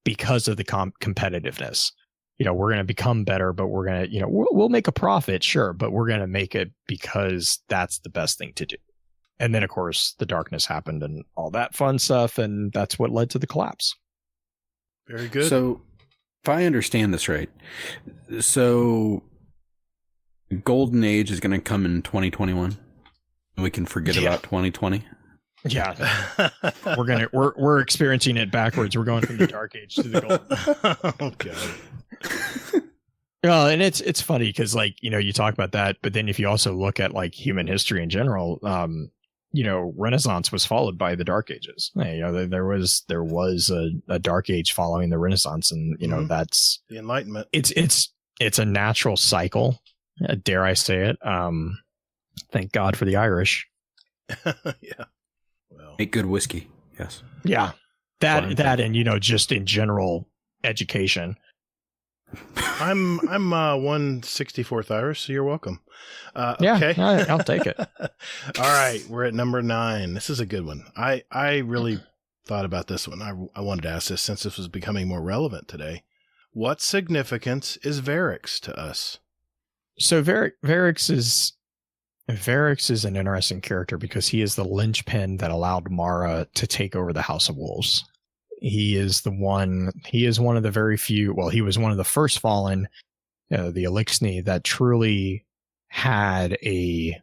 because of the competitiveness. We're gonna become better, but we're gonna we'll make a profit, sure, but we're gonna make it because that's the best thing to do. And then, of course, the darkness happened and all that fun stuff, and that's what led to the collapse. Very good. So, if I understand this right, so Golden Age is going to come in 2021. We can forget about 2020. Yeah, we're experiencing it backwards. We're going from the Dark Age to the Golden. Okay. Well, and it's funny because you talk about that, but then if you also look at like human history in general, Renaissance was followed by the Dark Ages. There was a Dark Age following the Renaissance, and that's the Enlightenment. It's a natural cycle. Dare I say it? Thank God for the Irish. Yeah. Well, make good whiskey. Yes. Yeah. That and just in general education. I'm 1/64th Irish, so you're welcome. Yeah, okay. I'll take it. All right, we're at number 9. This is a good one. I really thought about this one. I wanted to ask this since this was becoming more relevant today. What significance is Varix to us? So Varix is an interesting character because he is the linchpin that allowed Mara to take over the House of Wolves. He is one of the very few, well, he was one of the first Fallen, the Elixni, that truly had a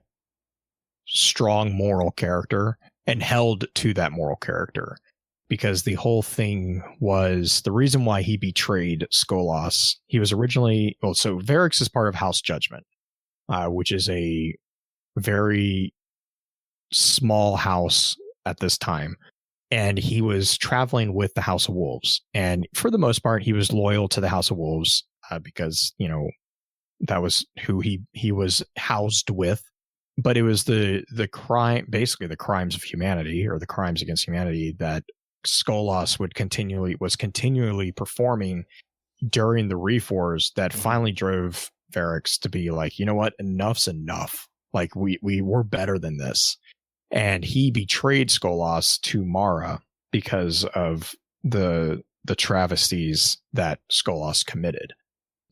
strong moral character and held to that moral character. Because the whole thing was the reason why he betrayed Skolas. He was originally, so Varix is part of House Judgment, which is a very small house at this time. And he was traveling with the House of Wolves. And for the most part, he was loyal to the House of Wolves because, that was who he was housed with. But it was the crime, basically the crimes of humanity or the crimes against humanity that Skolas was continually performing during the Reforms that finally drove Varix to be like, you know what, enough's enough. Like we're better than this. And he betrayed Skolas to Mara because of the travesties that Skolas committed,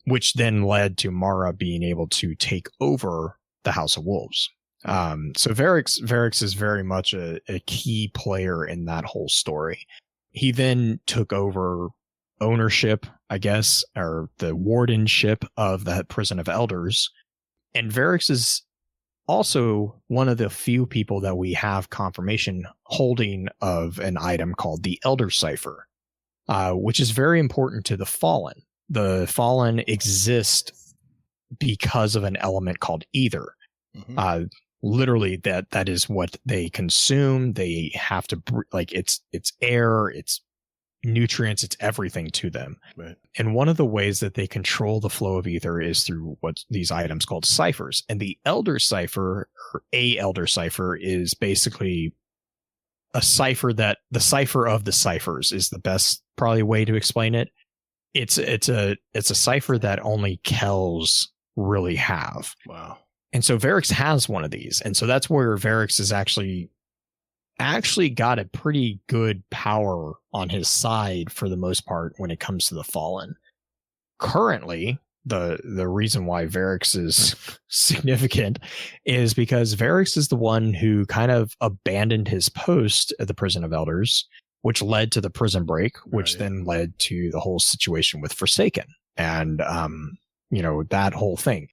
which then led to Mara being able to take over the House of Wolves. So Varix is very much a key player in that whole story. He then took over ownership, I guess, or the wardenship of the Prison of Elders. And Varix is also one of the few people that we have confirmation holding of an item called the Elder Cipher, which is very important to the Fallen. The Fallen exist because of an element called ether. Mm-hmm. Literally, that is what they consume. They have to it's air, it's nutrients, it's everything to them. Right. And one of the ways that they control the flow of ether is through what these items called ciphers. And the Elder Cipher, or a Elder Cipher, is basically a cipher that the cipher of the ciphers is the best probably way to explain it. It's a cipher that only Kells really have. Wow. And so Varix has one of these. And so that's where Varix is actually got a pretty good power on his side for the most part when it comes to the Fallen. Currently, the reason why Varix is significant is because Varix is the one who kind of abandoned his post at the Prison of Elders, which led to the prison break, which then led to the whole situation with Forsaken and that whole thing.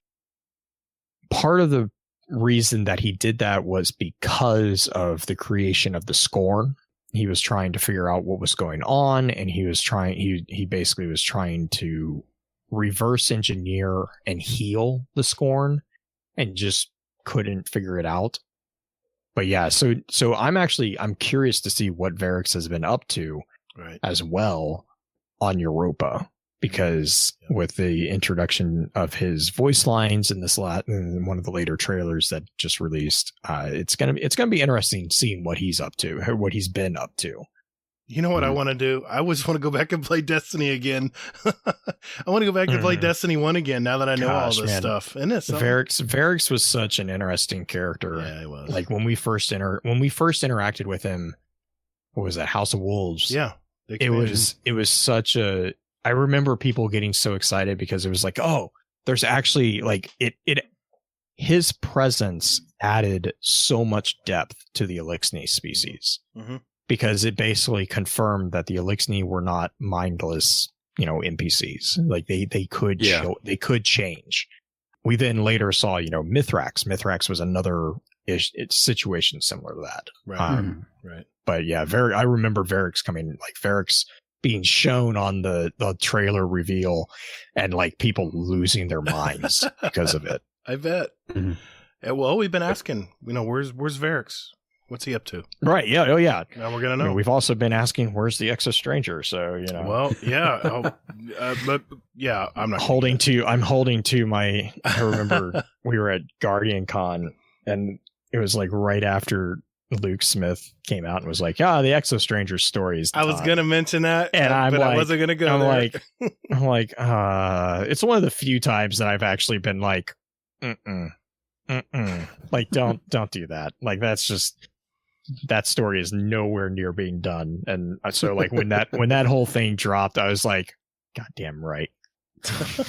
Part of the reason that he did that was because of the creation of the Scorn. He was trying to figure out what was going on, and he basically was trying to reverse engineer and heal the Scorn and just couldn't figure it out. But yeah, so I'm curious to see what Varix has been up to as well on Europa, because with the introduction of his voice lines in in one of the later trailers that just released, it's gonna be interesting seeing what he's up to, or what he's been up to. You know what I want to do? I always want to go back and play Destiny again. I want to go back and play Destiny 1 again now that I know all this stuff. And it's Varix was such an interesting character. Yeah, he was. Like when we first interacted with him, what was that? House of Wolves? Yeah. It was such a, I remember people getting so excited because it was like, oh, there's actually like his presence added so much depth to the Elixni species. Mm-hmm. Because it basically confirmed that the Elixni were not mindless, NPCs. Like they could change. We then later saw, Mithrax. Mithrax was another situation similar to that. Right. Right. But yeah, I remember Varix being shown on the trailer reveal, and like people losing their minds because of it. I bet. Mm-hmm. Yeah, well, we've been asking, where's Varix? What's he up to? Right. Yeah. Oh, yeah. Now we're going to know. We've also been asking, where's the Exo Stranger? So, Well, yeah. But yeah, I'm holding to my, I remember we were at Guardian Con, and it was like right after Luke Smith came out and was like, the Exo Stranger story is I was going to mention that, and I wasn't going to go there. I'm like, it's one of the few times that I've actually been like, like, don't do that. Like, that's just, that story is nowhere near being done. And so like when that whole thing dropped, I was like, goddamn right.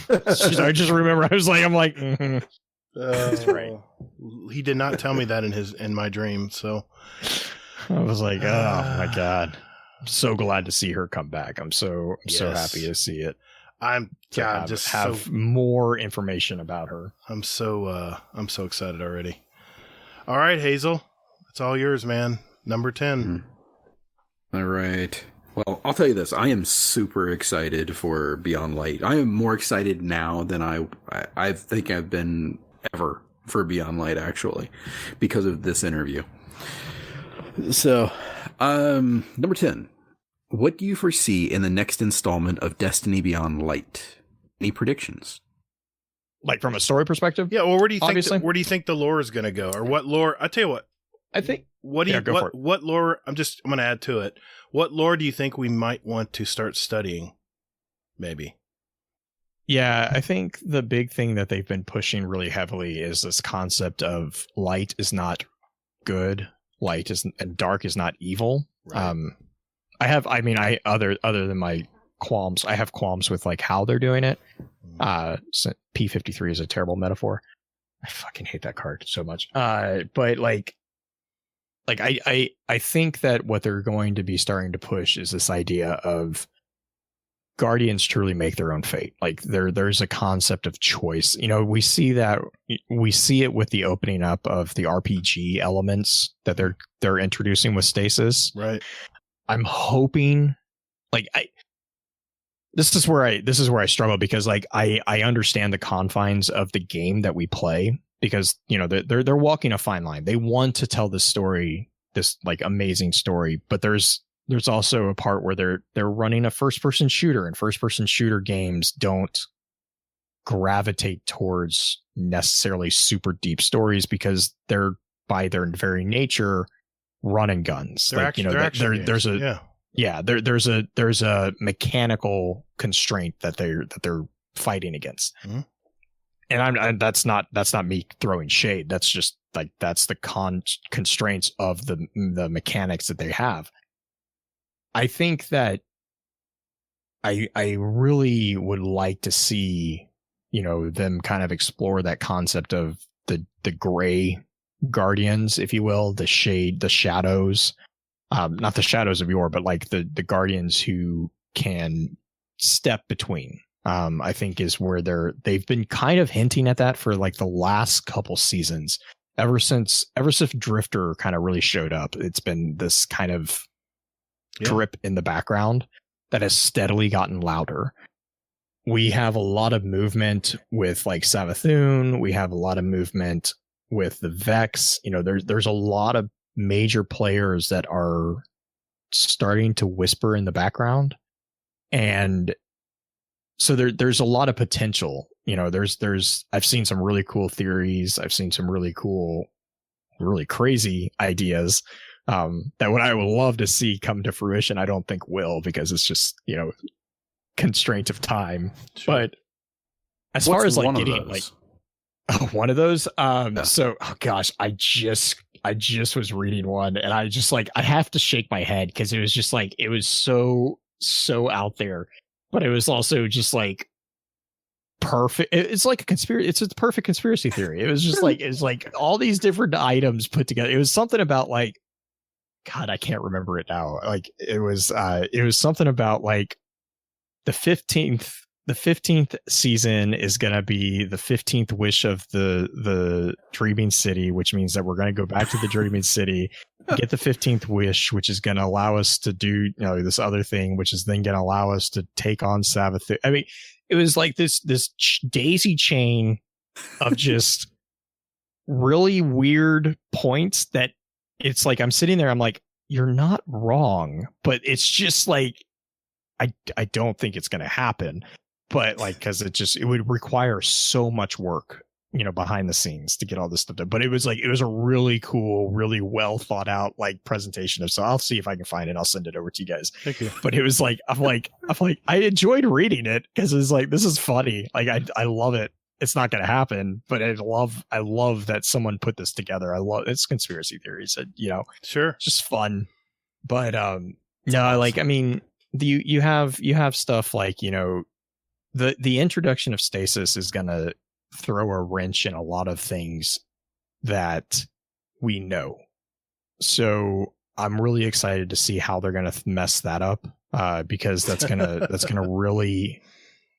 I just remember I'm like, that's right. He did not tell me that in my dream. So I was like, oh my God, I'm so glad to see her come back. I'm so happy to see it. Have more information about her. I'm so excited already. All right, Hazel. It's all yours, man. Number 10. All right. Well, I'll tell you this. I am super excited for Beyond Light. I am more excited now than I think I've been ever for Beyond Light, actually, because of this interview. So, number 10. What do you foresee in the next installment of Destiny Beyond Light? Any predictions? Like from a story perspective? Yeah, well, where do you think the lore is going to go? Or what lore? I'll tell you what. I think what lore I'm going to add to it. What lore do you think we might want to start studying? Maybe. Yeah, I think the big thing that they've been pushing really heavily is this concept of light is not good, and dark is not evil. Right. Other than my qualms, I have qualms with like how they're doing it. So P53 is a terrible metaphor. I fucking hate that card so much. But I think that what they're going to be starting to push is this idea of Guardians truly make their own fate. Like there's a concept of choice. We see it with the opening up of the RPG elements that they're introducing with Stasis. Right. I'm hoping this is where I struggle, because like I understand the confines of the game that we play, because they're walking a fine line. They want to tell this story, this like amazing story, but there's also a part where they're running a first person shooter, and first person shooter games don't gravitate towards necessarily super deep stories, because they're by their very nature run and guns. There's a mechanical constraint that they're fighting against. Mm-hmm. And that's not me throwing shade. That's just like, that's the constraints of the mechanics that they have. I think that I really would like to see, them kind of explore that concept of the gray guardians, if you will, the shadows, not the shadows of yore, but like the guardians who can step between. I think is where they've been kind of hinting at that for like the last couple seasons, ever since Drifter kind of really showed up. It's been this kind of drip in the background that has steadily gotten louder. We have a lot of movement with like Savathun. We have a lot of movement with the Vex. There's a lot of major players that are starting to whisper in the background, and so there's a lot of potential. You know, I've seen some really cool theories. I've seen some really cool, really crazy ideas that what I would love to see come to fruition. I don't think will, because it's just, you know, constraint of time. Sure. But as far as like getting like one of those, so oh gosh, I just was reading one, and I just like, I have to shake my head because it was just like, it was so out there, but it was also just like perfect. It's like a conspiracy. It's a perfect conspiracy theory. It was just like, it's like all these different items put together. It was something about like, God, I can't remember it now. Like it was something about like the 15th season is going to be the 15th wish of the Dreaming City, which means that we're going to go back to the Dreaming City, get the 15th wish, which is going to allow us to do, you know, this other thing, which is then going to allow us to take on Sabbath. I mean, it was like this daisy chain of just really weird points that it's like, I'm sitting there, I'm like, you're not wrong, but it's just like, I don't think it's going to happen. But like, because it would require so much work, you know, behind the scenes to get all this stuff done. But it was a really cool, really well thought out like presentation of. So I'll see if I can find it. I'll send it over to you guys. Thank you. But it was like, I'm like, I enjoyed reading it because it's like, this is funny. Like I love it. It's not going to happen, but I love that someone put this together. I love it's conspiracy theories, you know, Sure. just fun. But no, like, I mean, you have stuff like, you know, the introduction of stasis is going to throw a wrench in a lot of things that we know. So I'm really excited to see how they're going to mess that up, because that's going to really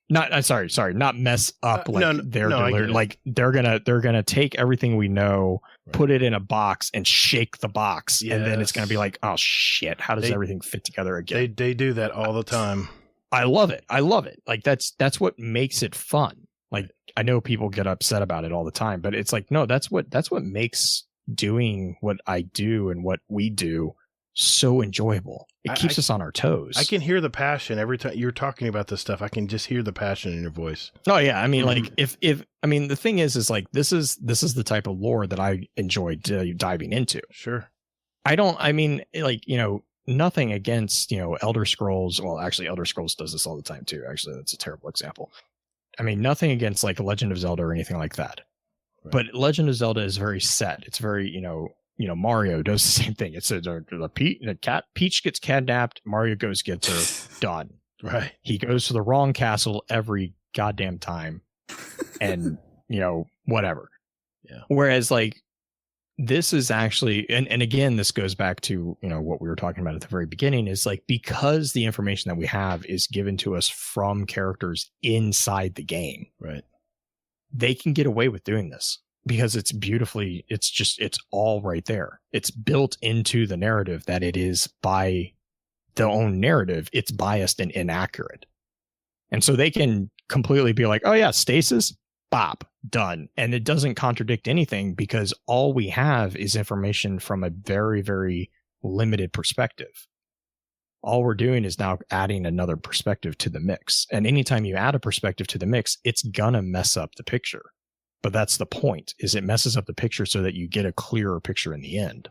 not mess up like they're going to take everything we know, right, put it in a box and shake the box. Yes. And then it's going to be like, oh shit, how does everything fit together again? They do that all the time. I love it. Like that's what makes it fun. Like I know people get upset about it all the time, but it's like, no, that's what makes doing what I do and what we do so enjoyable. It keeps us on our toes. I can hear the passion every time you're talking about this stuff. I can just hear the passion in your voice. Oh yeah. I mean, like if I mean, the thing is like, this is the type of lore that I enjoy diving into. Sure. I mean, like, you know, nothing against, you know, Elder Scrolls. Well, actually, Elder Scrolls does this all the time too. Actually, that's a terrible example. I mean, nothing against like Legend of Zelda or anything like that. Right. But Legend of Zelda is very set. It's very, you know, Mario does the same thing. It's Peach gets kidnapped. Mario gets her done. Right. He goes to the wrong castle every goddamn time, and you know, whatever. Yeah. Whereas like, this is actually, and again, this goes back to, you know, what we were talking about at the very beginning, is like, because the information that we have is given to us from characters inside the game, right? They can get away with doing this because it's all right there. It's built into the narrative that it is, by their own narrative, it's biased and inaccurate. And so they can completely be like, oh yeah, stasis, bop, done. And it doesn't contradict anything because all we have is information from a very, very limited perspective. All we're doing is now adding another perspective to the mix. And anytime you add a perspective to the mix, it's gonna mess up the picture. But that's the point, is it messes up the picture so that you get a clearer picture in the end.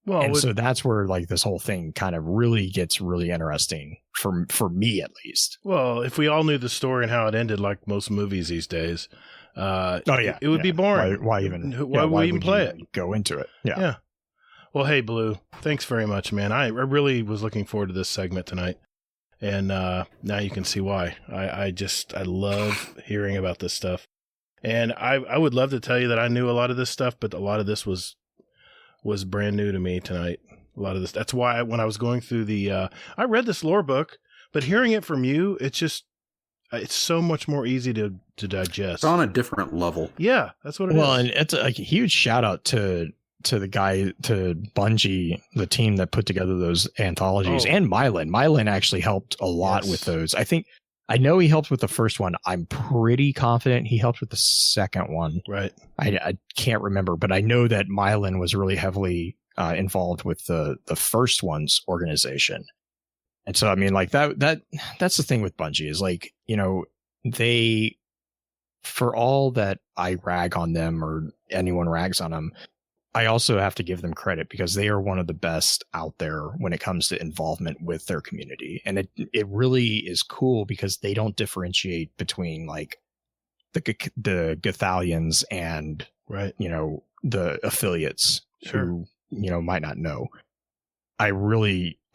Well, and so that's where like this whole thing kind of really gets really interesting for me, at least. Well, if we all knew the story and how it ended, like most movies these days, it would be boring. Why would we even play it? Go into it. Yeah. Well, hey, Blue, thanks very much, man. I really was looking forward to this segment tonight, and now you can see why. I love hearing about this stuff, and I would love to tell you that I knew a lot of this stuff, but a lot of this was brand new to me tonight. A lot of this. That's why when I was going through I read this lore book, but hearing it from you, it's so much more easy to digest. It's on a different level. Yeah, that's what it is. Well, and it's like a huge shout out to the guy, to Bungie, the team that put together those anthologies, and Mylan. Mylan actually helped a lot with those. I know he helped with the first one. I'm pretty confident he helped with the second one. Right. I can't remember, but I know that Mylan was really heavily involved with the first one's organization. And so, I mean, like that's the thing with Bungie is like, you know, they, for all that I rag on them or anyone rags on them, I also have to give them credit because they are one of the best out there when it comes to involvement with their community. And it really is cool because they don't differentiate between like the Gathalians and, Right. you know, the affiliates Sure. who, you know, might not know. I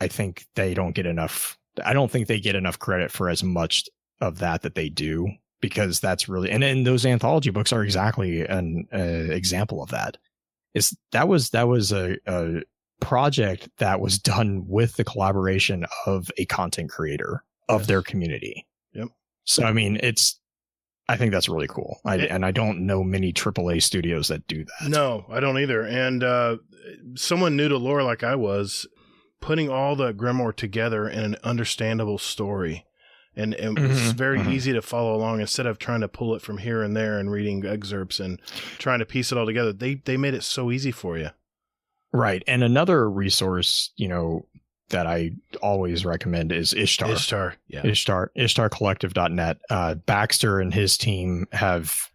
think they don't get enough. I don't think they get enough credit for as much of that they do, because that's really, and those anthology books are exactly an example of that. That was a project that was done with the collaboration of a content creator of their community. Yep. So, I mean, I think that's really cool. And I don't know many AAA studios that do that. No, I don't either. And someone new to lore like I was, putting all the Grimoire together in an understandable story. And it's very easy to follow along instead of trying to pull it from here and there and reading excerpts and trying to piece it all together. They made it so easy for you. Right. And another resource, you know, that I always recommend is Ishtar. Yeah. IshtarCollective.net. Baxter and his team have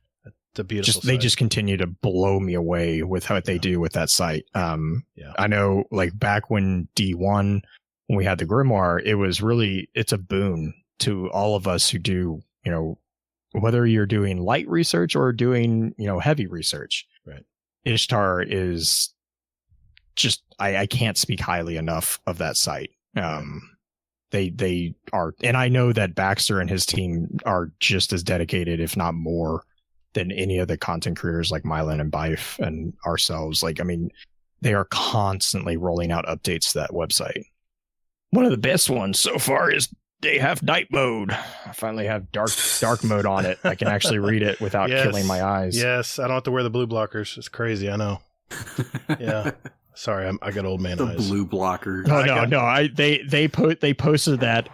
It's a beautiful they just continue to blow me away with what they do with that site. I know, like, back when D1, when we had the Grimoire, it's a boon to all of us who do, you know, whether you're doing light research or doing, you know, heavy research. Right. Ishtar is just, I can't speak highly enough of that site. They are, and I know that Baxter and his team are just as dedicated, if not more, than any of the content creators like Mylan and Bife and ourselves. Like, I mean, they are constantly rolling out updates to that website. One of the best ones so far is they have night mode. I finally have dark mode on it. I can actually read it without killing my eyes. Yes, I don't have to wear the blue blockers. It's crazy, I know. Yeah. Sorry, I got old man eyes. The blue blocker. No. They posted that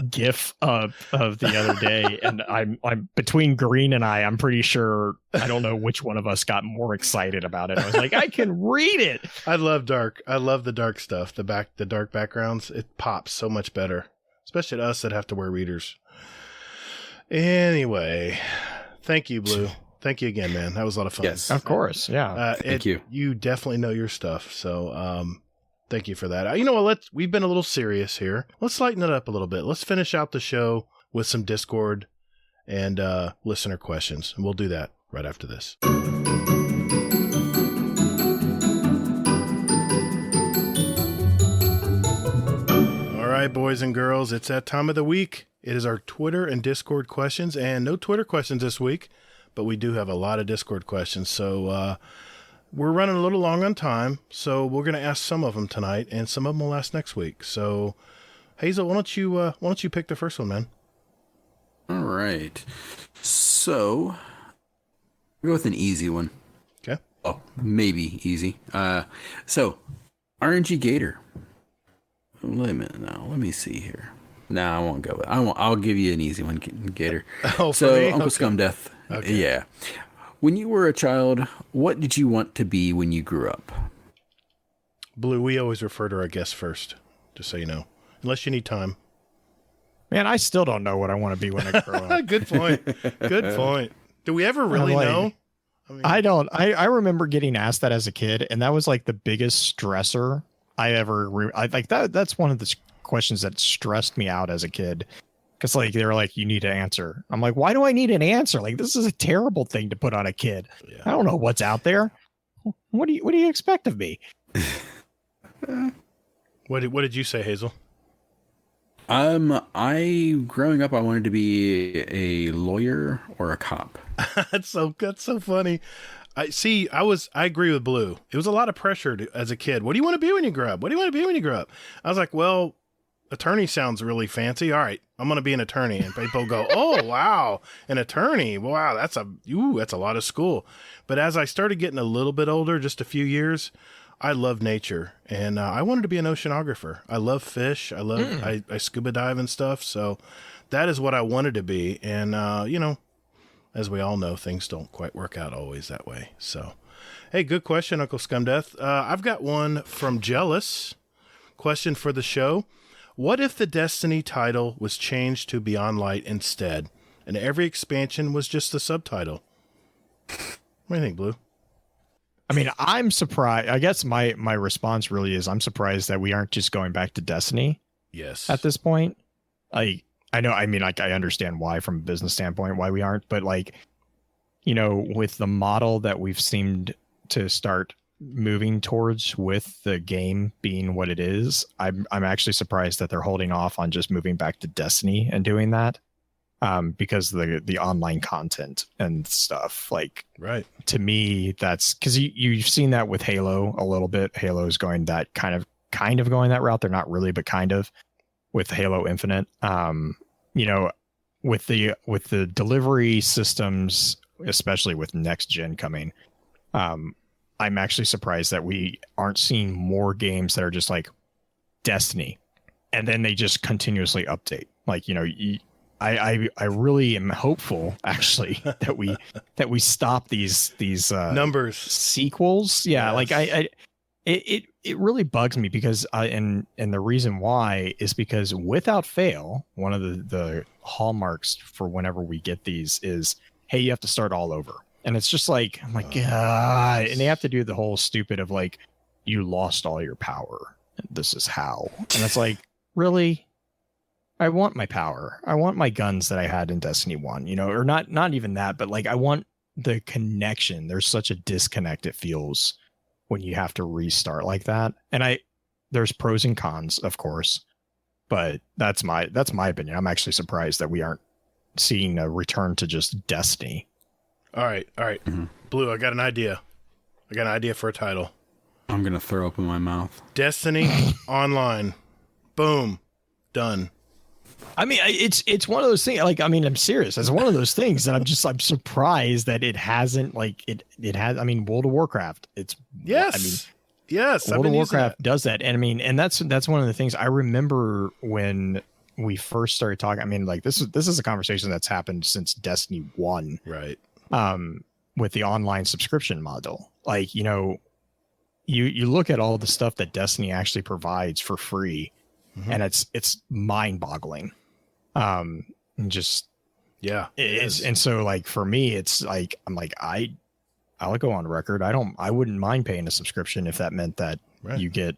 GIF of the other day, and I'm between Green and I'm pretty sure, I don't know which one of us got more excited about it. I was like, I can read it. I love dark. I love the dark stuff. The dark backgrounds. It pops so much better, especially to us that have to wear readers. Anyway, thank you, Blue. Thank you again, man. That was a lot of fun. Yes, of course. Yeah. Thank you. You definitely know your stuff. So, thank you for that. You know what? We've been a little serious here. Let's lighten it up a little bit. Let's finish out the show with some Discord and listener questions. And we'll do that right after this. All right, boys and girls, it's that time of the week. It is our Twitter and Discord questions, and no Twitter questions this week, but we do have a lot of Discord questions. So we're running a little long on time, so we're going to ask some of them tonight, and some of them will ask next week. So, Hazel, why don't you pick the first one, man? All right. So, we'll go with an easy one. Okay. Oh, maybe easy. So, RNG Gator. Wait a minute now. Let me see here. No, I won't go with it. I'll give you an easy one, Gator. Oh, so, me? Uncle Okay. Scum Death. Okay. Yeah. When you were a child, what did you want to be when you grew up? Blue, we always refer to our guests first, just so you know. Unless you need time. Man, I still don't know what I want to be when I grow up. Good point. Good point. Do we ever really know? I mean, I don't. I remember getting asked that as a kid, and that was like the biggest stressor I ever. That's one of the questions that stressed me out as a kid. Because, like, they were like, you need to answer. I'm like, why do I need an answer? Like, this is a terrible thing to put on a kid. Yeah. I don't know what's out there. What do you expect of me? What did you say, Hazel? Growing up, I wanted to be a lawyer or a cop. That's so funny. I agree with Blue. It was a lot of pressure as a kid. What do you want to be when you grow up? What do you want to be when you grow up? I was like, well, attorney sounds really fancy. All right, I'm going to be an attorney. And people go, oh, wow, an attorney. Wow, that's a lot of school. But as I started getting a little bit older, just a few years, I love nature. And I wanted to be an oceanographer. I love fish. I scuba dive and stuff. So that is what I wanted to be. And, as we all know, things don't quite work out always that way. So, hey, good question, Uncle Scumdeath. I've got one from Jealous. Question for the show. What if the Destiny title was changed to Beyond Light instead, and every expansion was just the subtitle? What do you think, Blue? I mean, I'm surprised. I guess my response really is I'm surprised that we aren't just going back to Destiny. Yes. At this point. I know, I mean, like, I understand why from a business standpoint, why we aren't, but like, you know, with the model that we've seemed to start moving towards with the game being what it is, I'm actually surprised that they're holding off on just moving back to Destiny and doing that. Because the online content and stuff, like, right. To me, that's because you've seen that with Halo a little bit. Halo's going that kind of going that route. They're not really, but kind of with Halo Infinite. You know, with the delivery systems, especially with next gen coming, I'm actually surprised that we aren't seeing more games that are just like Destiny, and then they just continuously update. Like, you know, I really am hopeful actually that we stop these numbers sequels. Yeah, yes. Like it really bugs me because and the reason why is because without fail, one of the hallmarks for whenever we get these is, hey, you have to start all over. And it's just like, I'm like, God. And they have to do the whole stupid of like, you lost all your power. This is how. And it's like, really? I want my power. I want my guns that I had in Destiny 1, you know, or not even that, but like I want the connection. There's such a disconnect it feels when you have to restart like that. And there's pros and cons, of course, but that's my opinion. I'm actually surprised that we aren't seeing a return to just Destiny. All right. Mm-hmm. Blue, I got an idea for a title. I'm going to throw up in my mouth. Destiny Online. Boom. Done. I mean, it's one of those things. Like, I mean, I'm serious. It's one of those things that I'm surprised that it hasn't like it has. I mean, World of Warcraft. Yes. I mean, yes. World of Warcraft does that, and I mean, and that's one of the things I remember when we first started talking. I mean, like this is a conversation that's happened since Destiny 1, right? With the online subscription model, like, you know, you look at all the stuff that Destiny actually provides for free. Mm-hmm. And it's mind-boggling, and just and so like for me, it's like I'm like I'll go on record. I wouldn't mind paying a subscription if that meant that you get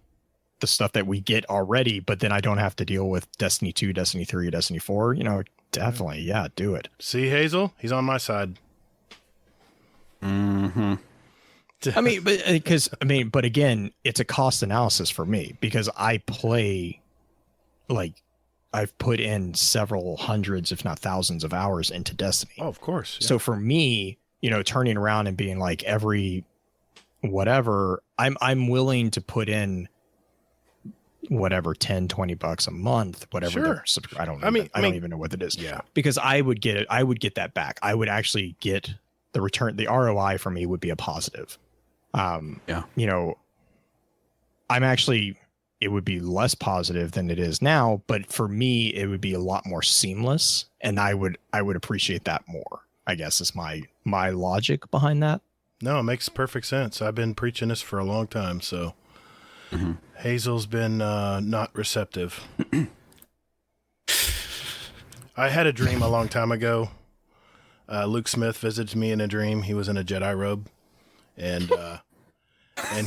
the stuff that we get already, but then I don't have to deal with Destiny 2, Destiny 3, Destiny 4. You know, definitely, do it. See, Hazel, he's on my side. Mm-hmm. I mean, but again, it's a cost analysis for me because I play. Like, I've put in several hundreds, if not thousands of hours into Destiny. Oh, of course. Yeah. So for me, you know, turning around and being like every whatever, I'm willing to put in whatever, $10-20 a month, whatever. Sure. I don't even know what it is. Yeah. Because I would get it. I would get that back. I would actually get the return. The ROI for me would be a positive. You know, it would be less positive than it is now, but for me, it would be a lot more seamless, and I would appreciate that more, I guess, is my logic behind that. No, it makes perfect sense. I've been preaching this for a long time, so Hazel's been not receptive. I had a dream a long time ago. Luke Smith visited me in a dream. He was in a Jedi robe, and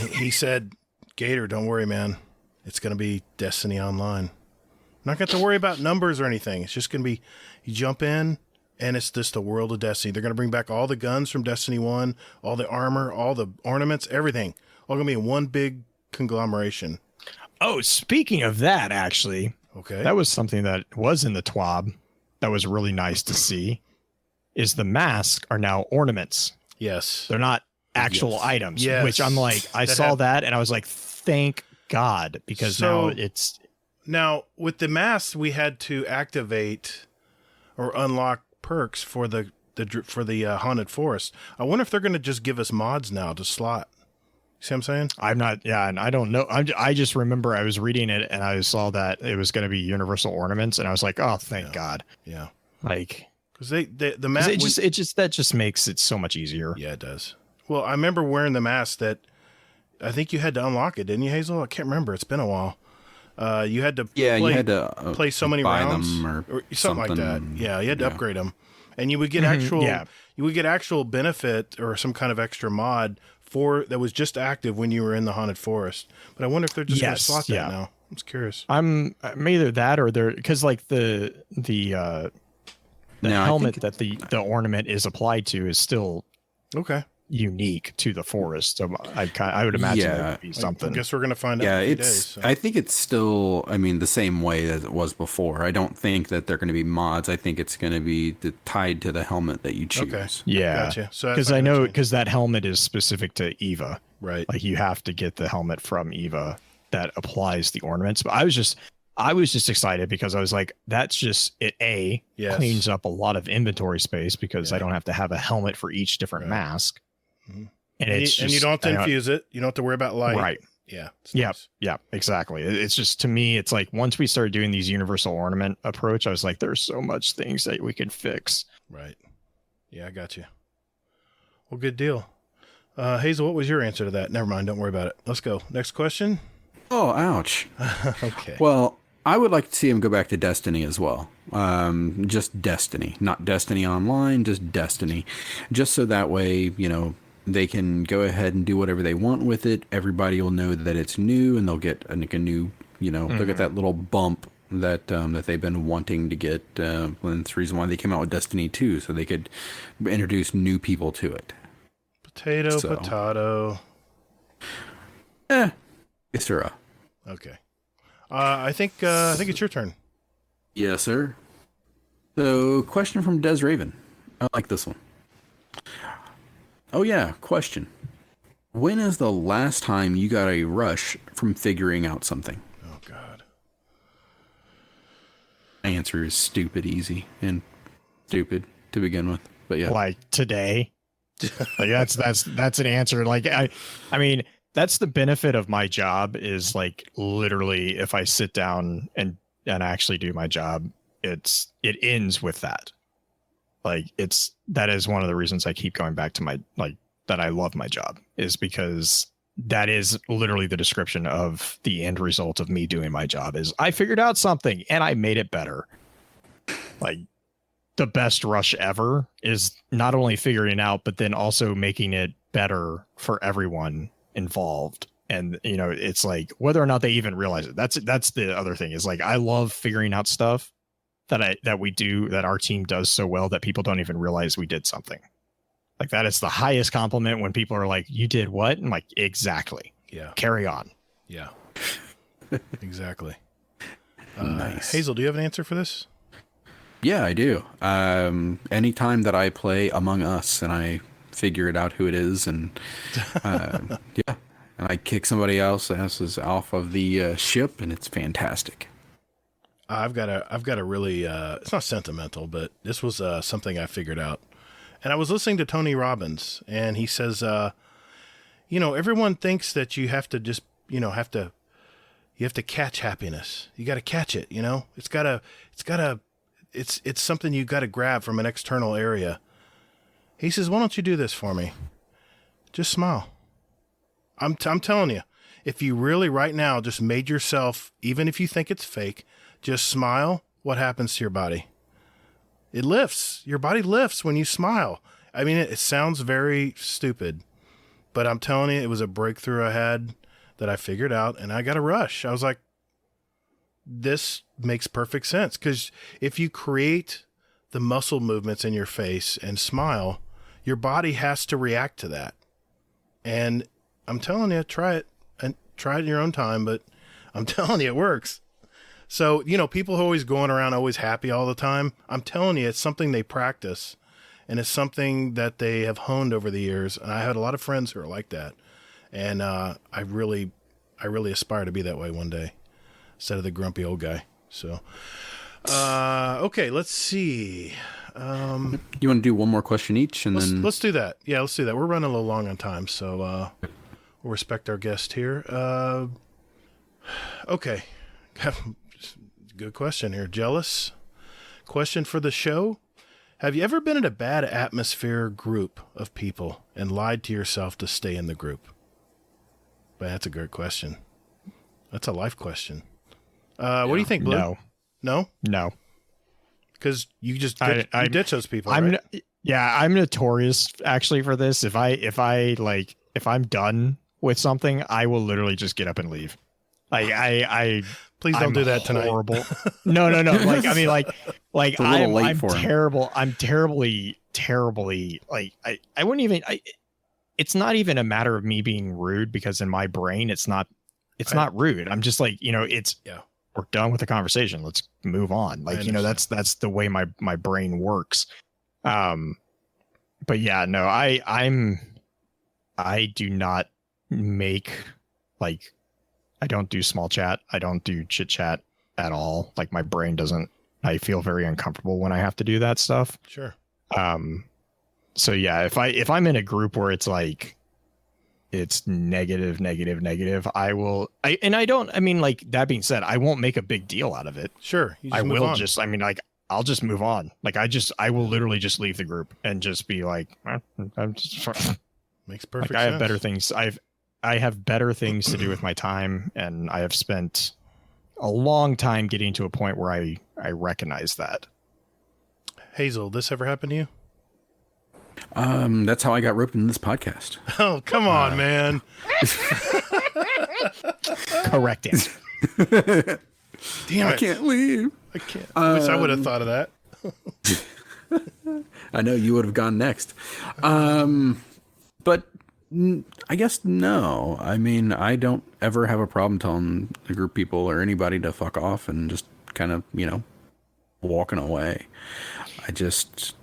he said, "Gator, don't worry, man. It's going to be Destiny Online. Not got to worry about numbers or anything. It's just going to be, you jump in, and it's just the world of Destiny. They're going to bring back all the guns from Destiny 1, all the armor, all the ornaments, everything. All going to be in one big conglomeration." Oh, speaking of that, actually, that was something that was in the TWAB that was really nice to see, is the masks are now ornaments. Yes. They're not actual items, which I'm like, I saw that, and I was like, thank God, because now with the masks we had to activate or unlock perks for the haunted forest. I wonder if they're going to just give us mods now to slot. See what I'm saying? I'm not, and I don't know. I just remember I was reading it and I saw that it was going to be universal ornaments, and I was like, oh, thank God. Yeah. Like, because the mask, that just makes it so much easier. Yeah, it does. Well, I remember wearing the mask that I think you had to unlock it, didn't you, Hazel? I can't remember. It's been a while. You had to you had to play so many buy rounds them or something like that. Yeah, you had to upgrade them, and you would get actual benefit or some kind of extra mod that was just active when you were in the haunted forest. But I wonder if they're just going to slot that now. I'm just curious. I'm either that or they're because like the helmet that the ornament is applied to is still unique to the forest. So I would imagine that would be something. I guess we're going to find out in a few days. So. I think it's still, the same way as it was before. I don't think that they're going to be mods. I think it's going to be tied to the helmet that you choose. Okay. Yeah. Gotcha. So because I know that helmet is specific to Eva. Right. Like you have to get the helmet from Eva that applies the ornaments. But I was just excited because I was like, that's just it. Cleans up a lot of inventory space because I don't have to have a helmet for each different mask. Mm-hmm. And you don't have to infuse it. You don't have to worry about light. Right. Yeah. Nice. Yeah, exactly. It's just, to me, it's like once we started doing these universal ornament approach, I was like, there's so much things that we can fix. Right. Yeah, I got you. Well, good deal. Hazel, what was your answer to that? Never mind. Don't worry about it. Let's go. Next question. Oh, ouch. Okay. Well, I would like to see him go back to Destiny as well. Just Destiny, not Destiny Online, just Destiny. Just so that way, they can go ahead and do whatever they want with it. Everybody will know that it's new, and they'll get a new, they'll get that little bump that they've been wanting to get. And that's the reason why they came out with Destiny 2, so they could introduce new people to it. Potato. Yes, sir. Okay. I think it's your turn. Yes, sir. So, question from Des Raven. I like this one. Oh, yeah. Question. When is the last time you got a rush from figuring out something? Oh, God. My answer is stupid easy and stupid to begin with. But yeah. Like today? Like that's an answer. Like, I mean, that's the benefit of my job is like literally if I sit down and actually do my job, it ends with that. Like that is one of the reasons I keep going back to that I love my job is because that is literally the description of the end result of me doing my job is I figured out something and I made it better. Like the best rush ever is not only figuring it out, but then also making it better for everyone involved. And it's like whether or not they even realize it. That's the other thing is like I love figuring out stuff that our team does so well that people don't even realize we did something. Like that is the highest compliment when people are like, "You did what?" I'm like, "Exactly." Yeah. Carry on. Yeah. Exactly. Nice. Hazel, do you have an answer for this? Yeah, I do. Anytime that I play Among Us and I figure it out who it is, and and I kick somebody else's off of the ship, and it's fantastic. I've got a really it's not sentimental, but this was something I figured out. And I was listening to Tony Robbins, and he says, everyone thinks that you have to just, you have to catch happiness. You got to catch it. It's something you got to grab from an external area. He says, why don't you do this for me? Just smile. I'm telling you, if you really right now just made yourself, even if you think it's fake, just smile, what happens to your body? It lifts. Your body lifts when you smile. I mean, it sounds very stupid, but I'm telling you, it was a breakthrough I had that I figured out, and I got a rush. I was like, this makes perfect sense, because if you create the muscle movements in your face and smile, your body has to react to that. And I'm telling you, try it, and try it in your own time, but I'm telling you, it works. So, people who are always going around always happy all the time, I'm telling you, it's something they practice, and it's something that they have honed over the years. And I had a lot of friends who are like that. And I really aspire to be that way one day instead of the grumpy old guy. So, okay, let's see. You want to do one more question each? And let's do that. Yeah, let's do that. We're running a little long on time, so we'll respect our guest here. Okay. Good question here. Jealous? Question for the show. Have you ever been in a bad atmosphere group of people and lied to yourself to stay in the group? Man, that's a great question. That's a life question. What do you think, Blue? No. Because you just I ditch those people, right? I'm notorious actually for this. If I'm done with something, I will literally just get up and leave. Please don't do that tonight. Horrible. No. I'm for him. terrible. I'm terribly like I wouldn't even. It's not even a matter of me being rude because in my brain it's not rude. I'm just like we're done with the conversation. Let's move on. Like that's the way my brain works. But yeah, no, I do not make I don't do small chat. I don't do chit chat at all. Like my brain doesn't, I feel very uncomfortable when I have to do that stuff. Sure. So yeah, if I'm in a group where it's like, it's negative, that being said, I won't make a big deal out of it. Sure. I'll just move on. I will literally just leave the group and just be like, makes perfect sense. I have better things. I have better things to do with my time, and I have spent a long time getting to a point where I recognize that. Hazel, this ever happened to you? That's how I got roped into this podcast. Oh, come on, man. Correct it. Damn it. I can't leave. I can't. I wish I would have thought of that. I know you would have gone next. But I guess no. I mean, I don't ever have a problem telling a group of people or anybody to fuck off and just kind of, walking away. I just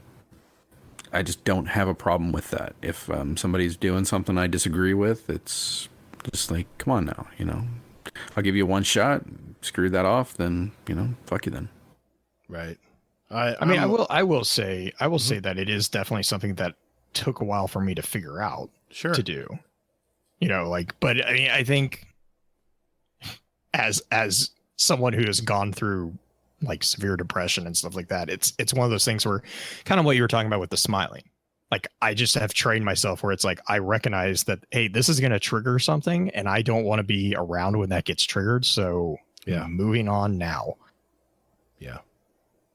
don't have a problem with that. If somebody's doing something I disagree with, it's just like, come on now, I'll give you one shot. Screw that off, then fuck you then. Right. I will say that it is definitely something that took a while for me to figure out. Sure. To do, but I mean, I think as someone who has gone through like severe depression and stuff like that, it's one of those things where kind of what you were talking about with the smiling. Like I just have trained myself where it's like, I recognize that, hey, this is going to trigger something and I don't want to be around when that gets triggered. So yeah, moving on now. Yeah.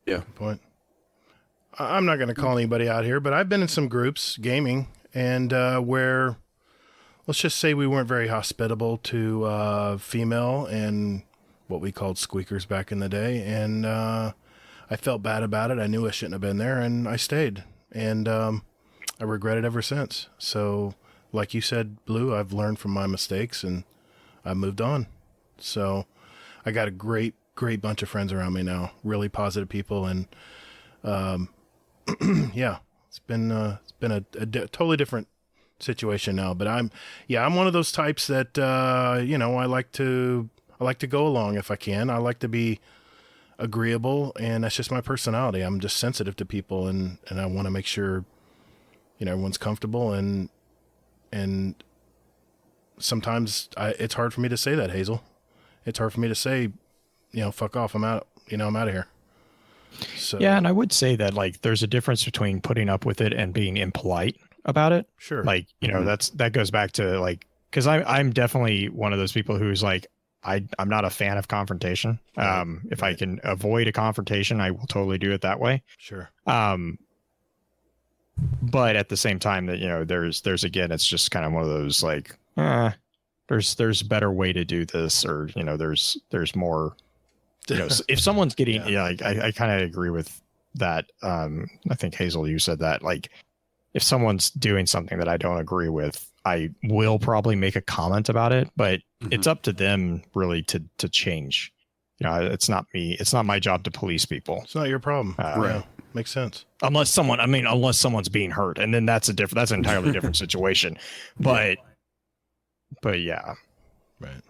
Good point. I'm not going to call anybody out here, but I've been in some groups gaming and where, let's just say we weren't very hospitable to female and what we called squeakers back in the day. And I felt bad about it. I knew I shouldn't have been there and I stayed. And I regret it ever since. So like you said, Blue, I've learned from my mistakes and I moved on. So I got a great bunch of friends around me now, really positive people. And yeah, it's been a totally different situation now, but I'm one of those types that, I like to go along if I can. I like to be agreeable and that's just my personality. I'm just sensitive to people and I want to make sure, everyone's comfortable and sometimes it's hard for me to say that, Hazel. It's hard for me to say, fuck off. I'm out, I'm out of here. So, yeah, and I would say that like there's a difference between putting up with it and being impolite about it. Sure. Like, that goes back to like, because I'm definitely one of those people who's like, I'm not a fan of confrontation. If I can avoid a confrontation, I will totally do it that way. Sure. But at the same time that, there's again, it's just kind of one of those like, there's a better way to do this, or, there's more. If someone's getting, I kind of agree with that. I think Hazel, you said that, like, if someone's doing something that I don't agree with, I will probably make a comment about it, but it's up to them really to change. It's not me. It's not my job to police people. It's not your problem. Right. Yeah, makes sense. Unless someone's being hurt, and then that's an entirely different situation. But yeah. Right.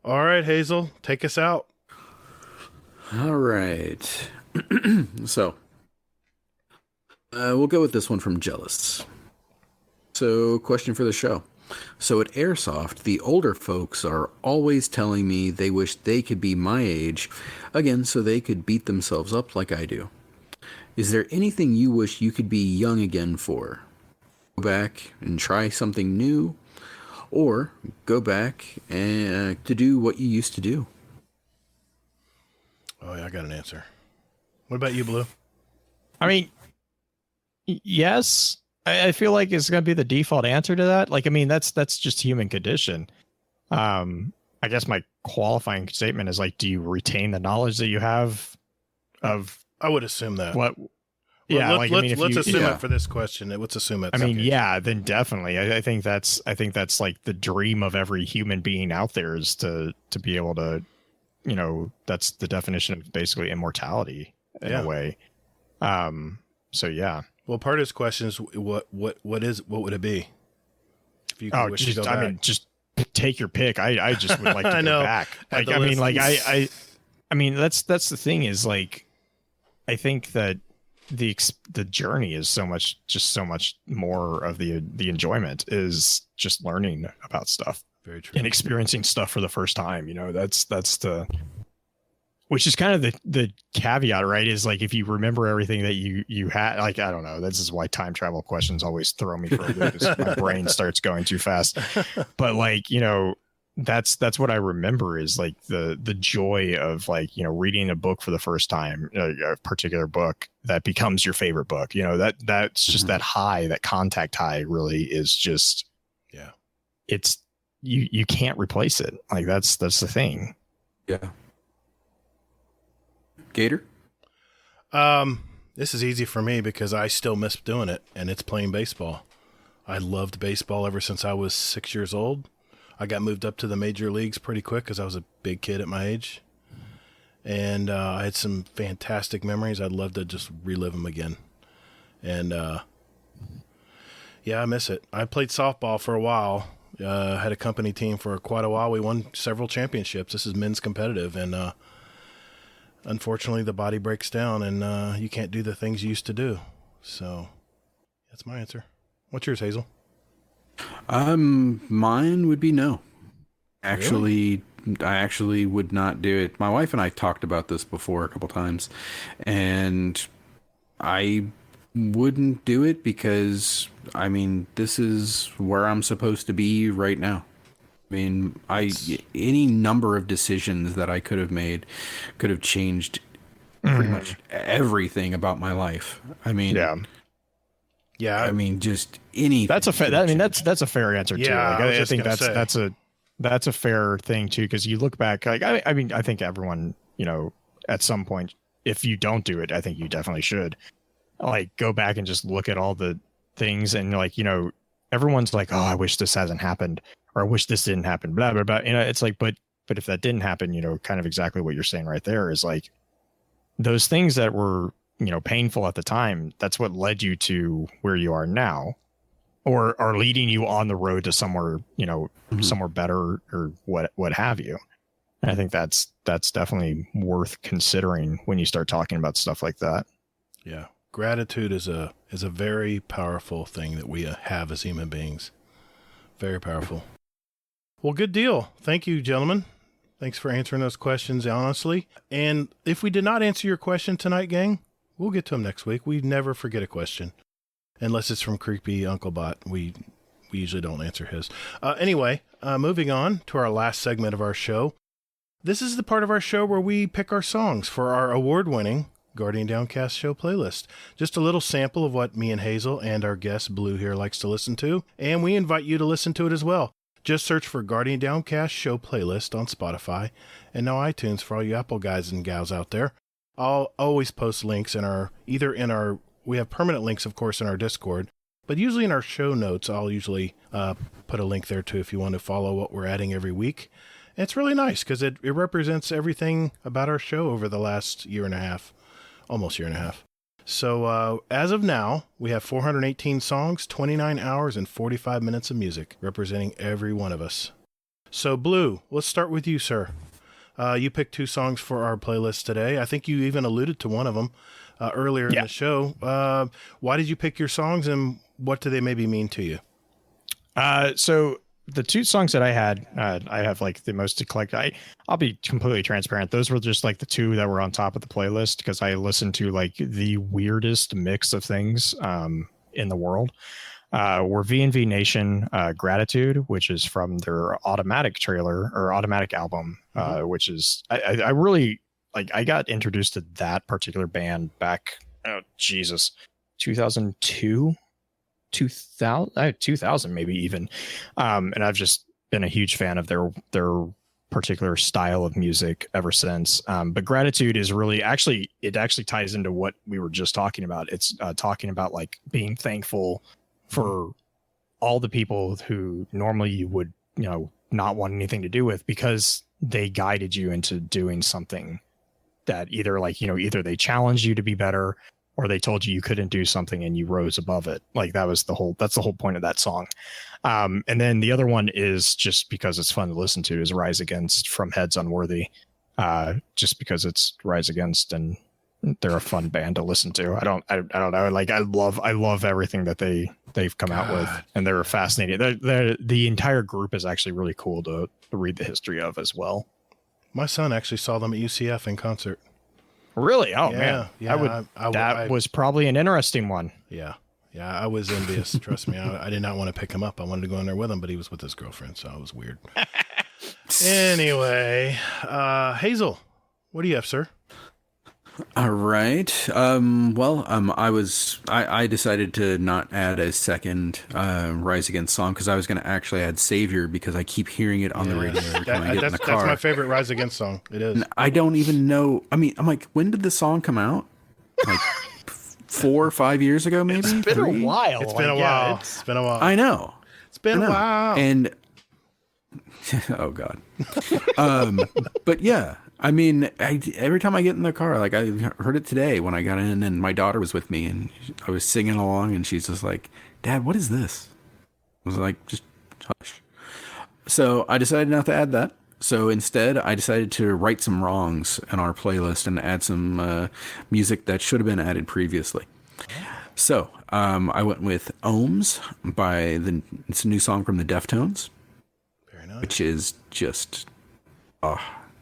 All right, Hazel, take us out. All right. So, we'll go with this one from Jealous. So, question for the show. So, at Airsoft, the older folks are always telling me they wish they could be my age, again, so they could beat themselves up like I do. Is there anything you wish you could be young again for? Go back and try something new? Or go back and to do what you used to do. Oh, yeah, I got an answer. What about you, Blue? I mean, yes, I feel like it's going to be the default answer to that. Like, I mean, that's just human condition. I guess my qualifying statement is like, do you retain the knowledge that you have of I would assume that. what? Well, Yeah, let's assume yeah. it for this question. Let's assume it. I mean, yeah, then definitely. I think that's like the dream of every human being out there is to be able to, that's the definition of basically immortality in a way. So yeah. Well, part of his question is what would it be? If you could wish to go back. I mean, just take your pick. I just would like to go back. Like, I mean, like I mean, that's the thing is like, I think that the journey is so much more of the enjoyment is just learning about stuff. Very true. And experiencing stuff for the first time. That's the, which is kind of the caveat, right? Is like, if you remember everything that you had, like, I don't know, this is why time travel questions always throw me for a loop, because my brain starts going too fast. But like, that's what I remember is like the joy of like, reading a book for the first time, a particular book that becomes your favorite book. That's just that high, that contact high really is just, yeah, it's, you can't replace it. Like that's the thing. Yeah. Gator? This is easy for me because I still miss doing it, and it's playing baseball. I loved baseball ever since I was 6 years old. I got moved up to the major leagues pretty quick because I was a big kid at my age. And I had some fantastic memories. I'd love to just relive them again. And yeah, I miss it. I played softball for a while. Had a company team for quite a while. We won several championships. This is men's competitive. And unfortunately, the body breaks down and you can't do the things you used to do. So that's my answer. What's yours, Hazel? Mine would be no. Really? I actually would not do it. My wife and I talked about this before a couple times, and I wouldn't do it because, I mean, this is where I'm supposed to be right now. I mean, any number of decisions that I could have made could have changed pretty much everything about my life. I mean, yeah. I mean, just anything. That's a fair. I mean, that's a fair answer too. Yeah, Like, I I think say. that's a fair thing too, because you look back. Like, I mean, I think everyone, at some point, if you don't do it, I think you definitely should. Like, go back and just look at all the things, and like, everyone's like, oh, I wish this hasn't happened, or I wish this didn't happen. Blah blah blah. It's like, but if that didn't happen, kind of exactly what you're saying right there is like, those things that were painful at the time, that's what led you to where you are now, or are leading you on the road to somewhere, somewhere better, or what have you. And I think that's definitely worth considering when you start talking about stuff like that. Yeah. Gratitude is a very powerful thing that we have as human beings. Very powerful. Well, good deal. Thank you, gentlemen. Thanks for answering those questions honestly. And if we did not answer your question tonight, gang, we'll get to them next week. We never forget a question. Unless it's from creepy Uncle Bot. We usually don't answer his. Anyway, moving on to our last segment of our show. This is the part of our show where we pick our songs for our award-winning Guardian Downcast show playlist. Just a little sample of what me and Hazel and our guest Blue here likes to listen to. And we invite you to listen to it as well. Just search for Guardian Downcast show playlist on Spotify and now iTunes for all you Apple guys and gals out there. I'll always post links we have permanent links, of course, in our Discord, but usually in our show notes, I'll usually put a link there too if you want to follow what we're adding every week. And it's really nice because it represents everything about our show over the last year and a half, almost year and a half. So as of now, we have 418 songs, 29 hours, and 45 minutes of music representing every one of us. So Blue, let's start with you, sir. You picked 2 songs for our playlist today. I think you even alluded to one of them earlier in the show. Why did you pick your songs, and what do they maybe mean to you? So the 2 songs that I had, I have like the most eclectic. I'll be completely transparent. Those were just like the 2 that were on top of the playlist because I listened to like the weirdest mix of things in the world. Were V&V Nation Gratitude, which is from their Automatic trailer or Automatic album, which is I really like I got introduced to that particular band back, oh Jesus, 2002, 2000 maybe even, and I've just been a huge fan of their particular style of music ever since. But Gratitude is really it actually ties into what we were just talking about. It's talking about like being thankful for all the people who normally you would, not want anything to do with, because they guided you into doing something that either they challenged you to be better, or they told you couldn't do something and you rose above it. Like that's the whole point of that song. And then the other one is, just because it's fun to listen to, is Rise Against from Heads Unworthy. Just because it's Rise Against and they're a fun band to listen to. I don't know. Like I love everything that they've come out with, and they're fascinating. The entire group is actually really cool to read the history of as well. My son actually saw them at UCF in concert. Really? Oh yeah, man. Yeah, that was probably an interesting one. Yeah. Yeah, I was envious. Trust me. I did not want to pick him up. I wanted to go in there with him, but he was with his girlfriend, so it was weird. Anyway, Hazel, what do you have, sir? All right. I decided to not add a second Rise Against song, because I was going to actually add Savior, because I keep hearing it on the radio every time I get in the car. That's my favorite Rise Against song. It is. And I don't even know. I mean, I'm like, when did this song come out? Like 4 or 5 years ago, maybe? It's been a while. It's been a while. It's been a while. I know. It's been a while. And oh God. But yeah, I mean, every time I get in the car, like I heard it today when I got in, and my daughter was with me, and I was singing along, and she's just like, "Dad, what is this?" I was like, "Just hush." So I decided not to add that. So instead, I decided to right some wrongs in our playlist and add some music that should have been added previously. So I went with Ohms by it's a new song from the Deftones. Very nice. Which is just,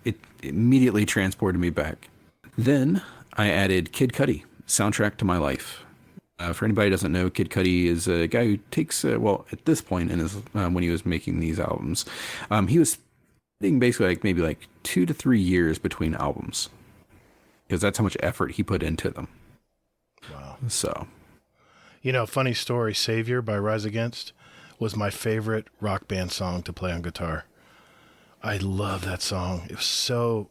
it immediately transported me back. Then I added Kid Cudi, Soundtrack to My Life. For anybody who doesn't know, Kid Cudi is a guy who takes, at this point in his, when he was making these albums, he was basically maybe 2 to 3 years between albums, because that's how much effort he put into them. Wow. So, funny story, Savior by Rise Against was my favorite rock band song to play on guitar. I love that song. It was so,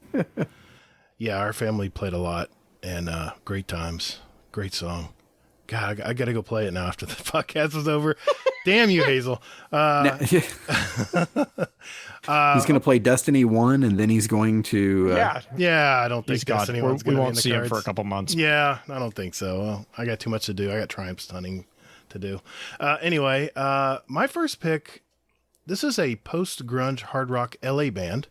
yeah, our family played a lot, and great times. Great song. God, I got to go play it now after the podcast is over. Damn you, Hazel. he's going to play Destiny 1, and then he's going to... Yeah, I don't think Destiny 1's going to be in the cards. We won't see him for a couple months. Yeah, I don't think so. Well, I got too much to do. I got Triumph Stunning to do. Anyway, my first pick, this is a post-grunge hard rock LA band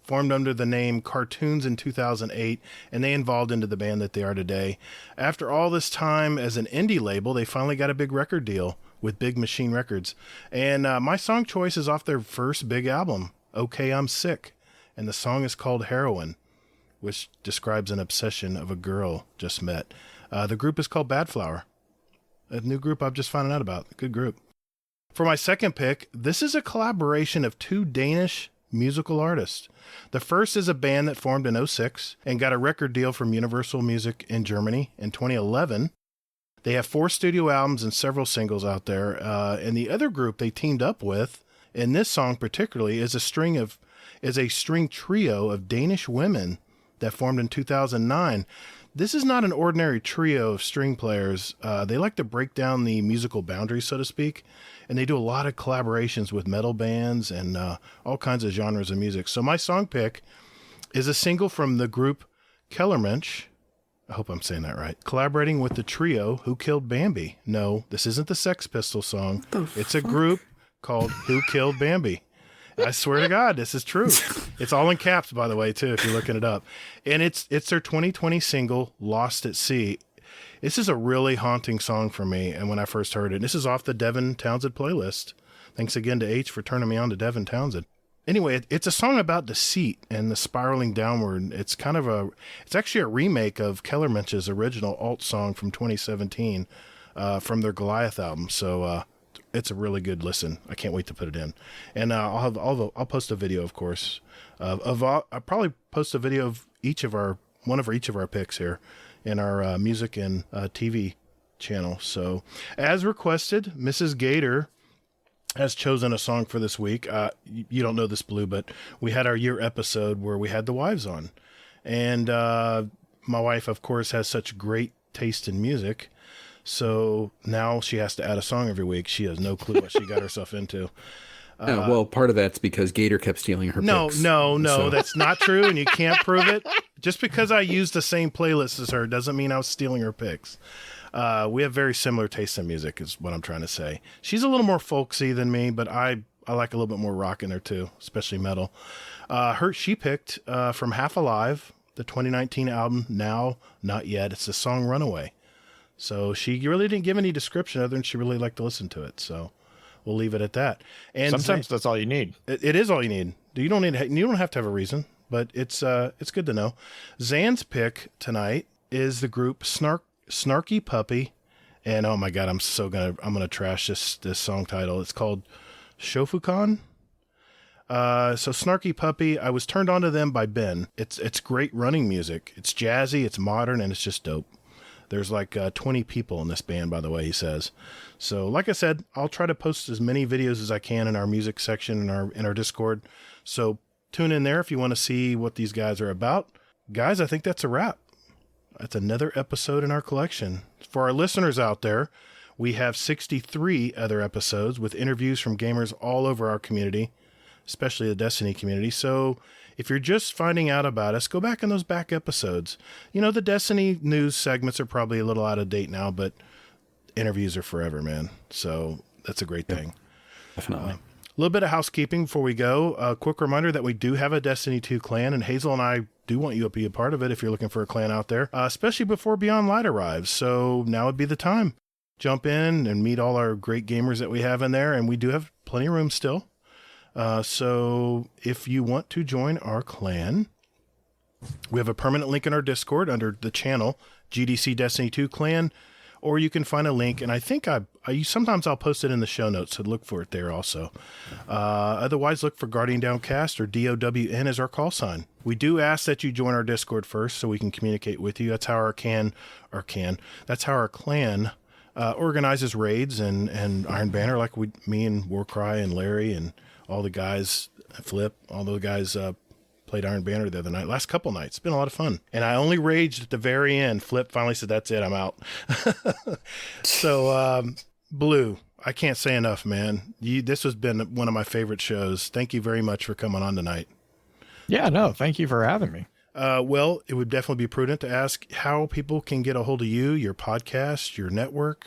formed under the name Cartoons in 2008, and they evolved into the band that they are today. After all this time as an indie label, they finally got a big record deal with Big Machine Records. And my song choice is off their first big album, Okay, I'm Sick. And the song is called Heroin, which describes an obsession of a girl just met. The group is called Bad Flower. A new group I've just found out about. Good group. For my second pick, this is a collaboration of 2 Danish musical artists. The first is a band that formed in 2006 and got a record deal from Universal Music in Germany in 2011. They have 4 studio albums and several singles out there. And the other group they teamed up with, in this song particularly, is a string trio of Danish women that formed in 2009. This is not an ordinary trio of string players. They like to break down the musical boundaries, so to speak, and they do a lot of collaborations with metal bands and all kinds of genres of music. So my song pick is a single from the group Kellermensch. I hope I'm saying that right. Collaborating with the trio Who Killed Bambi. No, this isn't the Sex Pistols song. It's a group called Who Killed Bambi. I swear to God, this is true. It's all in caps, by the way, too, if you're looking it up. And it's their 2020 single, Lost at Sea. This is a really haunting song for me, and when I first heard it. And this is off the Devin Townsend playlist. Thanks again to H for turning me on to Devin Townsend. Anyway, it's a song about deceit and the spiraling downward. It's actually a remake of Kellermensch's original alt song from 2017 from their Goliath album. So it's a really good listen. I can't wait to put it in, and I'll post a video, of course. I'll probably post a video of each of our picks here in our music and TV channel. So, as requested, Mrs. Gator has chosen a song for this week. You don't know this, Blue, but we had our year episode where we had the wives on, and my wife, of course, has such great taste in music. So now she has to add a song every week. She has no clue what she got herself into. Well, part of that's because Gator kept stealing her picks. No, that's not true, and you can't prove it. Just because I used the same playlist as her doesn't mean I was stealing her picks. We have very similar tastes in music, is what I'm trying to say. She's a little more folksy than me, but I like a little bit more rock in there too, especially metal. She picked from Half Alive, the 2019 album, Now, Not Yet. It's the song Runaway. So she really didn't give any description other than she really liked to listen to it. So we'll leave it at that. And sometimes that's all you need. It is all you need. You don't have to have a reason, but it's good to know. Zan's pick tonight is the group Snarky Puppy, and oh my god, I'm gonna trash this song title. It's called Shofukan. So Snarky Puppy, I was turned on to them by Ben. It's great running music. It's jazzy, it's modern, and it's just dope. There's like 20 people in this band, by the way, he says. So like I said, I'll try to post as many videos as I can in our music section in our Discord. So tune in there if you want to see what these guys are about. Guys, I think that's a wrap. That's another episode in our collection. For our listeners out there, we have 63 other episodes with interviews from gamers all over our community, especially the Destiny community. So if you're just finding out about us, go back in those back episodes. You know, the Destiny news segments are probably a little out of date now, but interviews are forever, man. So that's a great thing. Definitely. A little bit of housekeeping before we go. A quick reminder that we do have a Destiny 2 clan, and Hazel and I do want you to be a part of it if you're looking for a clan out there, especially before Beyond Light arrives. So now would be the time. Jump in and meet all our great gamers that we have in there, and we do have plenty of room still. So if you want to join our clan, we have a permanent link in our Discord under the channel, GDC Destiny 2 Clan, or you can find a link, and I think sometimes I'll post it in the show notes, so look for it there also. Otherwise, look for Guardian Downcast or DOWN as our call sign. We do ask that you join our Discord first so we can communicate with you. That's how our clan organizes raids and Iron Banner, like me and Warcry and Larry and all the guys, Flip, all the guys played Iron Banner the other night, last couple nights. It's been a lot of fun. And I only raged at the very end. Flip finally said, that's it, I'm out. So, Blue, I can't say enough, man. This has been one of my favorite shows. Thank you very much for coming on tonight. Yeah, no, thank you for having me. Well, it would definitely be prudent to ask how people can get a hold of you, your podcast, your network.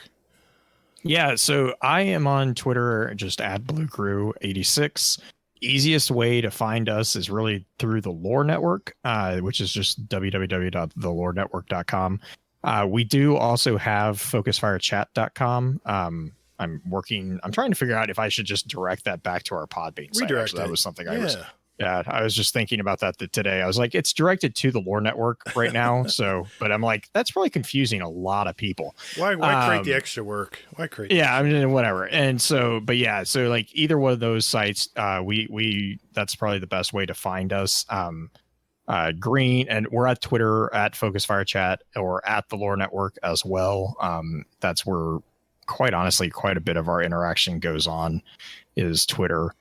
Yeah, so I am on Twitter, just at BlueCrew86. Easiest way to find us is really through the Lore Network, which is just www.thelorenetwork.com. We do also have focusfirechat.com. I'm trying to figure out if I should just direct that back to our Podbean site. Actually, that was something I was just thinking about that today. I was like, it's directed to the Lore Network right now. But I'm like, that's probably confusing a lot of people. Why create the extra work? Why create? Yeah, I mean, whatever. And so like either one of those sites, we that's probably the best way to find us. Green, and we're at Twitter at Focus Fire Chat or at the Lore Network as well. That's where, quite honestly, quite a bit of our interaction goes on is Twitter,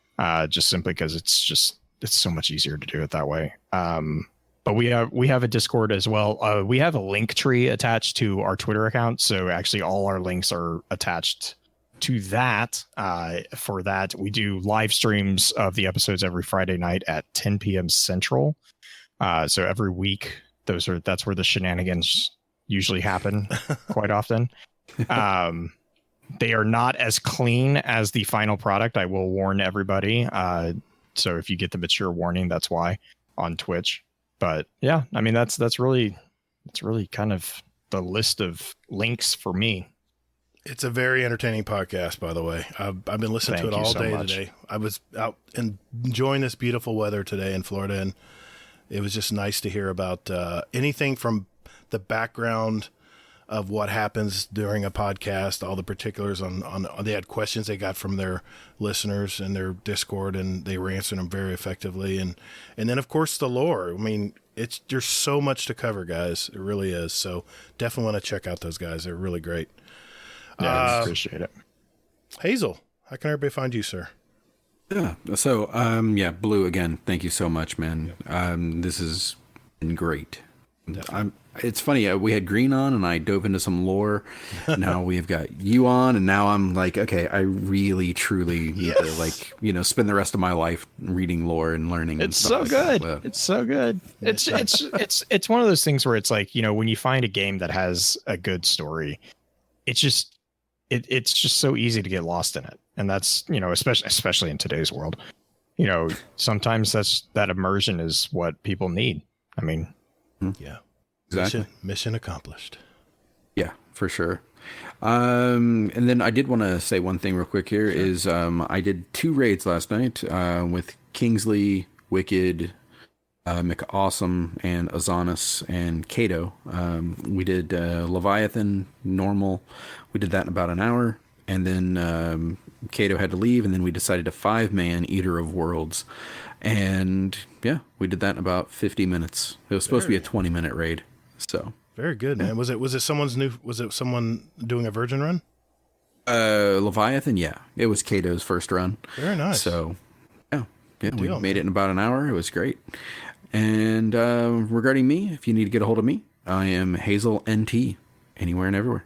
just simply because it's so much easier to do it that way. But we have a Discord as well. We have a link tree attached to our Twitter account. So actually all our links are attached to that. For that, we do live streams of the episodes every Friday night at 10 p.m. Central. So every week, that's where the shenanigans usually happen quite often. They are not as clean as the final product. I will warn everybody. So if you get the mature warning, that's why on Twitch. But yeah, I mean, that's really kind of the list of links for me. It's a very entertaining podcast, by the way. I've been listening to it all day today. I was out and enjoying this beautiful weather today in Florida, and it was just nice to hear about anything from the background of what happens during a podcast, all the particulars on they had questions they got from their listeners in their Discord, and they were answering them very effectively. And then of course the lore. I mean, there's so much to cover, guys. It really is. So definitely want to check out those guys. They're really great. Yeah, I appreciate it. Hazel, how can everybody find you, sir? Yeah. So, Blue, again, thank you so much, man. This has been great. It's funny. We had Green on, and I dove into some lore. Now we've got you on, and now I'm like, okay, I really, truly need to spend the rest of my life reading lore and learning. It's so good. It's so good. It's one of those things where it's like, when you find a game that has a good story, it's just so easy to get lost in it, and that's especially in today's world. Sometimes that immersion is what people need. I mean. Yeah, exactly. Mission accomplished. Yeah, for sure. And then I did want to say one thing real quick here. Sure. Is I did 2 raids last night with Kingsley, Wicked, McAwesome, and Azanis and Kato. We did Leviathan normal. We did that in about an hour, and then Kato had to leave, and then we decided to 5-man Eater of Worlds. And yeah, we did that in about 50 minutes. It was supposed to be a 20-minute raid. So very good, man. Was it someone doing a virgin run? Leviathan, yeah. It was Kato's first run. Very nice. So yeah, we made it in about an hour. It was great. And regarding me, if you need to get a hold of me, I am Hazel NT, anywhere and everywhere.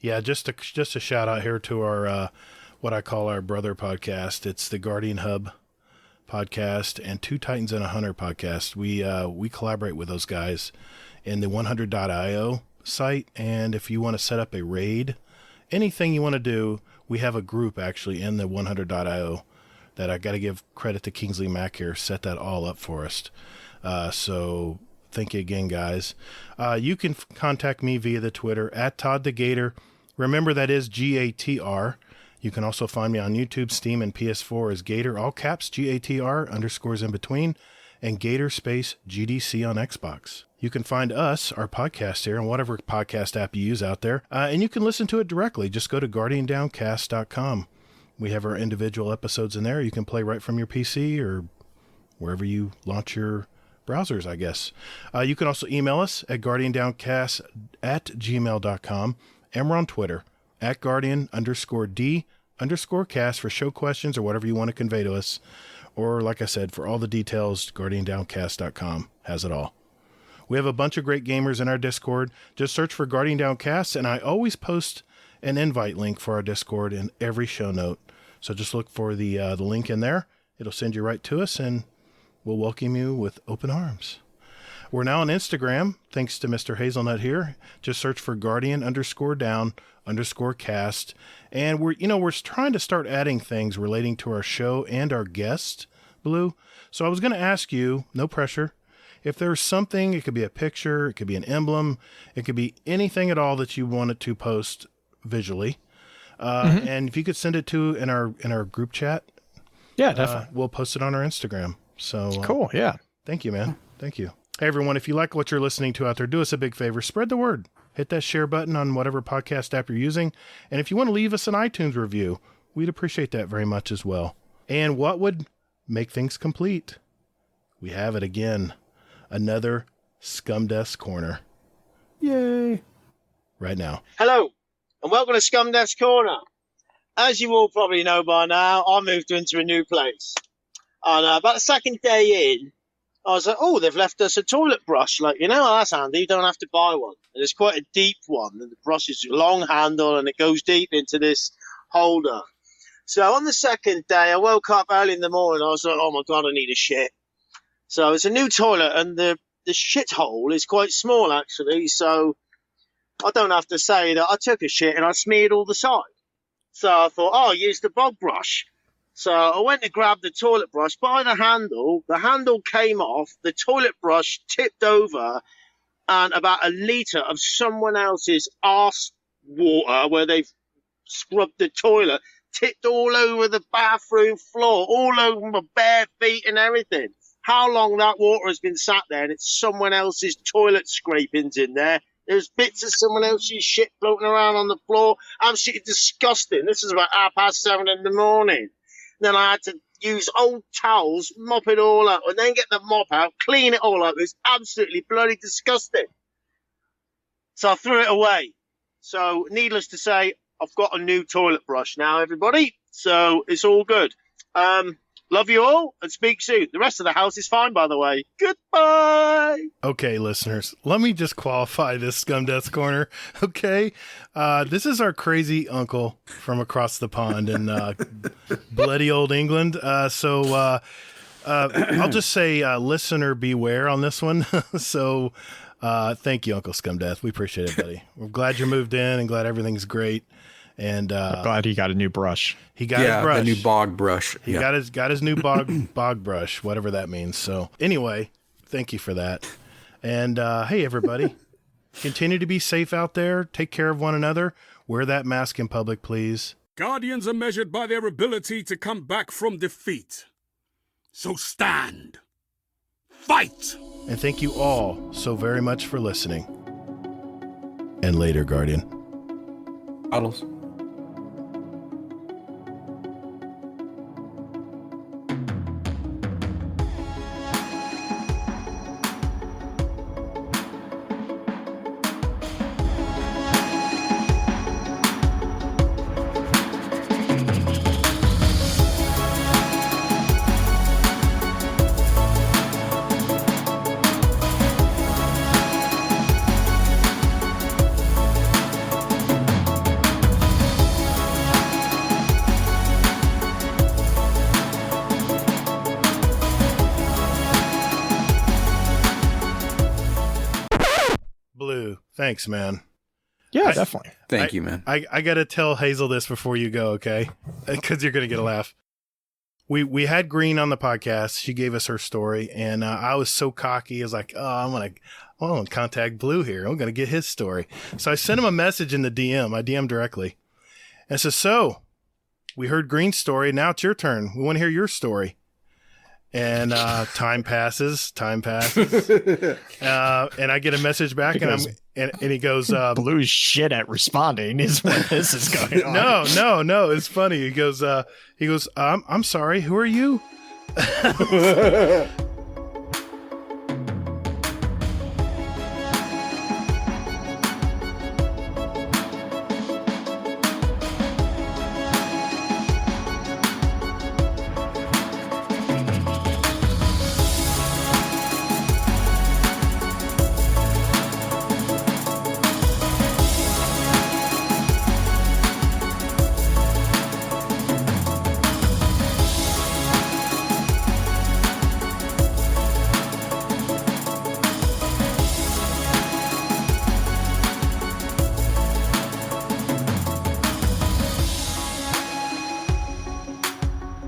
Yeah, just a shout out here to our what I call our brother podcast. It's the Guardian Hub podcast and 2 Titans and a Hunter podcast. We collaborate with those guys in the 100.io site, and if you want to set up a raid, anything you want to do, we have a group actually in the 100.io that I got to give credit to Kingsley Mack here, set that all up for us. So thank you again, guys. You can contact me via the Twitter at Todd the Gator. Remember, that is GATR. You can also find me on YouTube, Steam, and PS4 as Gator, all caps, GATR, underscores in between, and Gator space GDC on Xbox. You can find us, our podcast here, on whatever podcast app you use out there, and you can listen to it directly. Just go to GuardianDowncast.com. We have our individual episodes in there. You can play right from your PC or wherever you launch your browsers, I guess. You can also email us at guardiandowncast@gmail.com, and we're on Twitter at Guardian_D_cast for show questions or whatever you want to convey to us. Or, like I said, for all the details, GuardianDowncast.com has it all. We have a bunch of great gamers in our Discord. Just search for Guardian Downcast, and I always post an invite link for our Discord in every show note. So just look for the link in there. It'll send you right to us, and we'll welcome you with open arms. We're now on Instagram, thanks to Mr. Hazelnut here. Just search for Guardian_Down_cast. And we're trying to start adding things relating to our show and our guest, Blue. So I was going to ask you, no pressure, if there's something, it could be a picture, it could be an emblem, it could be anything at all that you wanted to post visually. And if you could send it to in our group chat. Yeah, definitely. We'll post it on our Instagram. So cool. Yeah. Thank you, man. Thank you. Hey, everyone, if you like what you're listening to out there, do us a big favor. Spread the word. Hit that share button on whatever podcast app you're using. And if you want to leave us an iTunes review, we'd appreciate that very much as well. And what would make things complete? We have it again. Another Scumdesk Corner. Yay. Right now. Hello, and welcome to Scumdesk Corner. As you all probably know by now, I moved into a new place. And about the second day in, I was like, oh, they've left us a toilet brush. That's handy. You don't have to buy one. And it's quite a deep one. And the brush is a long handle and it goes deep into this holder. So on the second day, I woke up early in the morning. I was like, oh my God, I need a shit. So it's a new toilet and the shithole is quite small, actually. So I don't have to say that I took a shit and I smeared all the side. So I thought, I'll use the bog brush. So I went to grab the toilet brush by the handle came off, the toilet brush tipped over, and about a litre of someone else's arse water where they've scrubbed the toilet tipped all over the bathroom floor, all over my bare feet and everything. How long that water has been sat there and it's someone else's toilet scrapings in there There's bits of someone else's shit floating around on the floor. Absolutely disgusting. This is about 7:30 in the morning. Then I had to use old towels, mop it all up, and then get the mop out, clean it all up. It was absolutely bloody disgusting. So I threw it away. So needless to say, I've got a new toilet brush now, everybody. So it's all good. Love you all and speak soon. The rest of the house is fine, by the way. Goodbye. Okay, listeners, let me just qualify this Scum Death's Corner. Okay. This is our crazy uncle from across the pond in bloody old England. So I'll just say listener beware on this one. So thank you, Uncle Scum Death. We appreciate it, buddy. We're glad you moved in and glad everything's great. And I'm glad he got a new brush. He got his brush. the new bog brush. He got his new bog brush, whatever that means. So anyway, thank you for that. And hey, everybody, continue to be safe out there. Take care of one another. Wear that mask in public, please. Guardians are measured by their ability to come back from defeat. So stand. Fight! And thank you all so very much for listening. And later, Guardian. Bottles. Blue, thanks, man. Yeah, definitely. Thank you, man. I got to tell Hazel this before you go, okay? Because you're going to get a laugh. We had Green on the podcast. She gave us her story, and I was so cocky. I was like, I'm going to contact Blue here. I'm going to get his story. So I sent him a message in the DM. I DM'd directly. And I said, so we heard Green's story. Now it's your turn. We want to hear your story. And time passes. And I get a message back, and he goes, Blue's shit at responding is what this is going on. No. It's funny. He goes, I'm sorry. Who are you?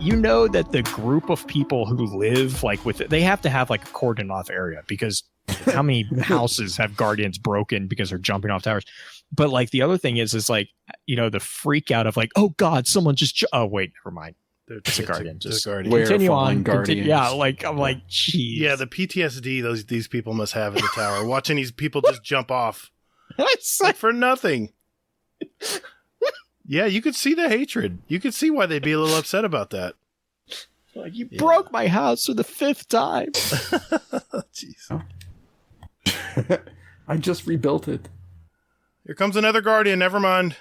You know that the group of people who live like with it, they have to have like a cordoned off area, because how many houses have guardians broken because they're jumping off towers? But like the other thing is like, you know, the freak out of like, oh God, someone just, oh wait, never mind. It's a guardian. Just continue on. Yeah. Like, I'm like, geez. Yeah. The PTSD these people must have in the tower, watching these people just jump off like for nothing. Yeah, you could see the hatred. You could see why they'd be a little upset about that. Like, you broke my house for the 5th time. Jeez. I just rebuilt it. Here comes another guardian. Never mind.